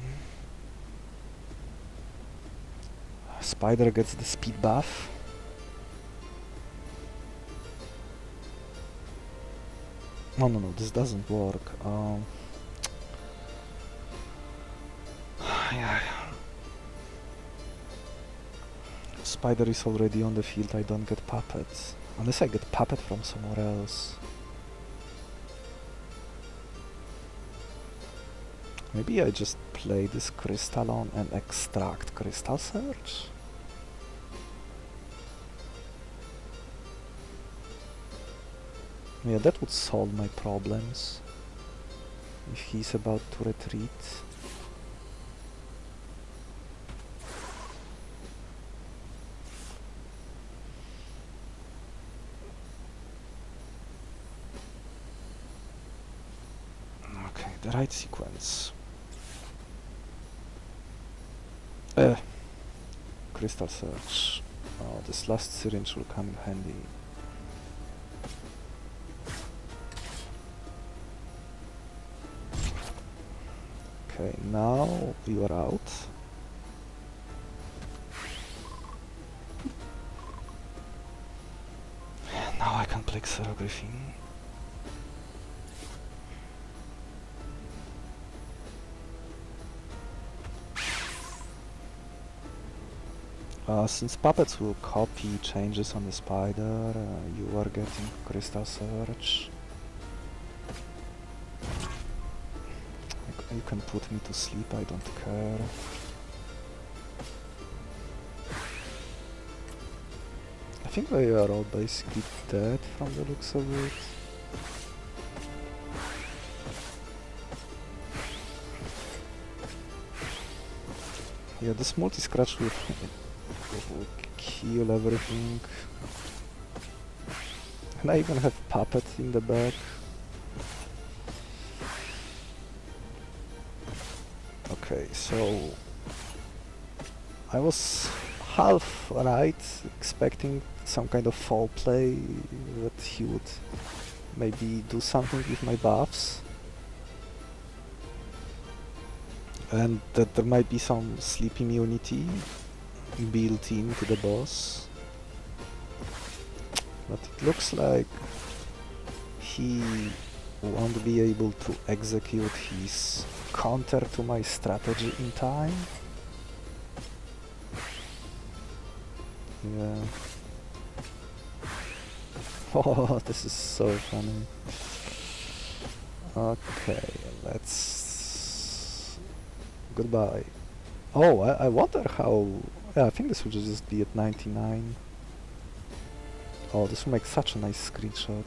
Spider gets the speed buff. No, this doesn't work. Yeah. Spider is already on the field, I don't get puppets. Unless I get puppet from somewhere else. Maybe I just play this Crystal on and extract Crystal Surge? Yeah, that would solve my problems. If he's about to retreat. Okay, the right sequence. Crystal search. Oh, this last syringe will come in handy. Okay, now you are out. Now I can play Xerography. Since puppets will copy changes on the spider, you are getting Crystal Search. You can put me to sleep, I don't care. I think they are all basically dead from the looks of it. Yeah, this multi-scratch will kill everything. And I even have Puppet in the back. Okay, so I was half right, expecting some kind of foul play, that he would maybe do something with my buffs. And that there might be some sleep immunity built into the boss. But it looks like he won't be able to execute his counter to my strategy in time. Yeah. Oh, this is so funny. Okay, let's... Goodbye. Oh, I wonder how... Yeah, I think this will just be at 99. Oh, this will make such a nice screenshot.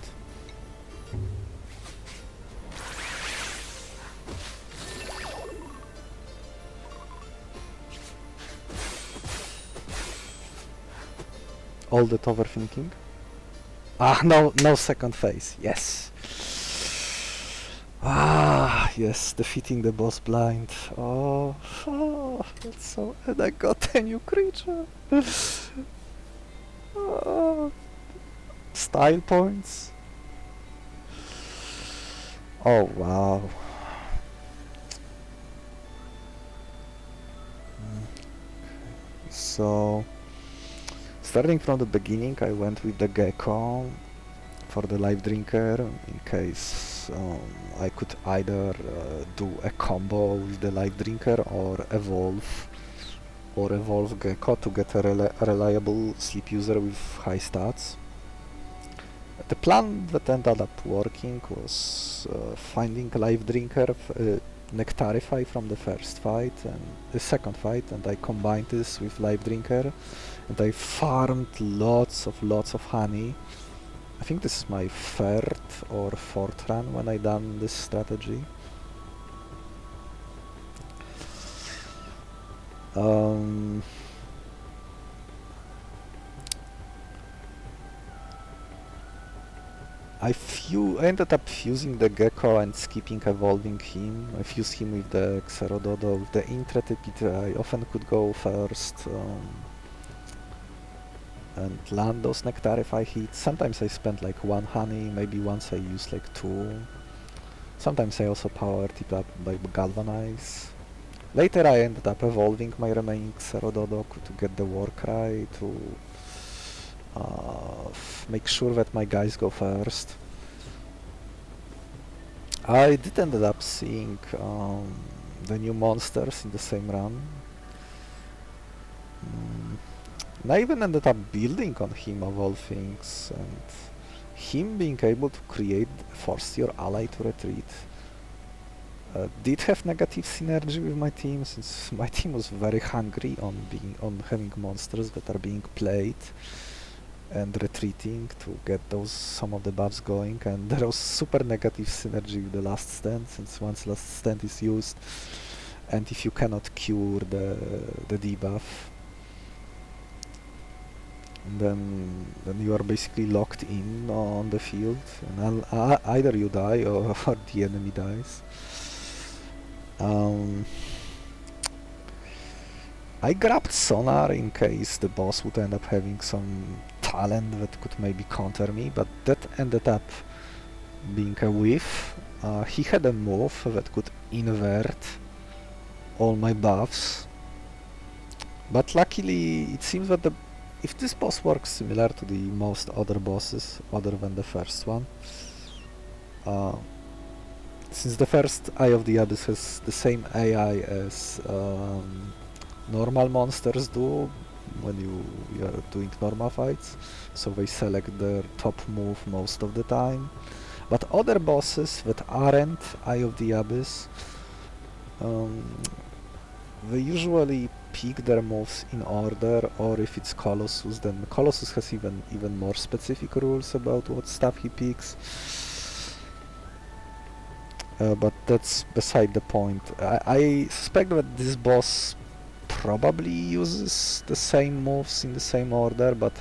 All that overthinking. Ah, no second phase. Yes. Ah, yes, defeating the boss blind. Oh, that's so... And I got a new creature. Oh, style points. Oh, wow. So, starting from the beginning, I went with the Gecko for the Lifedrinker, in case I could either do a combo with the Lifedrinker or evolve Gecko to get a reliable sleep user with high stats. The plan that ended up working was finding Lifedrinker, Nectarify from the first fight and the second fight, and I combined this with Lifedrinker, and I farmed lots of honey. I think this is my third or fourth run when I done this strategy. I ended up fusing the Gecko and skipping evolving him. I fused him with the Xerododo, with the Intrepid. I often could go first and land those Nectarify hits. Sometimes I spent like one honey, maybe once I used like two. Sometimes I also powered it up by Galvanize. Later I ended up evolving my remaining Xerododo to get the Warcry, to make sure that my guys go first. I did end up seeing the new monsters in the same run. And I even ended up building on him of all things, and him being able to force your ally to retreat did have negative synergy with my team, since my team was very hungry on having monsters that are being played and retreating to get some of the buffs going, and there was super negative synergy with the last stand, since once last stand is used, and if you cannot cure the debuff, then you are basically locked in on the field, and either you die or the enemy dies. Um, I grabbed Sonar in case the boss would end up having some talent that could maybe counter me, but that ended up being a whiff. He had a move that could invert all my buffs, but luckily it seems that if this boss works similar to the most other bosses other than the first one, since the first Eye of the Abyss has the same AI as normal monsters do when you are doing normal fights, so they select their top move most of the time. But other bosses that aren't Eye of the Abyss, they usually pick their moves in order, or if it's Colossus, then Colossus has even more specific rules about what stuff he picks. But that's beside the point. I suspect that this boss probably uses the same moves in the same order, but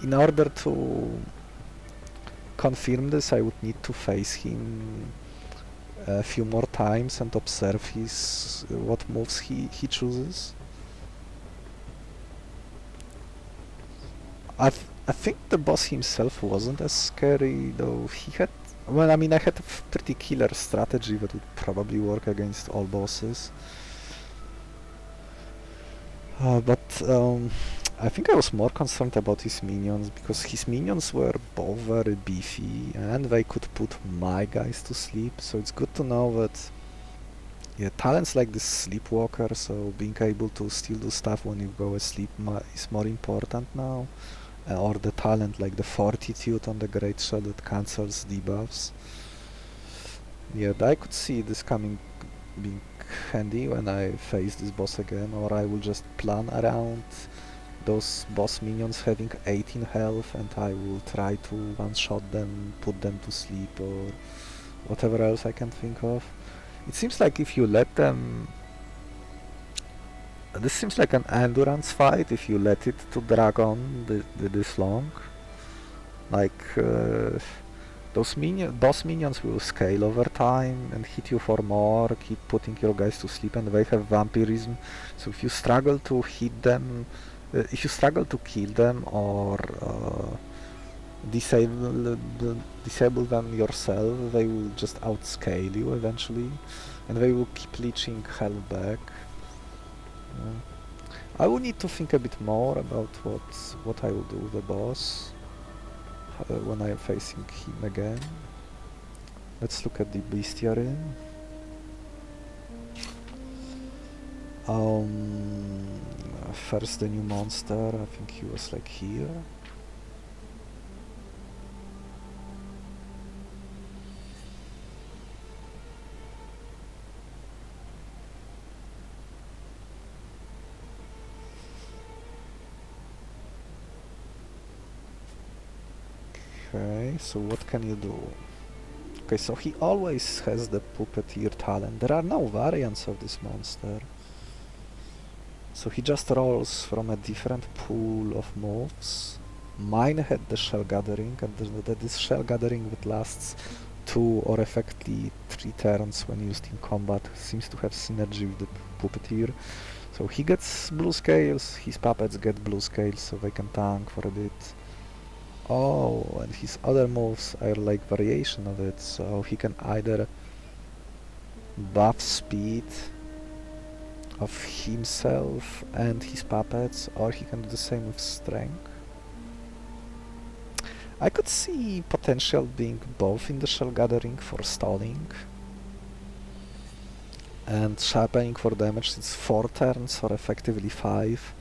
in order to confirm this, I would need to face him a few more times and observe what moves he chooses. I think the boss himself wasn't as scary, though he had... Well, I mean, I had a pretty killer strategy that would probably work against all bosses. But I think I was more concerned about his minions, because his minions were both very beefy and they could put my guys to sleep, so it's good to know that talents like this Sleepwalker, so being able to still do stuff when you go asleep is more important now, or the talent like the Fortitude on the Great Shell that cancels debuffs. Yeah, I could see this being handy when I face this boss again, or I will just plan around those boss minions having 18 health and I will try to one-shot them, put them to sleep, or whatever else I can think of. It seems like if you let them... This seems like an endurance fight if you let it to drag on this long. Like, those boss minions will scale over time and hit you for more, keep putting your guys to sleep, and they have vampirism, so if you struggle to hit them, if you struggle to kill them or disable them yourself, they will just outscale you eventually, and they will keep leeching health back. I will need to think a bit more about what I will do with the boss when I am facing him again. Let's look at the Bestiary. First the new monster, I think he was like here. Okay, so what can you do? Okay, so he always has the puppeteer talent. There are no variants of this monster. So he just rolls from a different pool of moves. Mine had the shell gathering, and this shell gathering that lasts 2 or effectively 3 turns when used in combat seems to have synergy with the puppeteer. So he gets blue scales, his puppets get blue scales, so they can tank for a bit. Oh, and his other moves are like variation of it, so he can either buff speed of himself and his puppets, or he can do the same with strength. I could see potential being both in the shell gathering for stalling and sharpening for damage. It's 4 turns or effectively 5.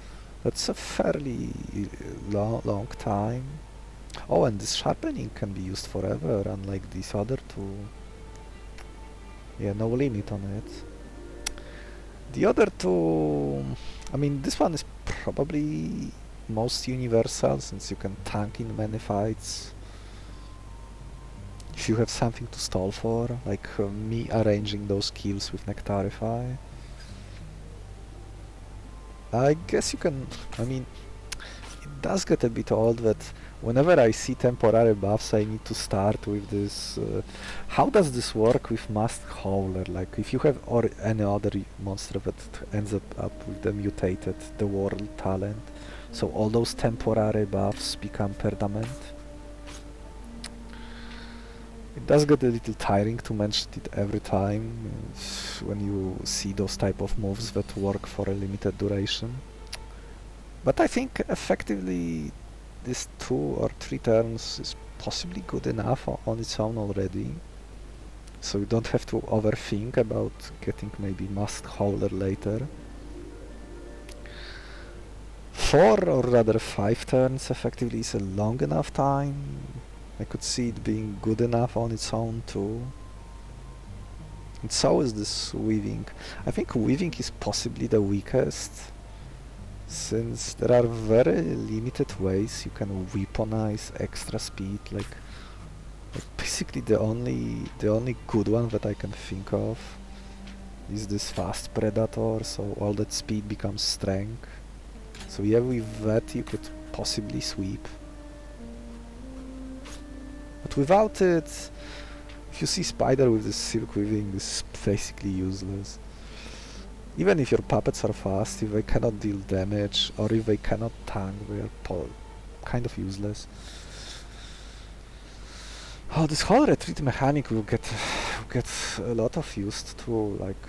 That's a fairly long time. Oh, and this sharpening can be used forever, unlike these other two. Yeah, no limit on it. The other two... I mean, this one is probably most universal, since you can tank in many fights. If you have something to stall for, like me arranging those kills with Nectarify. I guess you can... I mean, it does get a bit old that whenever I see temporary buffs, I need to start with this. How does this work with Masked Howler? Like, if you have or any other monster that ends up with the mutated, the world talent, so all those temporary buffs become permanent. It does get a little tiring to mention it every time when you see those type of moves that work for a limited duration. But I think effectively this 2 or 3 turns is possibly good enough on its own already. So you don't have to overthink about getting maybe Masked Howler later. 4 or rather 5 turns effectively is a long enough time. I could see it being good enough on its own too. And so is this weaving. I think weaving is possibly the weakest, since there are very limited ways you can weaponize extra speed. Like basically the only good one that I can think of is this fast predator, so all that speed becomes strength. So yeah, with that you could possibly sweep. But without it, if you see Spider with this silk weaving, this is basically useless. Even if your puppets are fast, if they cannot deal damage, or if they cannot tank, they are kind of useless. Oh, this whole retreat mechanic will get a lot of use to, like,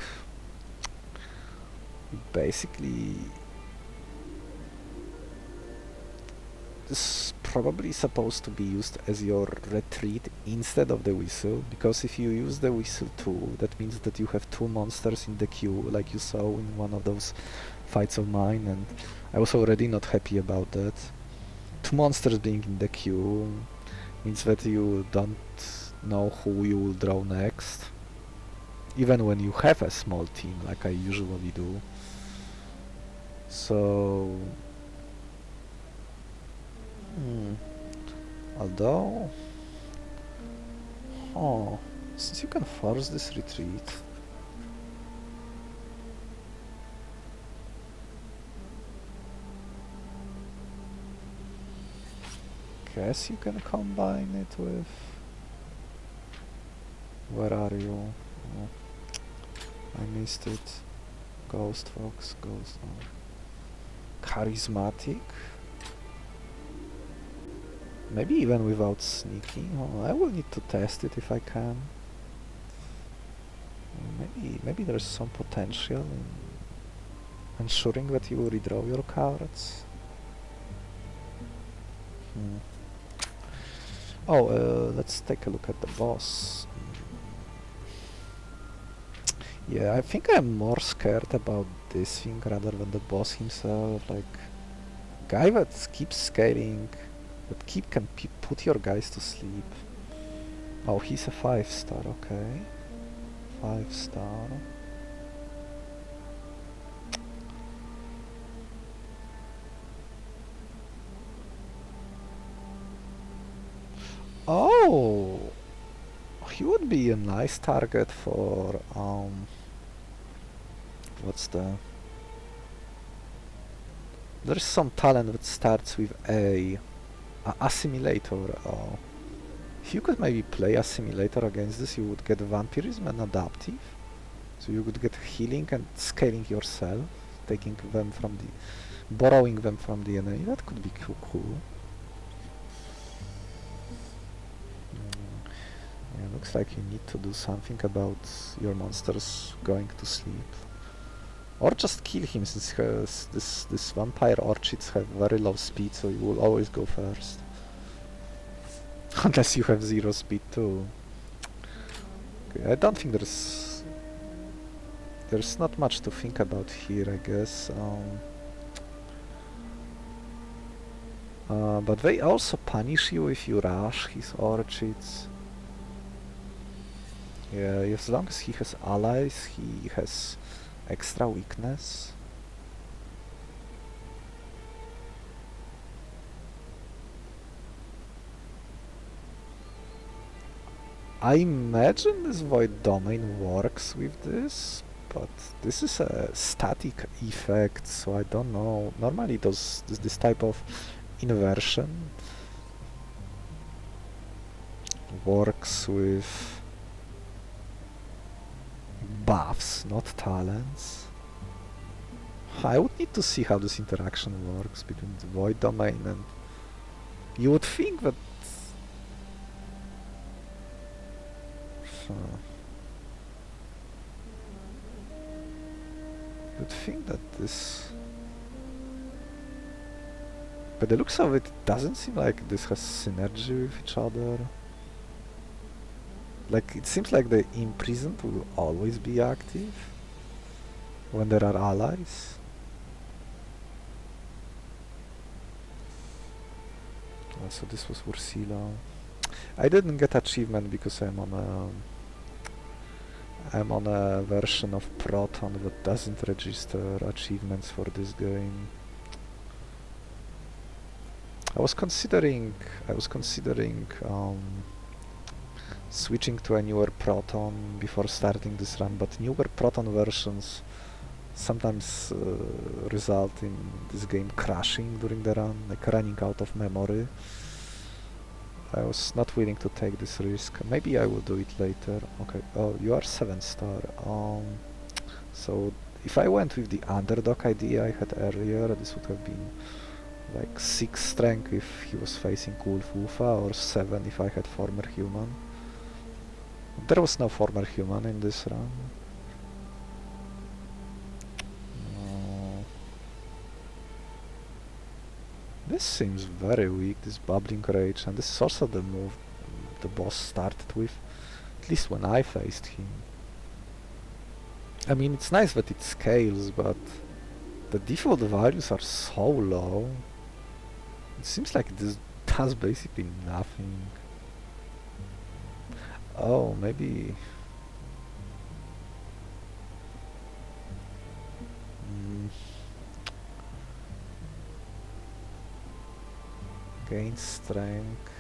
basically this is probably supposed to be used as your retreat instead of the whistle, because if you use the whistle too, that means that you have 2 monsters in the queue, like you saw in one of those fights of mine, and I was already not happy about that. 2 monsters being in the queue means that you don't know who you will draw next, even when you have a small team like I usually do. So although, since you can force this retreat, guess you can combine it with, where are you? Oh, I missed it. Ghost Fox, Ghost, Charismatic. Maybe even without sneaky. Oh, I will need to test it if I can. Maybe there's some potential in ensuring that you redraw your cards. Oh, let's take a look at the boss. Yeah, I think I'm more scared about this thing rather than the boss himself. Like, guy that keeps scaling, that can put your guys to sleep. Oh, he's a 5-star, okay. 5-star. Oh, he would be a nice target for what's the? There's some talent that starts with a assimilator. Oh, if you could maybe play assimilator against this, you would get vampirism and adaptive. So you could get healing and scaling yourself, taking them from the, borrowing them from the enemy. That could be cool. Yeah, looks like you need to do something about your monsters going to sleep. Or just kill him, since this vampire orchids have very low speed, so you will always go first. Unless you have 0 speed too. Okay, I don't think there's not much to think about here, I guess. But they also punish you if you rush his orchids. Yeah, as long as he has allies, he has extra weakness. I imagine this void domain works with this, but this is a static effect, so I don't know. Normally this type of inversion works with buffs, not talents. I would need to see how this interaction works between the void domain and... You would think that... You'd think that this... But the looks of it doesn't seem like this has synergy with each other. Like, it seems like the Imprisoned will always be active when there are allies. So this was Ursillo. I didn't get achievement because I'm on a version of Proton that doesn't register achievements for this game. I was considering switching to a newer Proton before starting this run, but newer Proton versions sometimes result in this game crashing during the run, like running out of memory. I was not willing to take this risk. Maybe I will do it later. Okay. Oh, you are 7-star. So if I went with the underdog idea I had earlier, this would have been like 6 strength if he was facing Wolf Wufa, or 7 if I had former human. There was no former human in this run. This seems very weak, this Bubbling Rage, and this is also the move the boss started with, at least when I faced him. I mean, it's nice that it scales, but the default values are so low. It seems like this does basically nothing. Oh, maybe... Gain strength.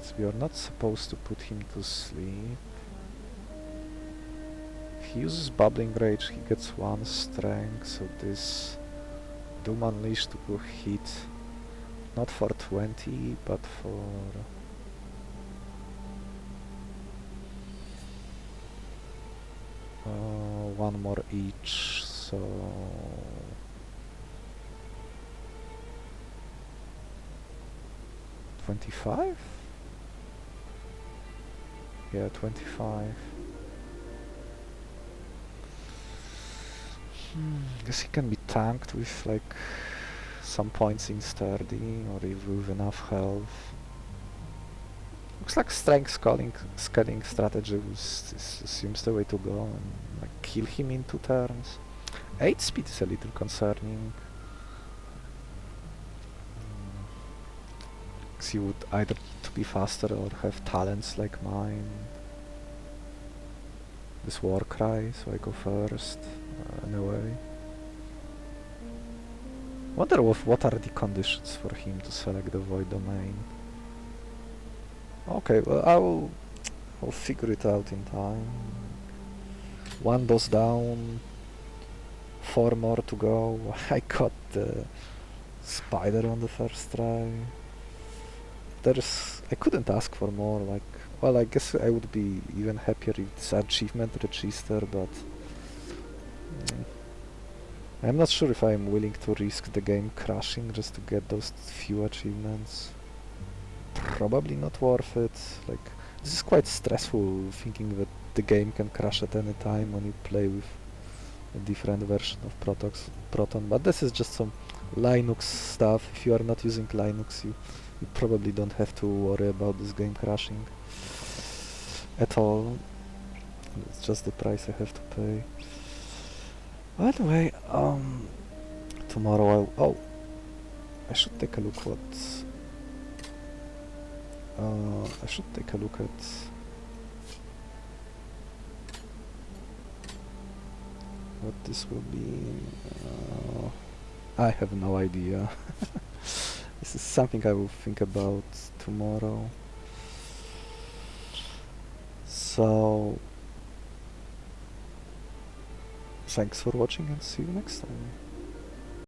So we are not supposed to put him to sleep. If he uses Bubbling Rage, he gets 1 strength, so this Doom Unleashed will hit not for 20, but for... 1 more each, so... 25? Yeah, 25. Guess he can be tanked with like some points in sturdy, or even with enough health. Looks like strength scaling strategy seems the way to go, and like kill him in 2 turns. 8 speed is a little concerning. Because he would either need to be faster or have talents like mine. This war cry, so I go first, anyway. Wonder what are the conditions for him to select the void domain. Okay, well I'll figure it out in time. 1 boss down, 4 more to go. I got the spider on the first try. I couldn't ask for more, like, well, I guess I would be even happier if this achievement register, but I'm not sure if I'm willing to risk the game crashing just to get those few achievements. Probably not worth it. Like, this is quite stressful, thinking that the game can crash at any time when you play with a different version of Proton, but this is just some Linux stuff. If you are not using Linux, you probably don't have to worry about this game crashing at all. It's just the price I have to pay. By the way, tomorrow I should take a look I should take a look at what this will be. I have no idea. This is something I will think about tomorrow. So, thanks for watching and see you next time.